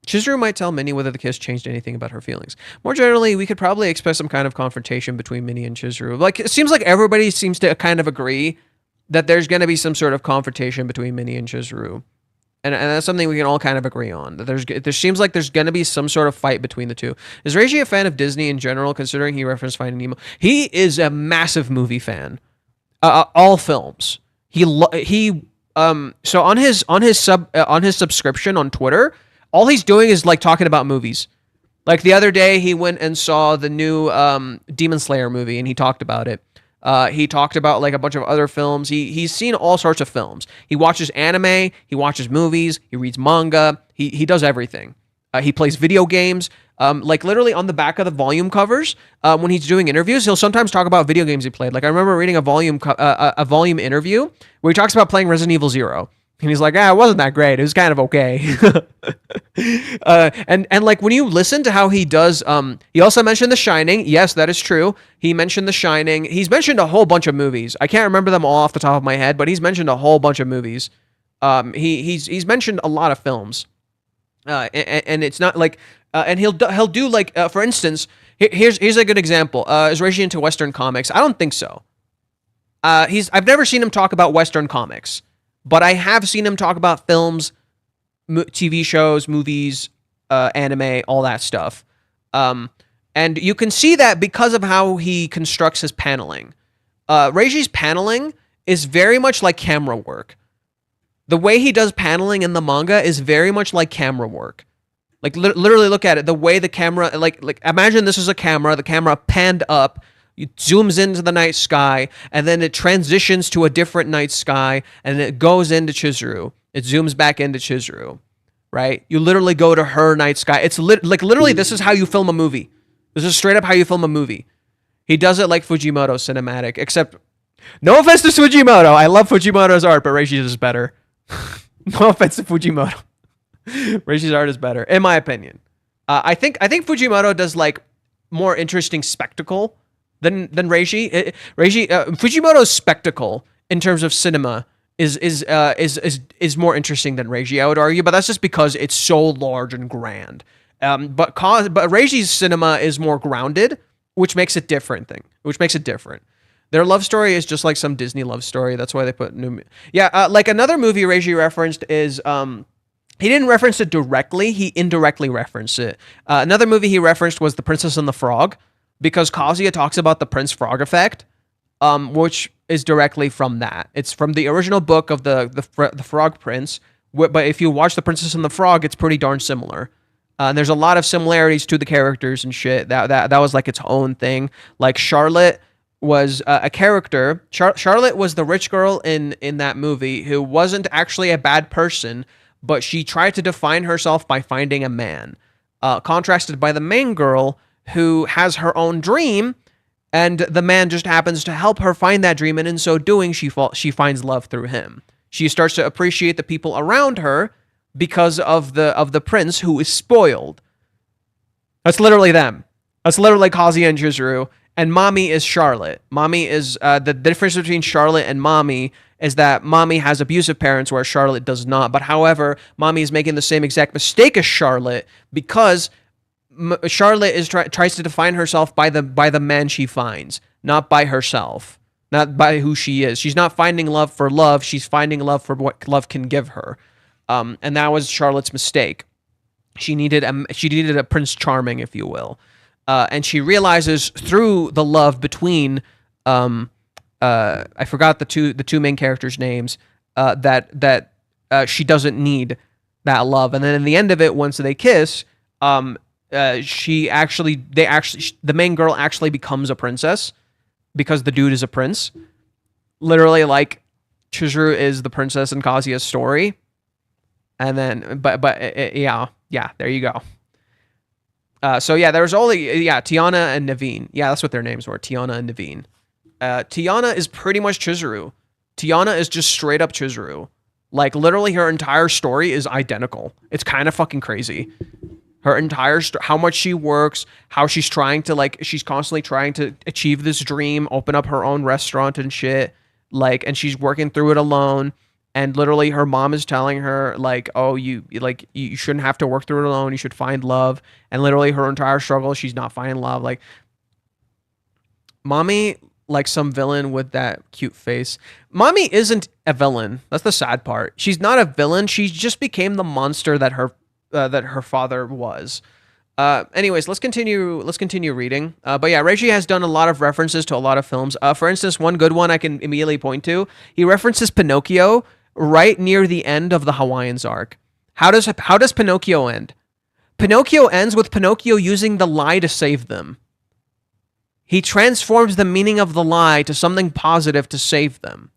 Chizuru might tell Minnie whether the kiss changed anything about her feelings. More generally, we could probably expect some kind of confrontation between Minnie and Chizuru. Like, it seems like everybody seems to kind of agree that there's going to be some sort of confrontation between Minnie and Chizuru. And that's something we can all kind of agree on. There seems like there's going to be some sort of fight between the two. Is Reiji a fan of Disney in general, considering he referenced Finding Nemo? He is a massive movie fan. All films. So on his subscription on Twitter, all he's doing is like talking about movies. Like the other day, he went and saw the new Demon Slayer movie, and he talked about it. He talked about like a bunch of other films. He's seen all sorts of films. He watches anime. He watches movies. He reads manga. He does everything. He plays video games. Like literally on the back of the volume covers, when he's doing interviews, he'll sometimes talk about video games he played. Like I remember reading a volume interview where he talks about playing Resident Evil 0. And he's like, it wasn't that great. It was kind of okay. And like when you listen to how he does, he also mentioned The Shining. Yes, that is true. He mentioned The Shining. He's mentioned a whole bunch of movies. I can't remember them all off the top of my head, but he's mentioned a whole bunch of movies. He's mentioned a lot of films. And it's not like, and he'll do like, for instance, here's a good example. Is Reggie into Western comics? I don't think so. I've never seen him talk about Western comics. But I have seen him talk about films, TV shows, movies, anime, all that stuff. And you can see that because of how he constructs his paneling. Reiji's paneling is very much like camera work. The way he does paneling in the manga is very much like camera work. Like literally look at it. The way the camera, like imagine this is a camera. The camera panned up. It zooms into the night sky, and then it transitions to a different night sky, and it goes into Chizuru. It zooms back into Chizuru, right? You literally go to her night sky. It's literally this is how you film a movie. This is straight up how you film a movie. He does it like Fujimoto cinematic, except no offense to Fujimoto. I love Fujimoto's art, but Reiji's is better. No offense to Fujimoto. Reiji's art is better, in my opinion. I think Fujimoto does like more interesting spectacle than Reiji. Fujimoto's spectacle in terms of cinema is more interesting than Reiji, I would argue, but that's just because it's so large and grand. But Reiji's cinema is more grounded, which makes it different. Their love story is just like some Disney love story. That's why they put new. Yeah, like another movie Reiji referenced is he didn't reference it directly. He indirectly referenced it. Another movie he referenced was The Princess and the Frog, because Kazuya talks about the Prince Frog effect, which is directly from that. It's from the original book of the Frog Prince, but if you watch The Princess and the Frog, it's pretty darn similar. And there's a lot of similarities to the characters and shit. That was like its own thing. Like Charlotte was a character. Charlotte was the rich girl in that movie who wasn't actually a bad person, but she tried to define herself by finding a man. Contrasted by the main girl, who has her own dream, and the man just happens to help her find that dream, and in so doing, she finds love through him. She starts to appreciate the people around her because of the prince who is spoiled. That's literally them. That's literally Kazuya and Chizuru, and Mommy is Charlotte. Mommy is the difference between Charlotte and Mommy is that Mommy has abusive parents where Charlotte does not. But however, Mommy is making the same exact mistake as Charlotte because Charlotte tries to define herself by the man she finds, not by herself, not by who she is. She's not finding love for love. She's finding love for what love can give her. And that was Charlotte's mistake. She needed a Prince Charming, if you will. And she realizes through the love between I forgot the two main characters' names, that she doesn't need that love. And then in the end of it, once they kiss, the main girl actually becomes a princess because the dude is a prince. Literally, like Chizuru is the princess in Kazuya's story. And then, yeah, there you go. So yeah, there was only Tiana and Naveen. Yeah, that's what their names were, Tiana and Naveen. Tiana is pretty much Chizuru. Tiana is just straight up Chizuru. Like literally, her entire story is identical. It's kind of fucking crazy. Her entire how much she works, how she's constantly trying to achieve this dream, open up her own restaurant and shit. Like, and she's working through it alone. And literally, her mom is telling her, like, oh, you shouldn't have to work through it alone. You should find love. And literally, her entire struggle, she's not finding love. Like, Mommy, like some villain with that cute face. Mommy isn't a villain. That's the sad part. She's not a villain. She just became the monster that her father was. Anyways, let's continue reading. But yeah, Reishi has done a lot of references to a lot of films. For instance, one good one I can immediately point to. He references Pinocchio right near the end of the Hawaiians arc. How does Pinocchio end? Pinocchio ends with Pinocchio using the lie to save them. He transforms the meaning of the lie to something positive to save them,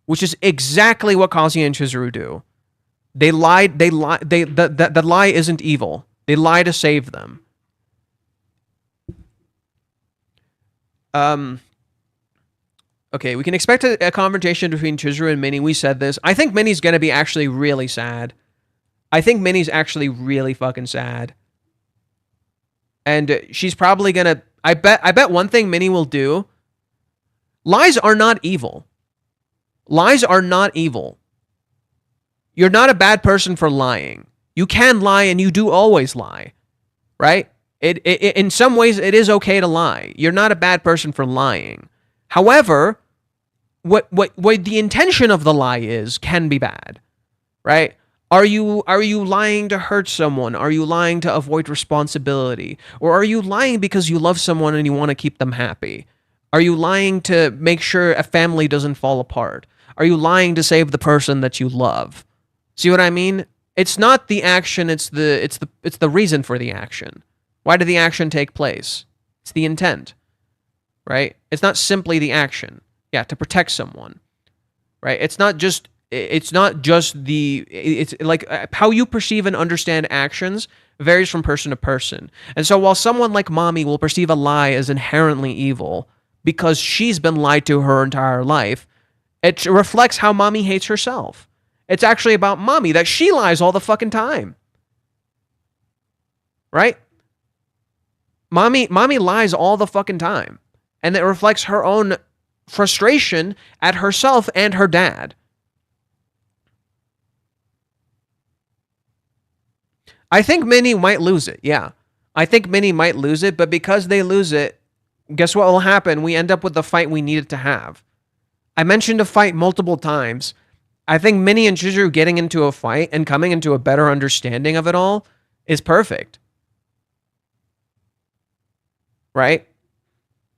which is exactly what Kazuya and Chizuru do. The lie isn't evil. They lie to save them. Um, okay, we can expect a confrontation between Chizuru and Minnie. We said this. I think Minnie's gonna be actually really sad. I think Minnie's actually really fucking sad. And she's probably gonna... I bet one thing Minnie will do... Lies are not evil. Lies are not evil. You're not a bad person for lying. You can lie, and you do always lie. Right? In some ways, it is okay to lie. You're not a bad person for lying. However, what the intention of the lie is can be bad. Right? Are you lying to hurt someone? Are you lying to avoid responsibility? Or are you lying because you love someone and you want to keep them happy? Are you lying to make sure a family doesn't fall apart? Are you lying to save the person that you love? See what I mean? It's not the action, it's the reason for the action. Why did the action take place? It's the intent. Right? It's not simply the action. Yeah, to protect someone. Right? It's like how you perceive and understand actions varies from person to person. And so while someone like Mommy will perceive a lie as inherently evil because she's been lied to her entire life, it reflects how Mommy hates herself. It's actually about Mommy that she lies all the fucking time. Right? Mommy lies all the fucking time. And it reflects her own frustration at herself and her dad. I think Minnie might lose it, yeah. I think Minnie might lose it, but because they lose it, guess what will happen? We end up with the fight we needed to have. I mentioned a fight multiple times. I think Minnie and Chizuru getting into a fight and coming into a better understanding of it all is perfect. Right?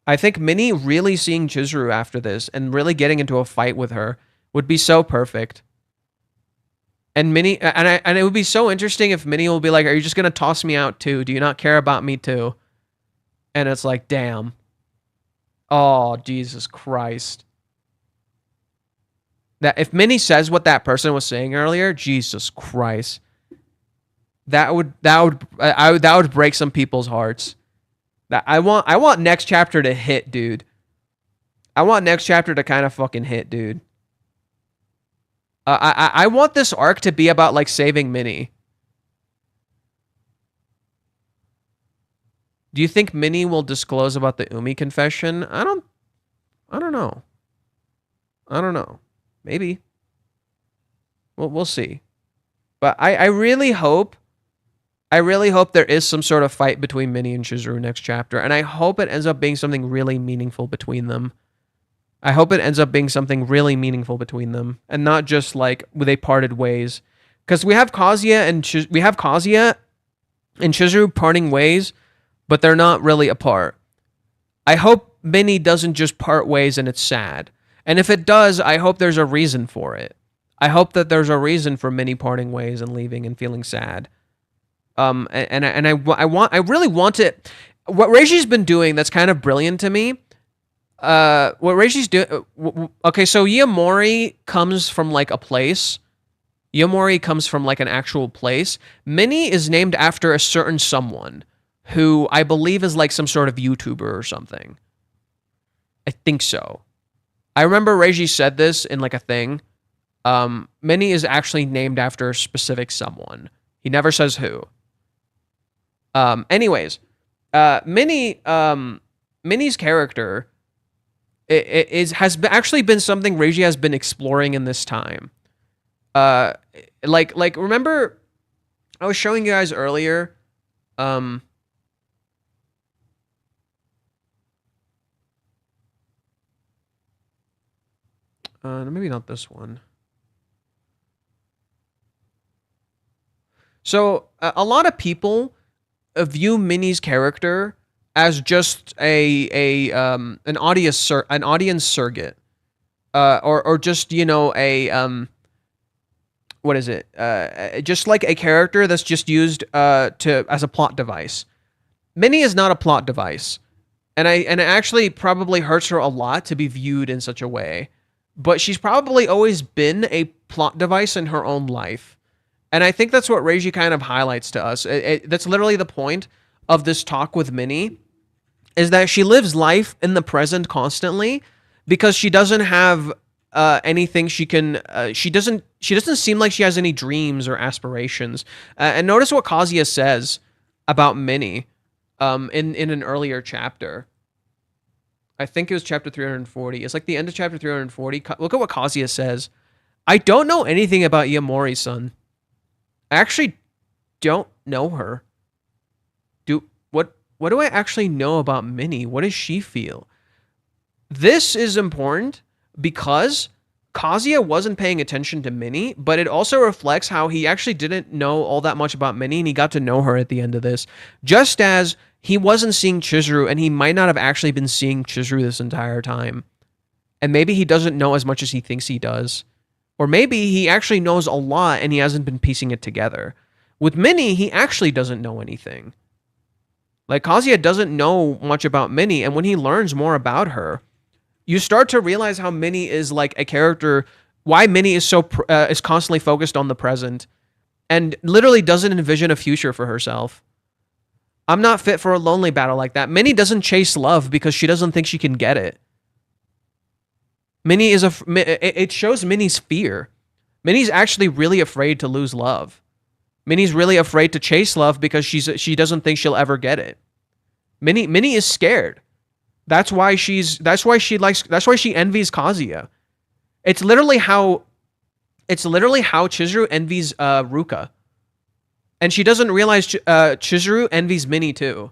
I think Minnie really seeing Chizuru after this and really getting into a fight with her would be so perfect. And Minnie, and it would be so interesting if Minnie will be like, "Are you just gonna toss me out too? Do you not care about me too?" And it's like, damn. Oh, Jesus Christ. That if Minnie says what that person was saying earlier, Jesus Christ, that would break some people's hearts. That I want next chapter to hit, dude. I want next chapter to kind of fucking hit, dude. I want this arc to be about like saving Minnie. Do you think Minnie will disclose about the Umi confession? I don't know. I don't know. Maybe. We'll see. But I really hope there is some sort of fight between Minnie and Chizuru next chapter, and I hope it ends up being something really meaningful between them. I hope it ends up being something really meaningful between them, and not just like they parted ways. Because we have Kazuya and Chizuru parting ways, but they're not really apart. I hope Minnie doesn't just part ways and it's sad. And if it does, I hope there's a reason for it. I hope that there's a reason for Minnie parting ways and leaving and feeling sad. I really want it. What Reiji's been doing that's kind of brilliant to me. What Reiji's doing. Okay, so Yamori comes from like a place. Yamori comes from like an actual place. Minnie is named after a certain someone who I believe is like some sort of YouTuber or something. I think so. I remember Reiji said this in like a thing. Minnie is actually named after a specific someone. He never says who. Anyways, Minnie's character has actually been something Reiji has been exploring in this time. Like remember, I was showing you guys earlier. Maybe not this one. So a lot of people view Minnie's character as just an audience surrogate, or just what is it? Just like a character that's just used as a plot device. Minnie is not a plot device, and it actually probably hurts her a lot to be viewed in such a way. But she's probably always been a plot device in her own life. And I think that's what Reiji kind of highlights to us. That's literally the point of this talk with Minnie, is that she lives life in the present constantly because she doesn't have anything she can. She doesn't seem like she has any dreams or aspirations. And notice what Kazuya says about Minnie in an earlier chapter. I think it was chapter 340. It's like the end of chapter 340. Look at what Kazuya says. I don't know anything about Yamori-san. I actually don't know her. What do I actually know about Minnie? What does she feel? This is important because Kazuya wasn't paying attention to Minnie, but it also reflects how he actually didn't know all that much about Minnie, and he got to know her at the end of this. Just as he wasn't seeing Chizuru, and he might not have actually been seeing Chizuru this entire time. And maybe he doesn't know as much as he thinks he does. Or maybe he actually knows a lot, and he hasn't been piecing it together. With Minnie, he actually doesn't know anything. Like, Kazuya doesn't know much about Minnie, and when he learns more about her, you start to realize how Minnie is like a character, why Minnie is so is constantly focused on the present, and literally doesn't envision a future for herself. I'm not fit for a lonely battle like that. Minnie doesn't chase love because she doesn't think she can get it. Minnie is it shows Minnie's fear. Minnie's actually really afraid to lose love. Minnie's really afraid to chase love because she doesn't think she'll ever get it. Minnie is scared. That's why she envies Kazuya. It's literally how Chizuru envies Ruka. And she doesn't realize Chizuru envies Minnie too.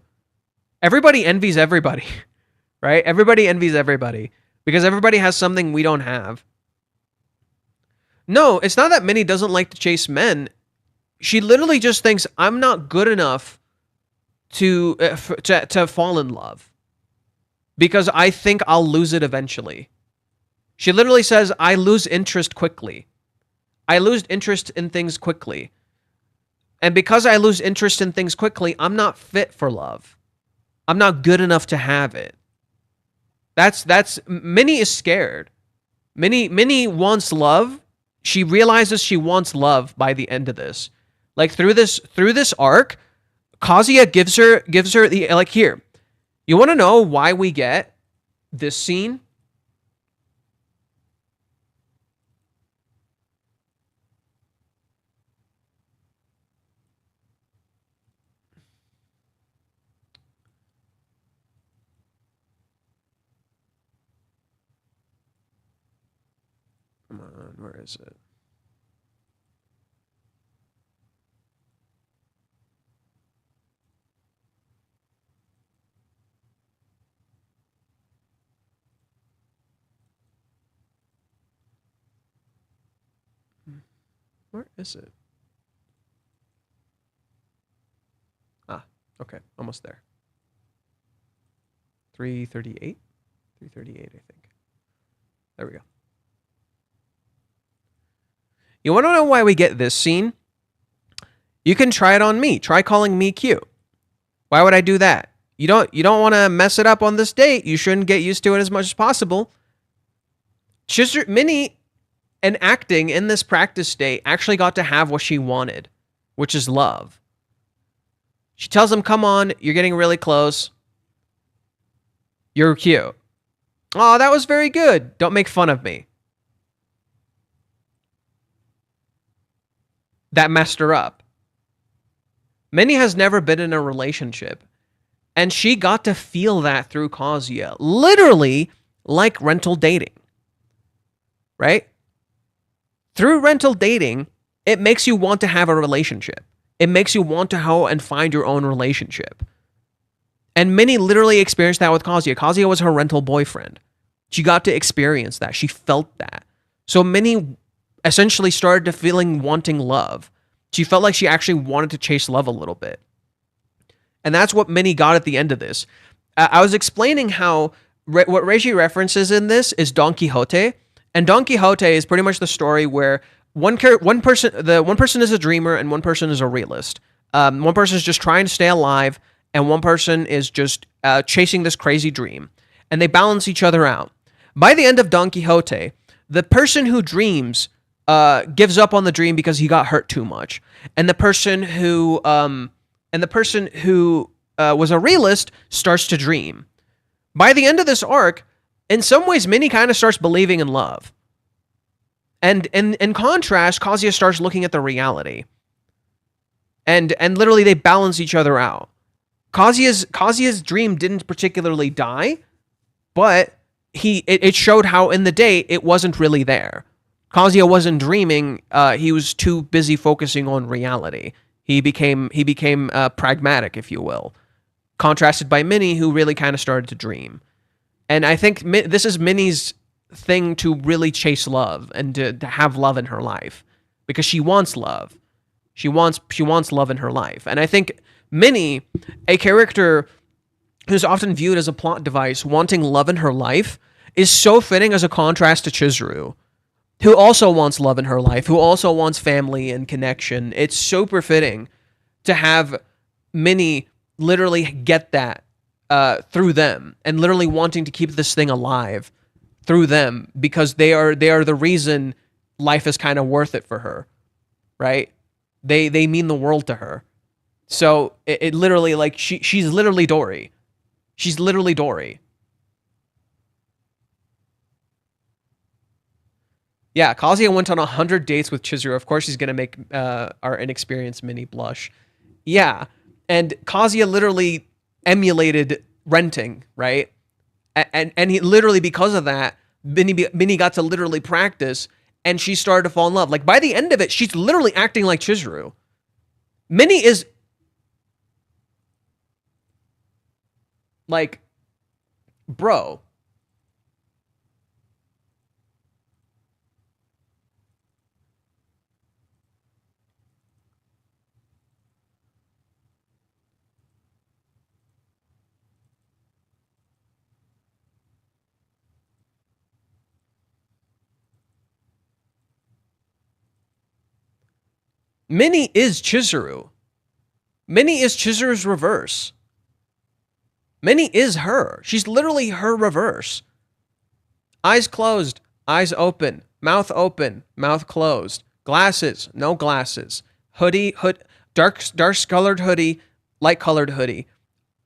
Everybody envies everybody, right? Everybody envies everybody because everybody has something we don't have. No, it's not that Minnie doesn't like to chase men. She literally just thinks, I'm not good enough to fall in love because I think I'll lose it eventually. She literally says, I lose interest quickly. I lose interest in things quickly. And because I lose interest in things quickly, I'm not fit for love. I'm not good enough to have it. That's Minnie is scared. Minnie wants love. She realizes she wants love by the end of this. Like through this arc, Kazuya gives her the, like, here. You want to know why we get this scene? Come on, where is it? Where is it? Ah, okay, almost there. 338? 338, I think. There we go. You want to know why we get this scene? You can try it on me. Try calling me cute. Why would I do that? You don't want to mess it up on this date. You shouldn't get used to it as much as possible. Minnie and acting in this practice state actually got to have what she wanted, which is love. She tells him, come on, you're getting really close. You're cute. Oh, that was very good. Don't make fun of me. That messed her up. Minnie has never been in a relationship, and she got to feel that through Kazuya. Literally like rental dating. Right? Through rental dating, it makes you want to have a relationship. It makes you want to go and find your own relationship. And Minnie literally experienced that with Kazuya. Kazuya was her rental boyfriend. She got to experience that. She felt that. So Minnie essentially started to wanting love. She felt like she actually wanted to chase love a little bit. And that's what Minnie got at the end of this. I was explaining how what Reiji references in this is Don Quixote. And Don Quixote is pretty much the story where one person is a dreamer and one person is a realist. One person is just trying to stay alive, and one person is just chasing this crazy dream. And they balance each other out. By the end of Don Quixote, the person who dreams gives up on the dream because he got hurt too much, and the person who was a realist starts to dream. By the end of this arc, in some ways, Minnie kind of starts believing in love. And in contrast, Kazuya starts looking at the reality. And literally they balance each other out. Kazuya's dream didn't particularly die, but it showed how in the day it wasn't really there. Kazuya wasn't dreaming. He was too busy focusing on reality. He became pragmatic, if you will, contrasted by Minnie, who really kind of started to dream. And I think this is Minnie's thing to really chase love and to have love in her life, because she wants love. She wants love in her life. And I think Minnie, a character who's often viewed as a plot device, wanting love in her life, is so fitting as a contrast to Chizuru, who also wants love in her life, who also wants family and connection. It's super fitting to have Minnie literally get that through them, and literally wanting to keep this thing alive through them, because they are the reason life is kind of worth it for her, right? They mean the world to her. So it literally, like, she's literally Dory. She's literally Dory. Yeah, Kazuya went on 100 dates with Chizuru. Of course, he's gonna make our inexperienced Minnie blush. Yeah, and Kazuya literally emulated renting, right? And he literally, because of that, Minnie got to literally practice, and she started to fall in love. Like, by the end of it, she's literally acting like Chizuru. Minnie is like, bro. Minnie is Chizuru. Minnie is Chizuru's reverse. Minnie is her. She's literally her reverse. Eyes closed, eyes open, mouth closed. Glasses, no glasses. Hoodie, dark colored hoodie, light colored hoodie.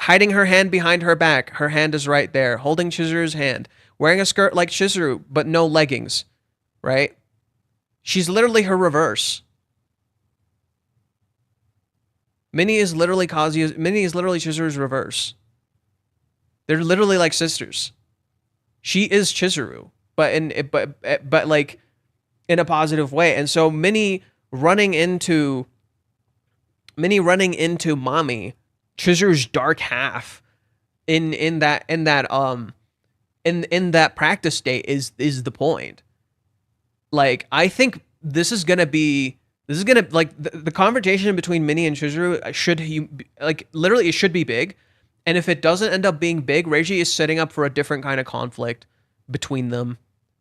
Hiding her hand behind her back. Her hand is right there, holding Chizuru's hand. Wearing a skirt like Chizuru, but no leggings, right? She's literally her reverse. Minnie is literally Chizuru's reverse. They're literally like sisters. She is Chizuru, but like in a positive way. And so Minnie running into Mommy, Chizuru's dark half, in that practice state is the point. Like, I think this is gonna like the confrontation between Minnie and Chizuru literally it should be big. And if it doesn't end up being big, Reiji is setting up for a different kind of conflict between them.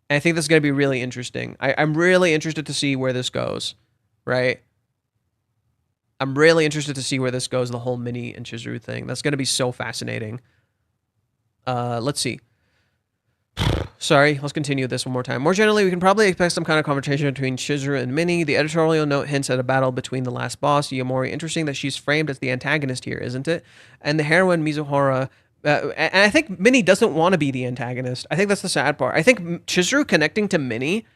And I think this is going to be really interesting. I'm really interested to see where this goes, right? I'm really interested to see where this goes, the whole Minnie and Chizuru thing. That's going to be so fascinating. Let's see. Sorry, let's continue this one more time. More generally, we can probably expect some kind of confrontation between Chizuru and Minnie. The editorial note hints at a battle between the last boss, Yamori. Interesting that she's framed as the antagonist here, isn't it? And the heroine, Mizuhara. And I think Minnie doesn't want to be the antagonist. I think that's the sad part. I think Chizuru connecting to Minnie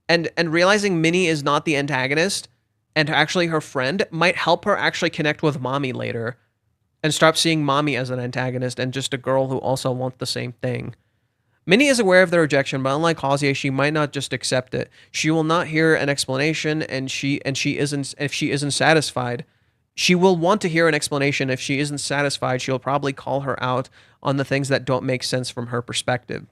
and realizing Minnie is not the antagonist and actually her friend might help her actually connect with Mommy later and stop seeing Mommy as an antagonist and just a girl who also wants the same thing. Minnie is aware of the rejection, but unlike Kazuya, she might not just accept it. She will not hear an explanation, and if she isn't satisfied, she will want to hear an explanation. If she isn't satisfied, she'll probably call her out on the things that don't make sense from her perspective.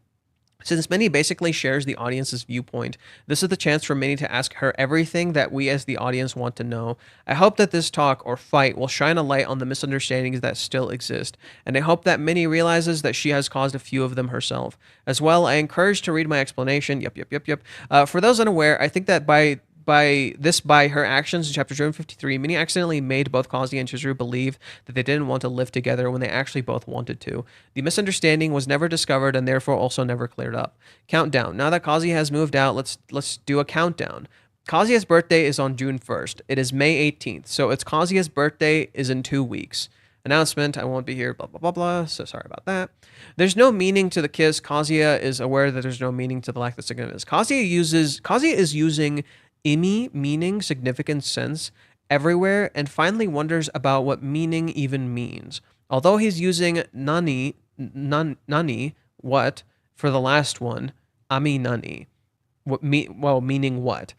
Since Minnie basically shares the audience's viewpoint, this is the chance for Minnie to ask her everything that we as the audience want to know. I hope that this talk or fight will shine a light on the misunderstandings that still exist, and I hope that Minnie realizes that she has caused a few of them herself. As well, I encourage to read my explanation. For those unaware, I think that by her actions in chapter 253, Minnie accidentally made both Kazuya and Chizuru believe that they didn't want to live together when they actually both wanted to. The misunderstanding was never discovered and therefore also never cleared up. Countdown. Now that Kazuya has moved out, let's do a countdown. Kazuya's birthday is on June 1st. It is May 18th, so it's Kazuya's birthday is in 2 weeks. Announcement, I won't be here, blah, blah, blah, blah. So sorry about that. There's no meaning to the kiss. Kazuya is aware that there's no meaning to the lack of significance. Kazuya is using imi, meaning, significance, sense, everywhere, and finally wonders about what meaning even means. Although he's using nani, what, for the last one, ami nani, meaning what.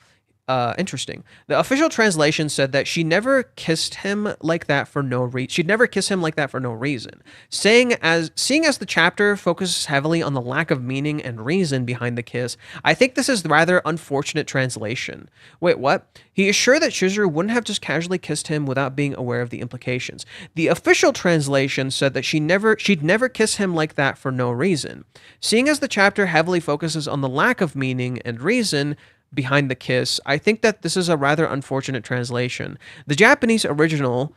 Interesting. The official translation said that she never kissed him like that for no reason. She'd never kiss him like that for no reason. Seeing as the chapter focuses heavily on the lack of meaning and reason behind the kiss, I think this is rather unfortunate translation. Wait, what? He is sure that Chizuru wouldn't have just casually kissed him without being aware of the implications. The official translation said that she'd never kiss him like that for no reason. Seeing as the chapter heavily focuses on the lack of meaning and reason behind the kiss, I think that this is a rather unfortunate translation. The Japanese original,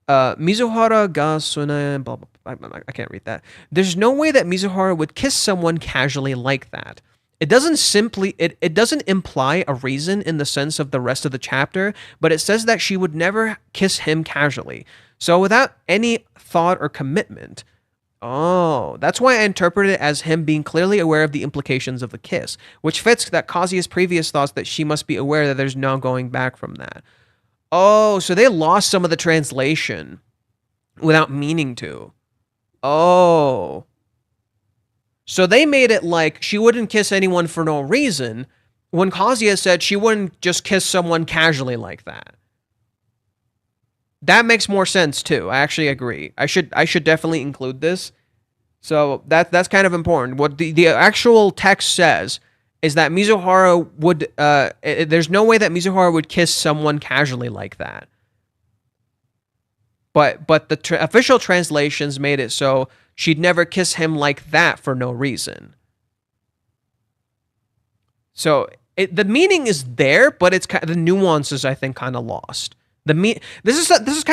Mizuhara ga sune, blah, blah, blah, I can't read that. There's no way that Mizuhara would kiss someone casually like that. It doesn't imply a reason in the sense of the rest of the chapter, but it says that she would never kiss him casually. So without any thought or commitment. Oh, that's why I interpret it as him being clearly aware of the implications of the kiss, which fits that Kazuya's previous thoughts that she must be aware that there's no going back from that. Oh, so they lost some of the translation without meaning to. Oh. So they made it like she wouldn't kiss anyone for no reason, when Kazuya said she wouldn't just kiss someone casually like that. That makes more sense too. I actually agree. I should definitely include this. So that's kind of important. What the actual text says is that Mizuhara would there's no way that Mizuhara would kiss someone casually like that. But the official translations made it so she'd never kiss him like that for no reason. So the meaning is there, but it's the nuances I think kind of lost. This is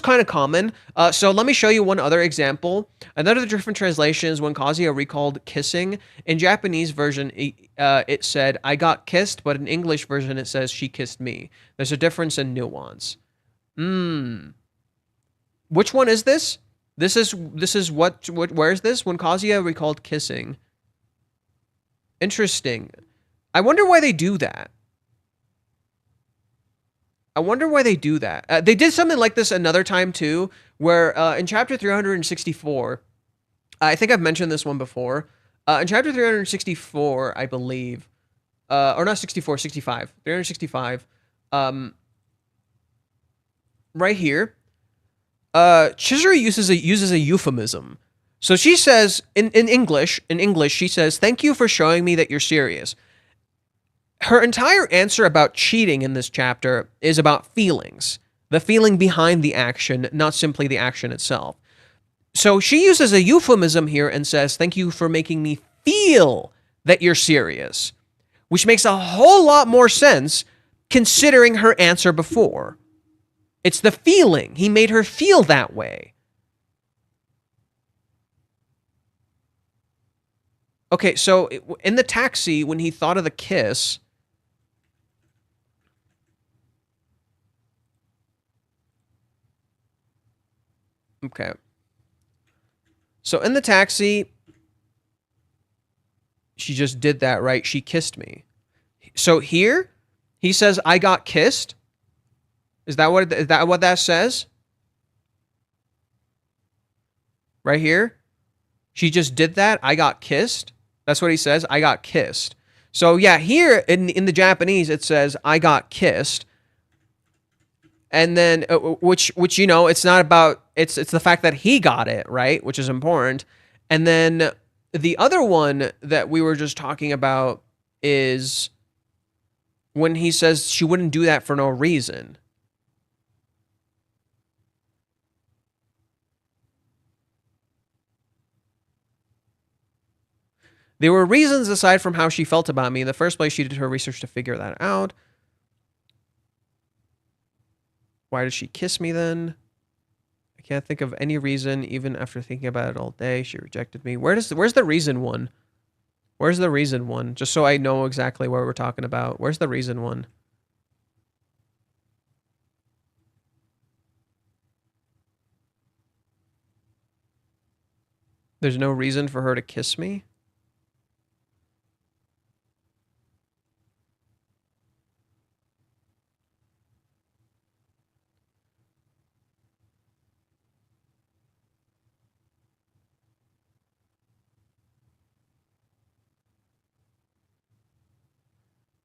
kind of common. So let me show you one other example. Another different translation is when Kazuya recalled kissing. In Japanese version, it said "I got kissed," but in English version it says "she kissed me." There's a difference in nuance. Which one is this? This is what? Where is this? When Kazuya recalled kissing. Interesting. I wonder why they do that. They did something like this another time too, where in chapter 364, I think I've mentioned this one before. In chapter 364, I believe, or not 64, 65, 365, right here, Chizuru uses a euphemism. So she says in English, she says, "Thank you for showing me that you're serious." Her entire answer about cheating in this chapter is about feelings, the feeling behind the action, not simply the action itself. So she uses a euphemism here and says, "Thank you for making me feel that you're serious," which makes a whole lot more sense considering her answer before. It's the feeling. He made her feel that way. Okay, so in the taxi, when he thought of the kiss, okay. So in the taxi, she just did that, right? She kissed me. So here, he says, "I got kissed." Is that what that says? Right here? She just did that. I got kissed. That's what he says. I got kissed. So yeah, here in the Japanese, it says, "I got kissed." And then, which you know, it's not about, it's the fact that he got it, right? Which is important. And then the other one that we were just talking about is when he says she wouldn't do that for no reason. There were reasons aside from how she felt about me. In the first place, she did her research to figure that out. Why did she kiss me then? I can't think of any reason, even after thinking about it all day. She rejected me. Where's the reason one? Where's the reason one? Just so I know exactly what we're talking about. Where's the reason one? There's no reason for her to kiss me?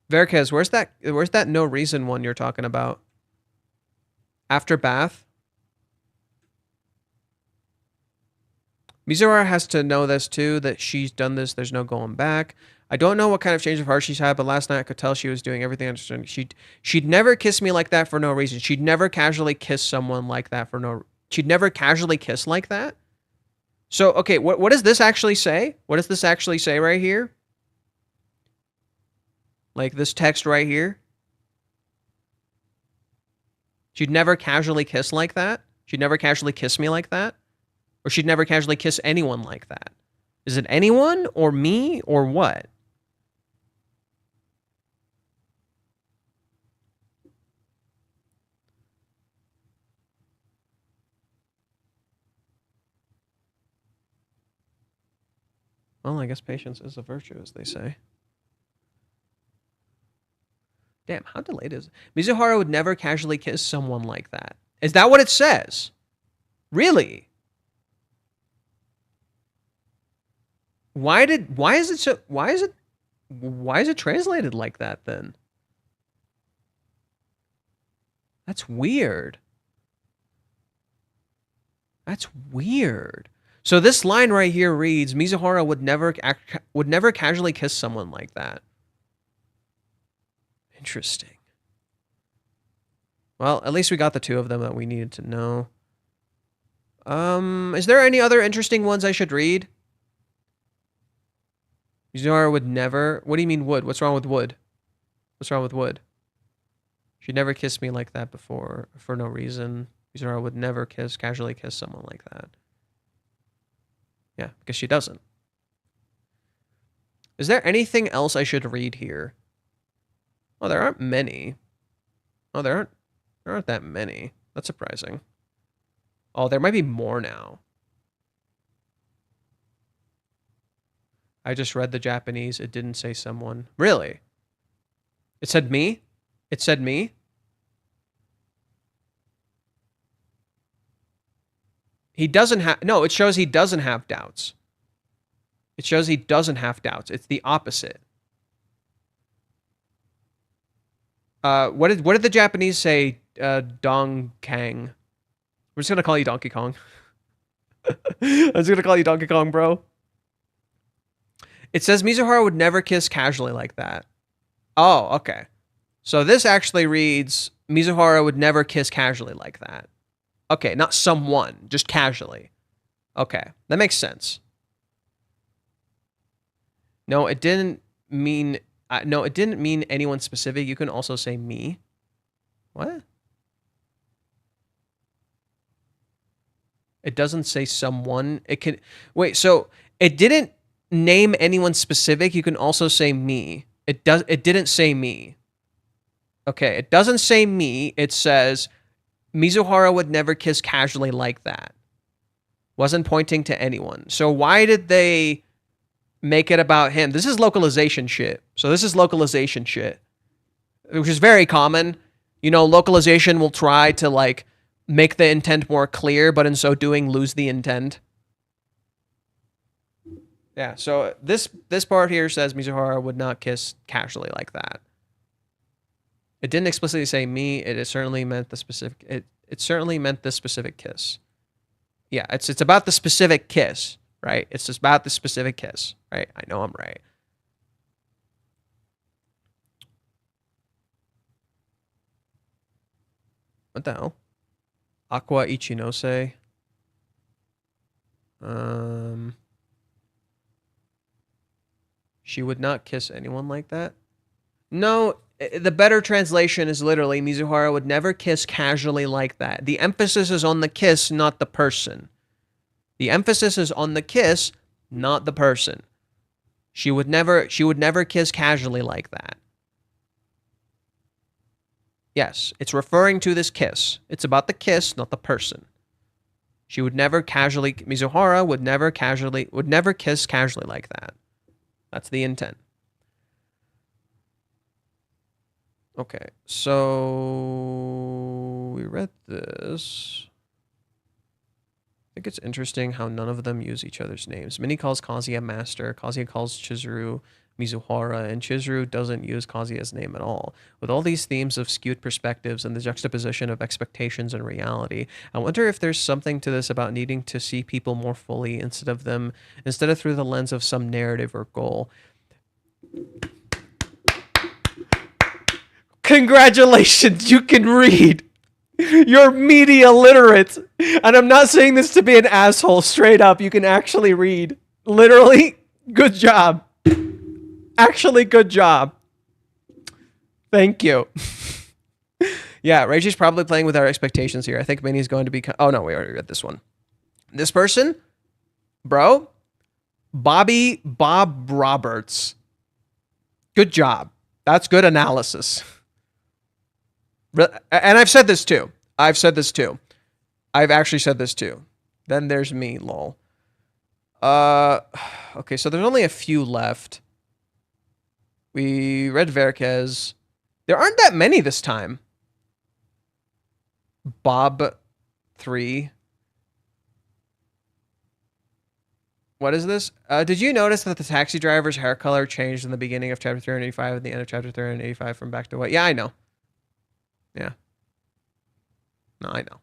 Verkez, where's that no reason one you're talking about? After bath? Mizuhara has to know this too, that she's done this, there's no going back. I don't know what kind of change of heart she's had, but last night I could tell she was doing everything understood. She'd never kiss me like that for no reason. She'd never casually kiss someone like that for no... She'd never casually kiss like that? So, okay, what does this actually say? What does this actually say right here? Like this text right here? She'd never casually kiss like that? She'd never casually kiss me like that? Or she'd never casually kiss anyone like that? Is it anyone or me or what? Well, I guess patience is a virtue, as they say. Damn, how delayed is it? Mizuhara would never casually kiss someone like that. Is that what it says? Really? Why is it translated like that then? That's weird. That's weird. So this line right here reads, Mizuhara would never casually kiss someone like that. Interesting. Well, at least we got the two of them that we needed to know. Is there any other interesting ones I should read? Mizuhara would never... What do you mean would? What's wrong with would? What's wrong with would? She'd never kissed me like that before for no reason. Mizuhara would never casually kiss someone like that. Yeah, because she doesn't. Is there anything else I should read here? Oh, there aren't many. Oh, there aren't that many. That's surprising. Oh, there might be more now. I just read the Japanese. It didn't say someone. Really? It said me? It said me? He doesn't have... No, it shows he doesn't have doubts. It shows he doesn't have doubts. It's the opposite. What did the Japanese say? Dong Kang. We're just gonna call you Donkey Kong. I'm just gonna call you Donkey Kong, bro. It says Mizuhara would never kiss casually like that. Oh, okay. So this actually reads, Mizuhara would never kiss casually like that. Okay, not someone, just casually. Okay, that makes sense. No, it didn't mean... no, it didn't mean anyone specific. You can also say me. What? It doesn't say someone. It can... Wait, so it didn't name anyone specific. You can also say me. It didn't say me. Okay, it doesn't say me. It says... Mizuhara would never kiss casually like that. Wasn't pointing to anyone. So why did they make it about him? This is localization shit. So this is localization shit. Which is very common. You know, localization will try to, like, make the intent more clear, but in so doing, lose the intent. Yeah, so this part here says Mizuhara would not kiss casually like that. It didn't explicitly say me. It certainly meant the specific. It certainly meant the specific kiss. Yeah, it's about the specific kiss, right? It's just about the specific kiss, right? I know I'm right. What the hell? Aqua Ichinose. She would not kiss anyone like that. No. The better translation is literally, Mizuhara would never kiss casually like that. The emphasis is on the kiss, not the person. The emphasis is on the kiss, not the person. She would never kiss casually like that. Yes, it's referring to this kiss. It's about the kiss, not the person. She would never casually, Mizuhara would never kiss casually like that. That's the intent. Okay, so we read this. I think it's interesting how none of them use each other's names. Minnie calls Kazuya Master, Kazuya calls Chizuru Mizuhara, and Chizuru doesn't use Kazuya's name at all. With all these themes of skewed perspectives and the juxtaposition of expectations and reality, I wonder if there's something to this about needing to see people more fully instead of through the lens of some narrative or goal. Congratulations, you can read. You're media literate. And I'm not saying this to be an asshole, straight up. You can actually read. Literally, good job. Actually, good job. Thank you. Yeah, Reiji's probably playing with our expectations here. I think Minnie's going to be... Oh, no, we already read this one. This person, bro, Bob Roberts. Good job. That's good analysis. And I've said this too. I've actually said this too. Then there's me, lol. Okay, so there's only a few left. We read Verquez. There aren't that many this time. Bob 3. What is this? Did you notice that the taxi driver's hair color changed in the beginning of chapter 385 and the end of chapter 385 from back to white? Yeah, I know. Yeah. No, I know.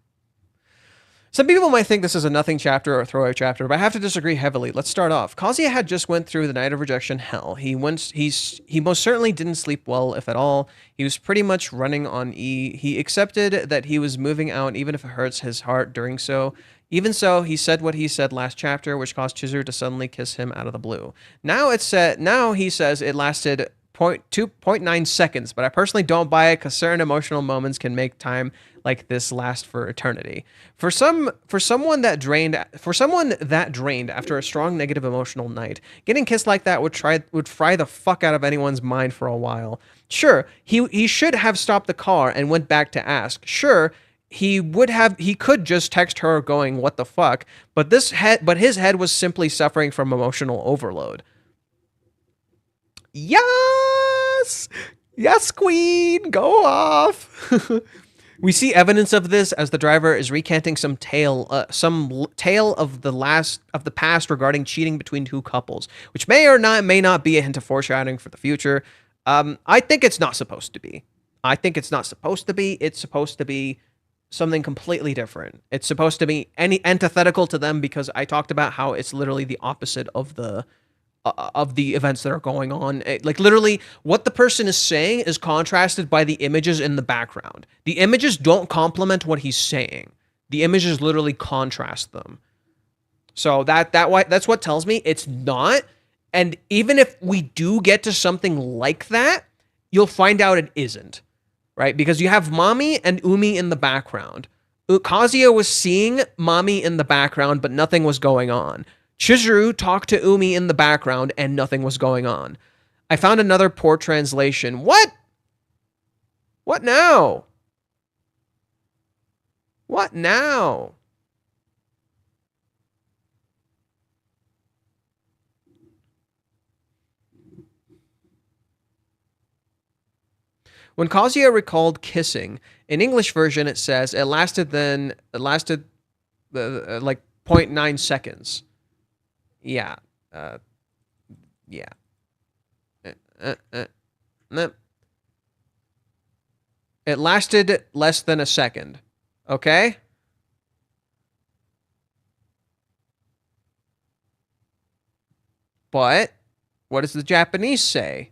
Some people might think this is a nothing chapter or a throwaway chapter, but I have to disagree heavily. Let's start off. Kazuya had just went through the night of rejection hell. He most certainly didn't sleep well, if at all. He was pretty much running on E. He accepted that he was moving out, even if it hurts his heart doing so. Even so, he said what he said last chapter, which caused Chizuru to suddenly kiss him out of the blue. Now he says it lasted 0.9 seconds, but I personally don't buy it because certain emotional moments can make time like this last for eternity. For someone that drained after a strong negative emotional night, getting kissed like that would fry the fuck out of anyone's mind for a while. Sure, he should have stopped the car and went back to ask. Sure, he could just text her going, "What the fuck?" But his head was simply suffering from emotional overload. Yes! Yes, queen! Go off! We see evidence of this as the driver is recanting some tale of the past regarding cheating between two couples, which may not be a hint of foreshadowing for the future. I think it's not supposed to be. It's supposed to be something completely different. It's supposed to be antithetical to them because I talked about how it's literally the opposite of the events that are going on. Like literally what the person is saying is contrasted by the images in the background. The images don't complement what he's saying. The images literally contrast them. So that's what tells me it's not. And even if we do get to something like that, you'll find out it isn't, right? Because you have Mami and Umi in the background. Kazuya was seeing Mami in the background, but nothing was going on. Chizuru talked to Umi in the background and nothing was going on. I found another poor translation. What? What now? What now? When Kazuya recalled kissing, in English version it says it lasted like 0.9 seconds. Yeah. Yeah. It lasted less than a second. Okay? But what does the Japanese say?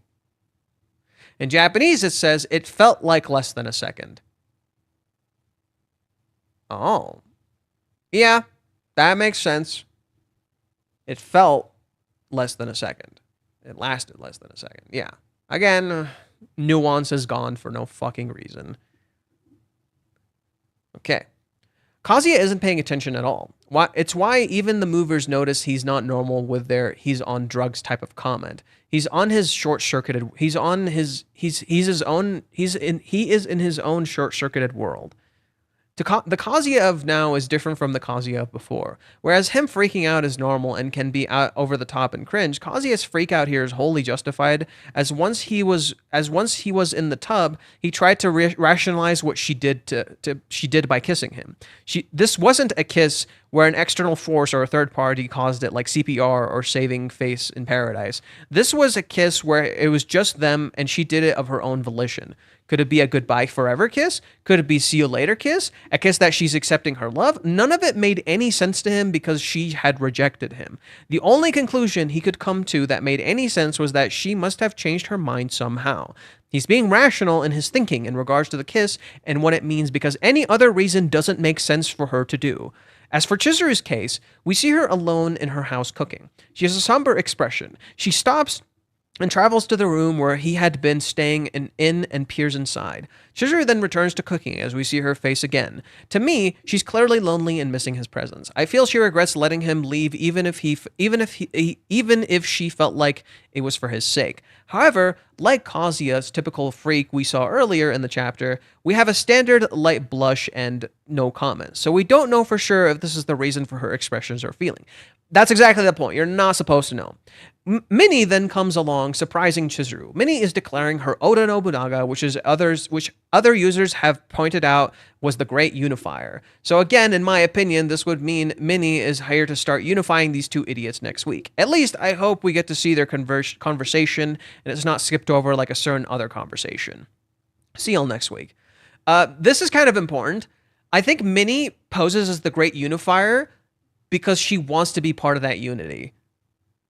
In Japanese, it says it felt like less than a second. Oh. Yeah, that makes sense. It felt less than a second. It lasted less than a second. Yeah. Again, nuance is gone for no fucking reason. Okay. Kazuya isn't paying attention at all. It's why even the movers notice he's not normal with their "he's on drugs" type of comment. He's on his short-circuited. He is in his own short-circuited world. The Kazuya of now is different from the Kazuya of before. Whereas him freaking out is normal and can be out over the top and cringe, Kazuya's freak out here is wholly justified. Once he was in the tub, he tried to rationalize what she did she did by kissing him. This wasn't a kiss where an external force or a third party caused it, like CPR or saving face in paradise. This was a kiss where it was just them and she did it of her own volition. Could it be a goodbye forever kiss? Could it be see you later kiss? A kiss that she's accepting her love? None of it made any sense to him because she had rejected him. The only conclusion he could come to that made any sense was that she must have changed her mind somehow. He's being rational in his thinking in regards to the kiss and what it means because any other reason doesn't make sense for her to do. As for Chizuru's case, we see her alone in her house cooking. She has a somber expression. She stops and travels to the room where he had been staying and peers inside. Chizuru then returns to cooking as we see her face again. To me, she's clearly lonely and missing his presence. I feel she regrets letting him leave even if she felt like it was for his sake. However, like Kazuya's typical freak we saw earlier in the chapter, we have a standard light blush and no comment. So we don't know for sure if this is the reason for her expressions or feeling. That's exactly the point. You're not supposed to know. Minnie then comes along, surprising Chizuru. Minnie is declaring her Oda Nobunaga, which other users have pointed out was the great unifier. So again, in my opinion, this would mean Minnie is hired to start unifying these two idiots next week. At least I hope we get to see their conversation and it's not skipped over like a certain other conversation. See y'all next week. This is kind of important. I think Minnie poses as the great unifier because she wants to be part of that unity.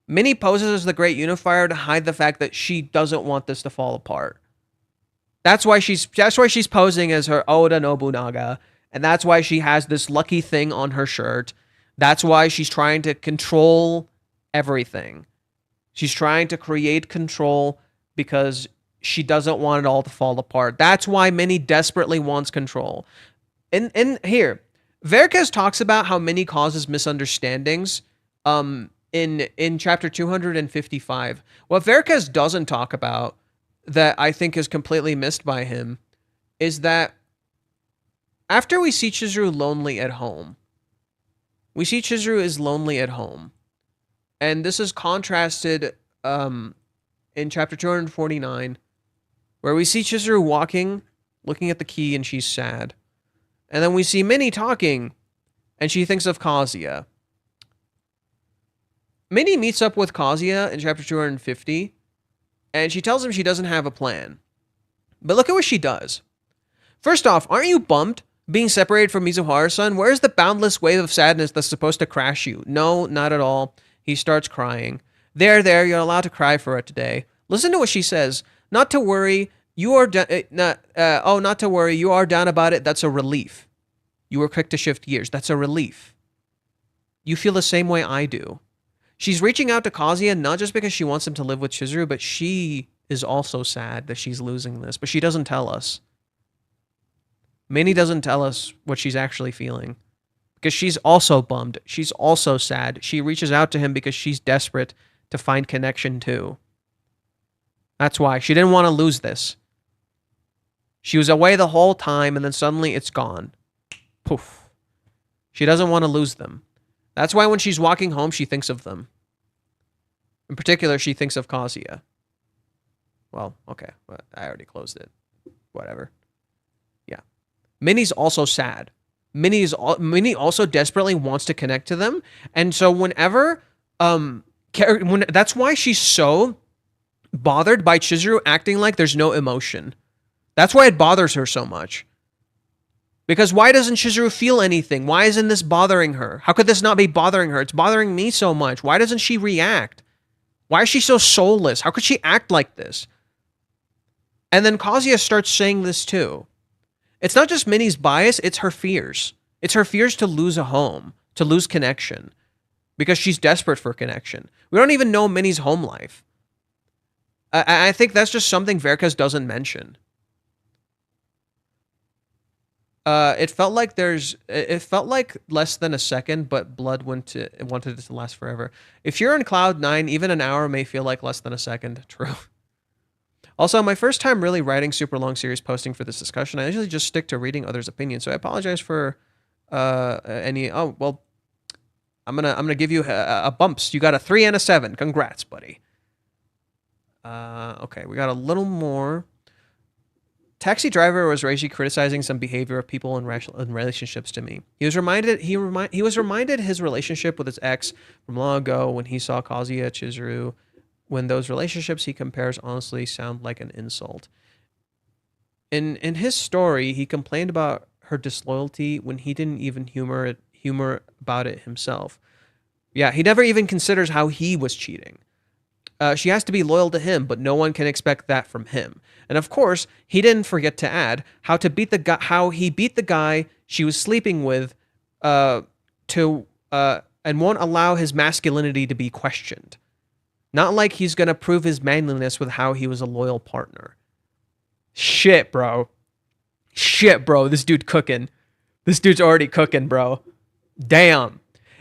Minnie poses as the great unifier to hide the fact that she doesn't want this to fall apart. That's why she's posing as her Oda Nobunaga, and that's why she has this lucky thing on her shirt. That's why she's trying to control everything. She's trying to create control because she doesn't want it all to fall apart. That's why Minnie desperately wants control. And here, Verkes talks about how Minnie causes misunderstandings in chapter 255. What Verkes doesn't talk about that I think is completely missed by him is that after we see Chizuru lonely at home, we see Chizuru is lonely at home. And this is contrasted in chapter 249, where we see Chizuru walking, looking at the key, and she's sad. And then we see Minnie talking, and she thinks of Kazuya. Minnie meets up with Kazuya in chapter 250, and she tells him she doesn't have a plan. But look at what she does. First off, aren't you bummed being separated from Mizuhara-san? Where's the boundless wave of sadness that's supposed to crash you? No, not at all. He starts crying. There, you're allowed to cry for it today. Listen to what she says. Not to worry, you are not to worry, you are down about it. That's a relief. You were quick to shift gears. That's a relief. You feel the same way I do. She's reaching out to Kazuya not just because she wants him to live with Chizuru, but she is also sad that she's losing this. But she doesn't tell us. Minnie doesn't tell us what she's actually feeling. Because she's also bummed. She's also sad. She reaches out to him because she's desperate to find connection too. That's why. She didn't want to lose this. She was away the whole time and then suddenly it's gone. Poof. She doesn't want to lose them. That's why when she's walking home, she thinks of them. In particular, she thinks of Kazuya. Well, okay. I already closed it. Whatever. Yeah. Minnie's also sad. Minnie also desperately wants to connect to them. And so whenever... that's why she's so bothered by Chizuru acting like there's no emotion. That's why it bothers her so much. Because why doesn't Chizuru feel anything? Why isn't this bothering her? How could this not be bothering her? It's bothering me so much. Why doesn't she react? Why is she so soulless? How could she act like this? And then Kazuya starts saying this too. It's not just Minnie's bias, it's her fears. It's her fears to lose a home, to lose connection. Because she's desperate for connection. We don't even know Minnie's home life. I think that's just something Verkes doesn't mention. It felt like less than a second, but Blood wanted it to last forever. If you're in Cloud 9, even an hour may feel like less than a second. True. Also, my first time really writing super long series posting for this discussion. I usually just stick to reading others' opinions, so I apologize for any. Oh well, I'm gonna give you a bumps. You got a 3 and a 7. Congrats, buddy. Okay, we got a little more. Taxi driver was racially criticizing some behavior of people in relationships to me. He was reminded his relationship with his ex from long ago when he saw Kazuya Chizuru. When those relationships he compares honestly sound like an insult. In his story, he complained about her disloyalty when he didn't even humor about it himself. Yeah, he never even considers how he was cheating. She has to be loyal to him, but no one can expect that from him. And of course, he didn't forget to add how he beat the guy she was sleeping with, to and won't allow his masculinity to be questioned. Not like he's gonna prove his manliness with how he was a loyal partner. Shit, bro. This dude cooking. This dude's already cooking, bro. Damn.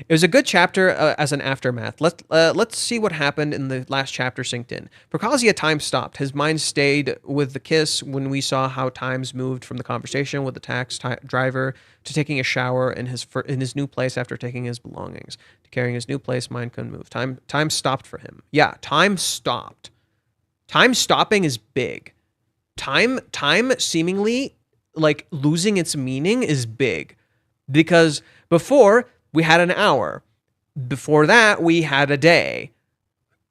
It was a good chapter as an aftermath. Let's see what happened in the last chapter synced in. For Kazuya, time stopped. His mind stayed with the kiss when we saw how times moved from the conversation with the driver to taking a shower in his new place after taking his belongings. To carrying his new place, mind couldn't move. Time stopped for him. Yeah, time stopped. Time stopping is big. Time seemingly like losing its meaning is big. Because before we had an hour. Before that, we had a day.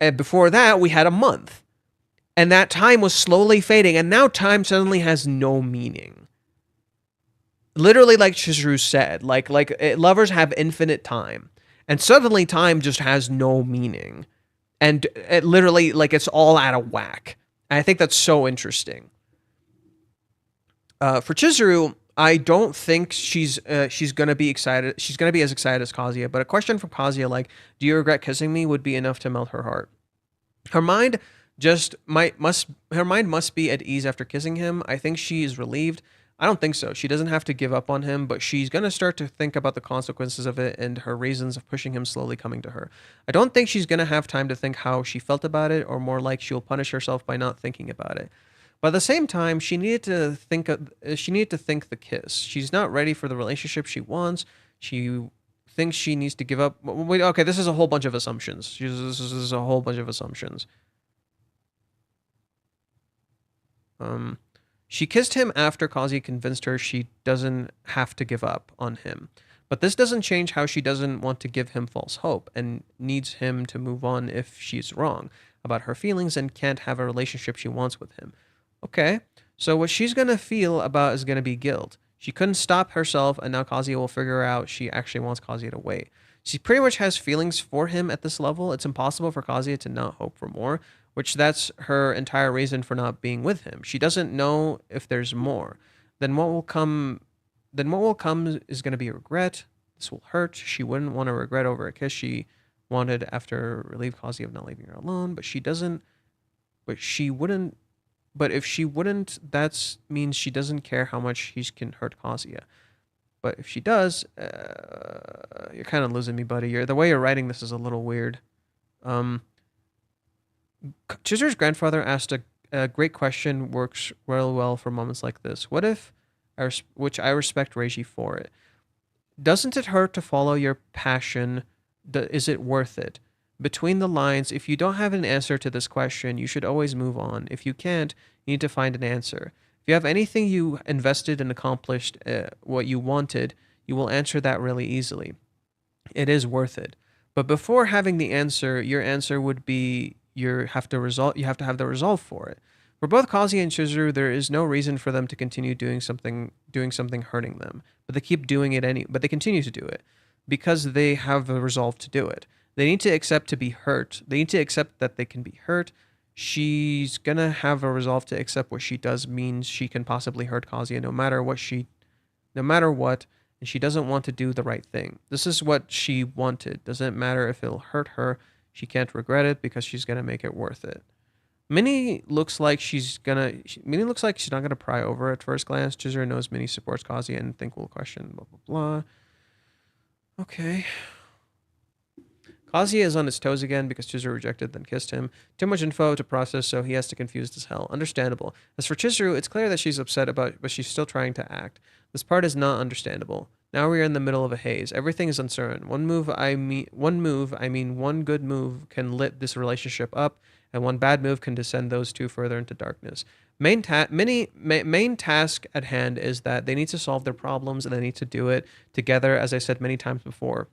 And before that, we had a month. And that time was slowly fading, and now time suddenly has no meaning. Literally, like Chizuru said, lovers have infinite time. And suddenly time just has no meaning. And it literally, like, it's all out of whack. And I think that's so interesting. For Chizuru, I don't think she's gonna be excited. She's gonna be as excited as Kazuya. But a question from Kazuya like, "Do you regret kissing me?" would be enough to melt her heart. Her mind must be at ease after kissing him. I think she is relieved. I don't think so. She doesn't have to give up on him, but she's gonna start to think about the consequences of it and her reasons of pushing him slowly coming to her. I don't think she's gonna have time to think how she felt about it, or more like she'll punish herself by not thinking about it. But at the same time, she needed to think the kiss. She's not ready for the relationship she wants. She thinks she needs to give up. Wait, okay, this is a whole bunch of assumptions. This is a whole bunch of assumptions. She kissed him after Kazuya convinced her she doesn't have to give up on him. But this doesn't change how she doesn't want to give him false hope and needs him to move on if she's wrong about her feelings and can't have a relationship she wants with him. Okay, so what she's going to feel about is going to be guilt. She couldn't stop herself, and now Kazuya will figure out she actually wants Kazuya to wait. She pretty much has feelings for him at this level. It's impossible for Kazuya to not hope for more, which that's her entire reason for not being with him. She doesn't know if there's more. Then what will come is going to be regret. This will hurt. She wouldn't want to regret over a kiss she wanted after relieve Kazuya of not leaving her alone, but if she wouldn't, that means she doesn't care how much he can hurt Kazuya. But if she does, you're kind of losing me, buddy. The way you're writing this is a little weird. Chizuru's grandfather asked a great question, works really well for moments like this. What if, which I respect Reiji for it, doesn't it hurt to follow your passion? Is it worth it? Between the lines, if you don't have an answer to this question, you should always move on. If you can't, you need to find an answer. If you have anything you invested and accomplished what you wanted, you will answer that really easily. It is worth it. But before having the answer, your answer would be you have to have the resolve for it. For both Kazuya and Chizuru, there is no reason for them to continue doing something hurting them. But they continue to do it because they have the resolve to do it. They need to accept to be hurt. They need to accept that they can be hurt. She's gonna have a resolve to accept what she does means she can possibly hurt Kazuya no matter what, and she doesn't want to do the right thing. This is what she wanted. Doesn't matter if it'll hurt her. She can't regret it because she's gonna make it worth it. Minnie looks like she's not gonna pry over at first glance. Chizuru knows Minnie supports Kazuya and think will question blah blah blah. Okay. Kazuya is on his toes again because Chizuru rejected then kissed him. Too much info to process, so he has to confused as hell. Understandable. As for Chizuru, it's clear that she's upset about, but she's still trying to act. This part is not understandable. Now we are in the middle of a haze. Everything is uncertain. One one good move can lit this relationship up, and one bad move can descend those two further into darkness. Main task at hand is that they need to solve their problems and they need to do it together, as I said many times before.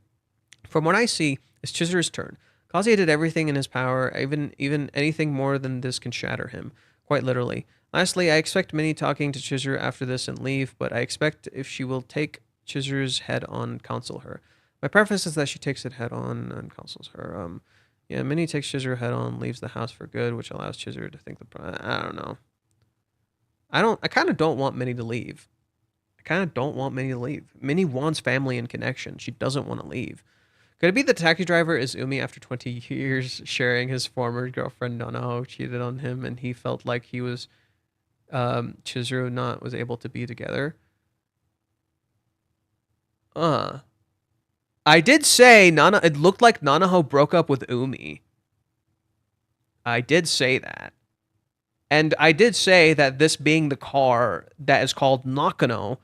From what I see, it's Chizuru's turn. Kazuya did everything in his power, even anything more than this can shatter him, quite literally. Lastly, I expect Minnie talking to Chizuru after this and leave, but I expect if she will take Chizuru's head on, counsel her. My preference is that she takes it head on and counsels her. Yeah, Minnie takes Chizuru head on, leaves the house for good, which allows Chizuru to think I don't know. I kind of don't want Minnie to leave. Minnie wants family and connection. She doesn't want to leave. Could it be the taxi driver is Umi after 20 years sharing his former girlfriend Nono cheated on him and he felt like he was Chizuru was able to be together? I did say it looked like Nanaho broke up with Umi. I did say that. And I did say that this being the car that is called Nakano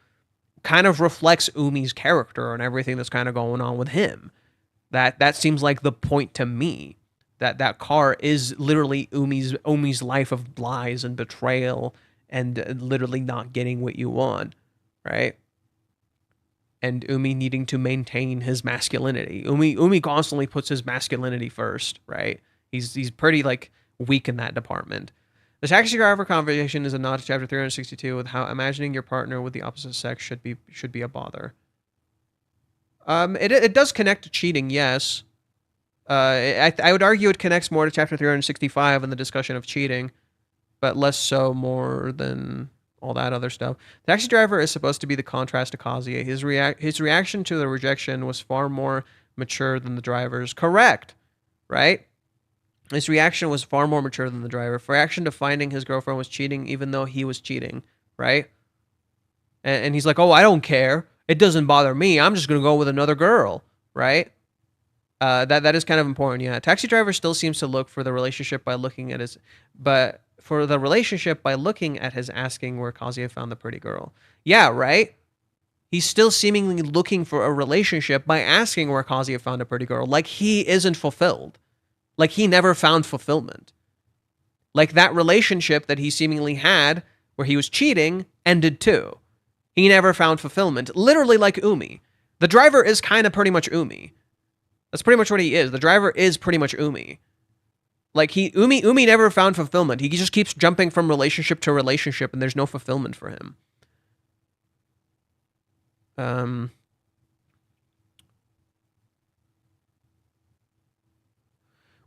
kind of reflects Umi's character and everything that's kind of going on with him. That seems like the point to me. That car is literally Umi's life of lies and betrayal and literally not getting what you want, right? And Umi needing to maintain his masculinity. Umi constantly puts his masculinity first, right? He's pretty like weak in that department. The taxi driver conversation is a nod to chapter 362 with how imagining your partner with the opposite sex should be a bother. It does connect to cheating, yes. I would argue it connects more to chapter 365 and the discussion of cheating, but less so more than all that other stuff. The taxi driver is supposed to be the contrast to Kazuya. His reaction to the rejection was far more mature than the driver's. Correct, right? His reaction was far more mature than the driver. For reaction to finding his girlfriend was cheating, even though he was cheating, right? And he's like, oh, I don't care. It doesn't bother me. I'm just going to go with another girl, right? That is kind of important, yeah. Taxi driver still seems to look for the relationship by looking at his... But for the relationship by looking at his asking where Kazuya found the pretty girl. Yeah, right? He's still seemingly looking for a relationship by asking where Kazuya found a pretty girl. Like he isn't fulfilled. Like he never found fulfillment. Like that relationship that he seemingly had where he was cheating ended too. He never found fulfillment. Literally like Umi. The driver is kind of pretty much Umi. That's pretty much what he is. The driver is pretty much Umi. Like Umi never found fulfillment. He just keeps jumping from relationship to relationship and there's no fulfillment for him.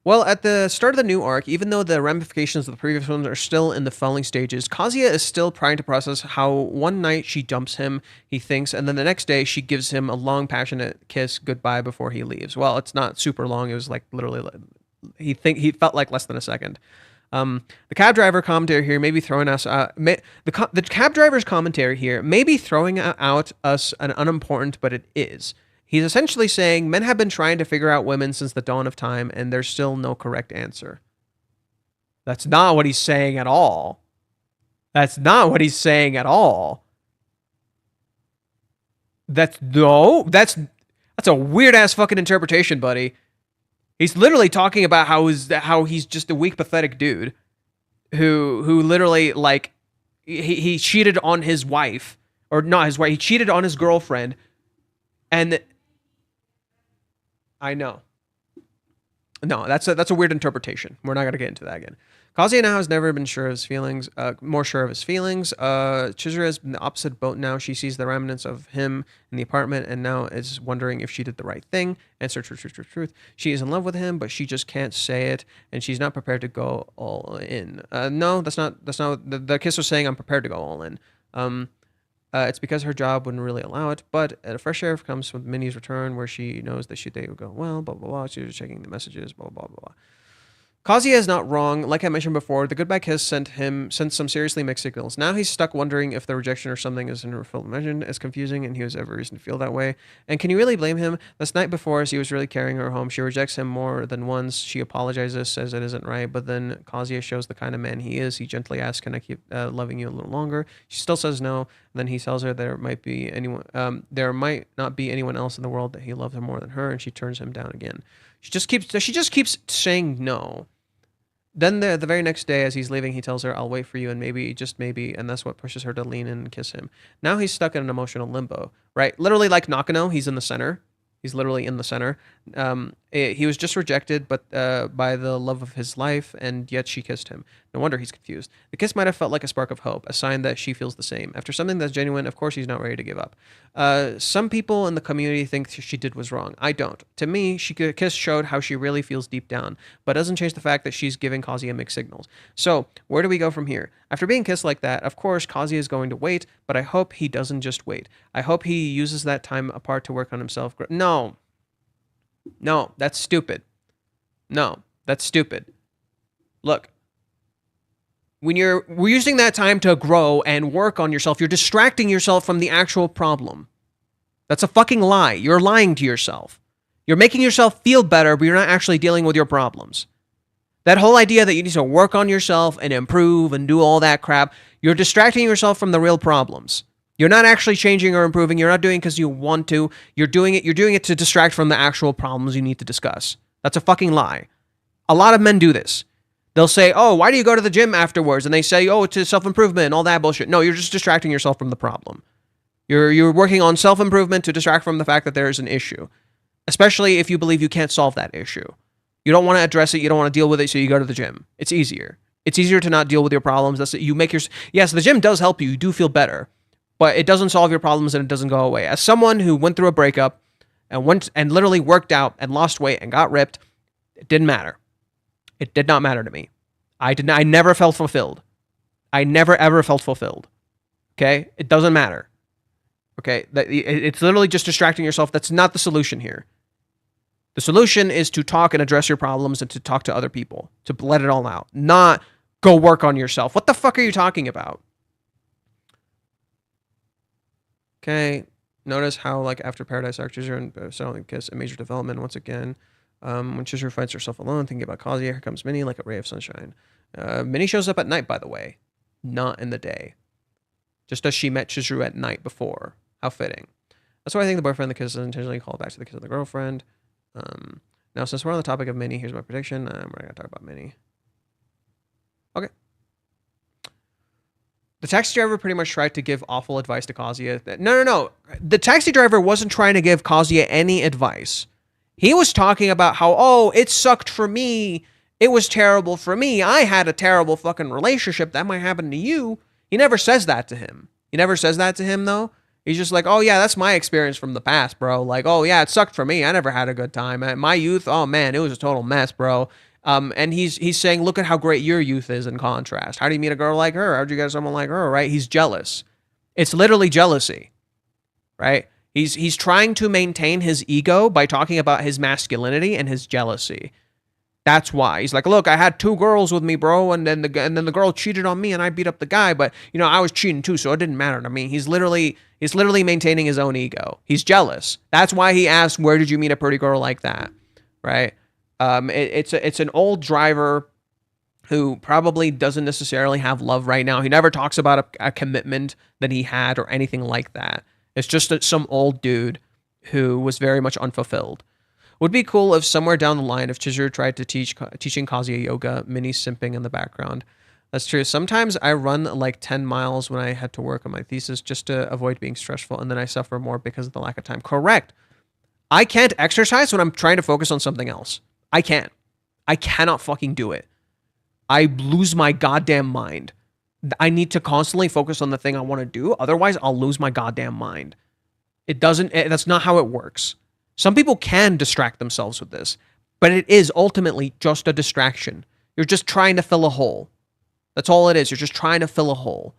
Well, at the start of the new arc, even though the ramifications of the previous ones are still in the falling stages, Kazuya is still trying to process how one night she dumps him, he thinks, and then the next day she gives him a long, passionate kiss goodbye before he leaves. Well, it's not super long. It was like literally, he felt like less than a second. The cab driver commentary here may be throwing us the cab driver's commentary here may be throwing out us an unimportant, but it is. He's essentially saying men have been trying to figure out women since the dawn of time, and there's still no correct answer. That's not what he's saying at all. That's not what he's saying at all. That's a weird ass fucking interpretation, buddy. He's literally talking about how he's just a weak, pathetic dude who literally like he cheated on his wife, or not his wife. He cheated on his girlfriend, and I know. No, that's a weird interpretation. We're not gonna get into that again. Kazuya now has never been sure of his feelings, more sure of his feelings. Chizuru is in the opposite boat now. She sees the remnants of him in the apartment and now is wondering if she did the right thing. Answer, truth. She is in love with him, but she just can't say it, and she's not prepared to go all in. No, that's not the kiss was saying I'm prepared to go all in. It's because her job wouldn't really allow it, but a fresh air comes with Minnie's return where she knows that they would go, well, blah, blah, blah. She was checking the messages, blah, blah, blah, blah. Kazuya is not wrong. Like I mentioned before, the goodbye kiss sent some seriously mixed signals. Now he's stuck wondering if the rejection or something is in full mention as confusing, and he has every reason to feel that way. And can you really blame him? This night before, as he was really carrying her home, she rejects him more than once. She apologizes, says it isn't right, but then Kazuya shows the kind of man he is. He gently asks, "Can I keep loving you a little longer?" She still says no. Then he tells her there might not be anyone else in the world that he loves her more than her, and she turns him down again. She just keeps saying no. Then the very next day, as he's leaving, he tells her, "I'll wait for you," and maybe, just maybe, and that's what pushes her to lean in and kiss him. Now he's stuck in an emotional limbo, right? Literally like Nakano, he's in the center. He's literally in the center. He was just rejected, but by the love of his life, and yet she kissed him. No wonder he's confused. The kiss might have felt like a spark of hope, a sign that she feels the same. After something that's genuine, of course he's not ready to give up. Some people in the community think she did was wrong. I don't. To me, kiss showed how she really feels deep down, but doesn't change the fact that she's giving Kazuya mixed signals. So, where do we go from here? After being kissed like that, of course, Kazuya is going to wait, but I hope he doesn't just wait. I hope he uses that time apart to work on himself. No, that's stupid. No, that's stupid. Look, when you're using that time to grow and work on yourself, you're distracting yourself from the actual problem. That's a fucking lie. You're lying to yourself. You're making yourself feel better, but you're not actually dealing with your problems. That whole idea that you need to work on yourself and improve and do all that crap, you're distracting yourself from the real problems. You're not actually changing or improving. You're not doing it because you want to. You're doing it to distract from the actual problems you need to discuss. That's a fucking lie. A lot of men do this. They'll say, "Oh, why do you go to the gym afterwards?" And they say, "Oh, to self-improvement," and all that bullshit. No, you're just distracting yourself from the problem. You're working on self-improvement to distract from the fact that there is an issue, especially if you believe you can't solve that issue. You don't want to address it. You don't want to deal with it, so you go to the gym. It's easier. It's easier to not deal with your problems. Yes, the gym does help you. You do feel better, but it doesn't solve your problems and it doesn't go away. As someone who went through a breakup and literally worked out and lost weight and got ripped, it didn't matter. It did not matter to me. I never felt fulfilled. I never ever felt fulfilled. Okay? It doesn't matter. Okay? It's literally just distracting yourself. That's not the solution here. The solution is to talk and address your problems and to talk to other people, to let it all out, not go work on yourself. What the fuck are you talking about? Okay, notice how, like, after Paradise Arc, Chizuru and Silent Kiss, a major development once again. When Chizuru finds herself alone, thinking about Kazuya, here comes Minnie like a ray of sunshine. Minnie shows up at night, by the way, not in the day. Just as she met Chizuru at night before. How fitting. That's why I think the boyfriend of the kiss is intentionally called back to the kiss of the girlfriend. Now, since we're on the topic of Minnie, here's my prediction. We're not going to talk about Minnie. Okay. The taxi driver pretty much tried to give awful advice to Kazuya. No. The taxi driver wasn't trying to give Kazuya any advice. He was talking about how, oh, it sucked for me. It was terrible for me. I had a terrible fucking relationship. That might happen to you. He never says that to him. He never says that to him, though. He's just like, oh, yeah, that's my experience from the past, bro. Like, oh, yeah, it sucked for me. I never had a good time. My youth, oh, man, it was a total mess, bro. And he's saying, look at how great your youth is in contrast. How do you meet a girl like her? How'd you get someone like her, right? He's jealous. It's literally jealousy, right? He's trying to maintain his ego by talking about his masculinity and his jealousy. That's why. He's like, look, I had 2 girls with me, bro, and then the girl cheated on me and I beat up the guy, but, you know, I was cheating too, so it didn't matter to me. He's literally maintaining his own ego. He's jealous. That's why he asked, where did you meet a pretty girl like that, right? It's an old driver who probably doesn't necessarily have love right now. He never talks about a commitment that he had or anything like that. It's just some old dude who was very much unfulfilled. Would be cool if somewhere down the line, if Chizuru tried to teaching Kazuya yoga, Minnie simping in the background. That's true. Sometimes I run like 10 miles when I had to work on my thesis just to avoid being stressful, and then I suffer more because of the lack of time. Correct. I can't exercise when I'm trying to focus on something else. I can't. I cannot fucking do it. I lose my goddamn mind. I need to constantly focus on the thing I want to do. Otherwise, I'll lose my goddamn mind. That's not how it works. Some people can distract themselves with this, but it is ultimately just a distraction. You're just trying to fill a hole. That's all it is. You're just trying to fill a hole.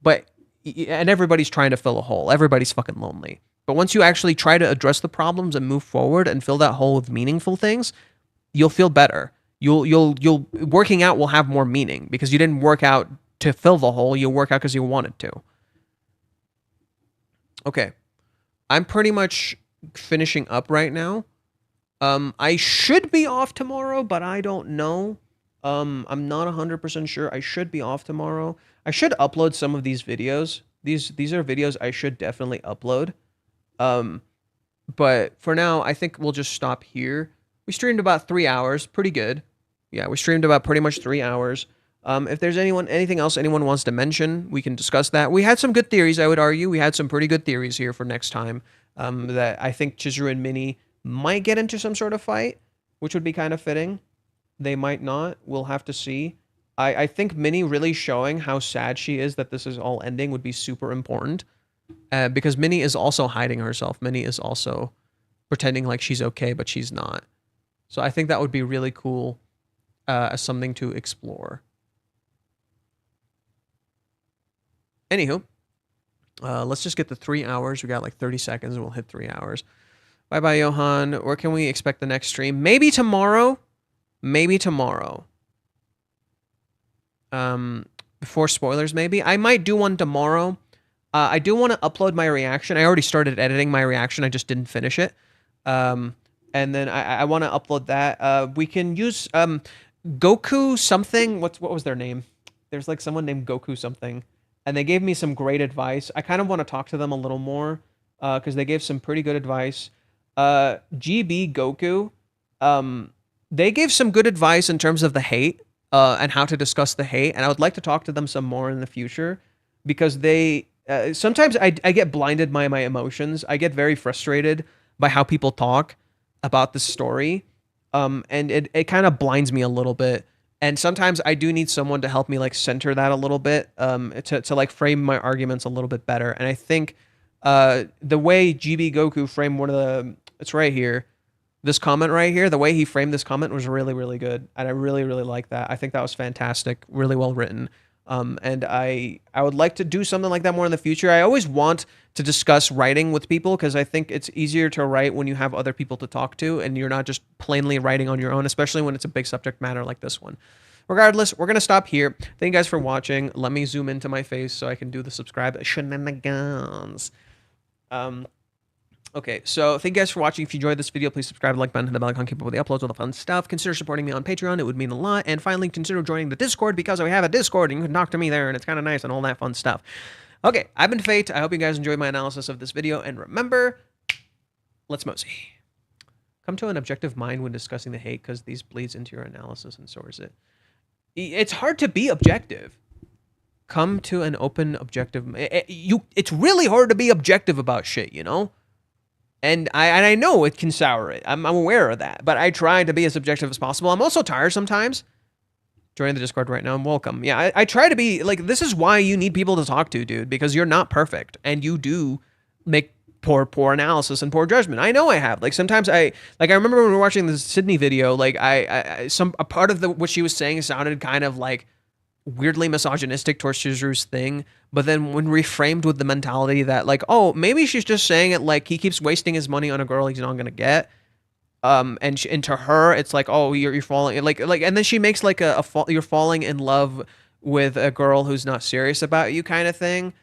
And everybody's trying to fill a hole. Everybody's fucking lonely. But once you actually try to address the problems and move forward and fill that hole with meaningful things, you'll feel better. you'll working out will have more meaning because you didn't work out to fill the hole. You work out because you wanted to. Okay, I'm pretty much finishing up right now. I should be off tomorrow, but I don't know. I'm not 100% sure. I should be off tomorrow. I should upload some of these videos. These are videos I should definitely upload. But for now, I think we'll just stop here. We streamed about 3 hours, pretty good. Yeah, we streamed about pretty much 3 hours. If there's anything else anyone wants to mention, we can discuss that. We had some good theories, I would argue. We had some pretty good theories here for next time. That I think Chizuru and Minnie might get into some sort of fight, which would be kind of fitting. They might not. We'll have to see. I think Minnie really showing how sad she is that this is all ending would be super important. Because Minnie is also hiding herself. Minnie is also pretending like she's okay, but she's not. So I think that would be really cool as something to explore. Anywho, let's just get to 3 hours. We got like 30 seconds and we'll hit 3 hours. Bye-bye, Johan. Where can we expect the next stream? Maybe tomorrow. Maybe tomorrow. Before spoilers, maybe. I might do one tomorrow. I do want to upload my reaction. I already started editing my reaction. I just didn't finish it. And then I want to upload that. We can use Goku something. What was their name? There's like someone named Goku something. And they gave me some great advice. I kind of want to talk to them a little more because they gave some pretty good advice. GB Goku, they gave some good advice in terms of the hate and how to discuss the hate. And I would like to talk to them some more in the future because they... sometimes I get blinded by my emotions. I get very frustrated by how people talk about the story. And it kind of blinds me a little bit. And sometimes I do need someone to help me like center that a little bit, to like frame my arguments a little bit better. And I think the way GB Goku framed it's right here, this comment right here, the way he framed this comment was really, really good. And I really, really like that. I think that was fantastic, really well written. And I would like to do something like that more in the future. I always want to discuss writing with people because I think it's easier to write when you have other people to talk to and you're not just plainly writing on your own, especially when it's a big subject matter like this one. Regardless, we're going to stop here. Thank you guys for watching. Let me zoom into my face so I can do the subscribe shenanigans. Okay, so thank you guys for watching. If you enjoyed this video, please subscribe, like button, hit the bell icon, keep up with the uploads, all the fun stuff. Consider supporting me on Patreon. It would mean a lot. And finally, consider joining the Discord because we have a Discord and you can talk to me there and it's kind of nice and all that fun stuff. Okay, I've been Fate. I hope you guys enjoyed my analysis of this video. And remember, let's mosey. Come to an objective mind when discussing the hate because these bleeds into your analysis and so is it. It's hard to be objective. Come to an open objective. It's really hard to be objective about shit, you know? And I know it can sour it. I'm aware of that. But I try to be as objective as possible. I'm also tired sometimes. Join the Discord right now and welcome. Yeah, I try to be, like, this is why you need people to talk to, dude. Because you're not perfect. And you do make poor analysis and poor judgment. I know I have. Like, sometimes I remember when we were watching the Sydney video, like, a part of what she was saying sounded kind of, like, weirdly misogynistic towards Chizuru's thing, but then when reframed with the mentality that like, oh, maybe she's just saying it like he keeps wasting his money on a girl he's not gonna get, and to her it's like, oh, you're falling like, and then she makes like you're falling in love with a girl who's not serious about you kind of thing,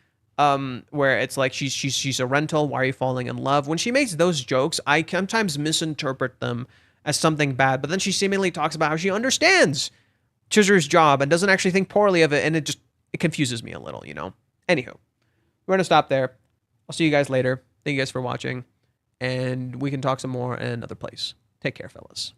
where it's like she's a rental. Why are you falling in love? When she makes those jokes, I sometimes misinterpret them as something bad, but then she seemingly talks about how she understands Chizuru's job and doesn't actually think poorly of it, and it confuses me a little, you know? Anywho, we're going to stop there. I'll see you guys later. Thank you guys for watching, and we can talk some more in another place. Take care, fellas.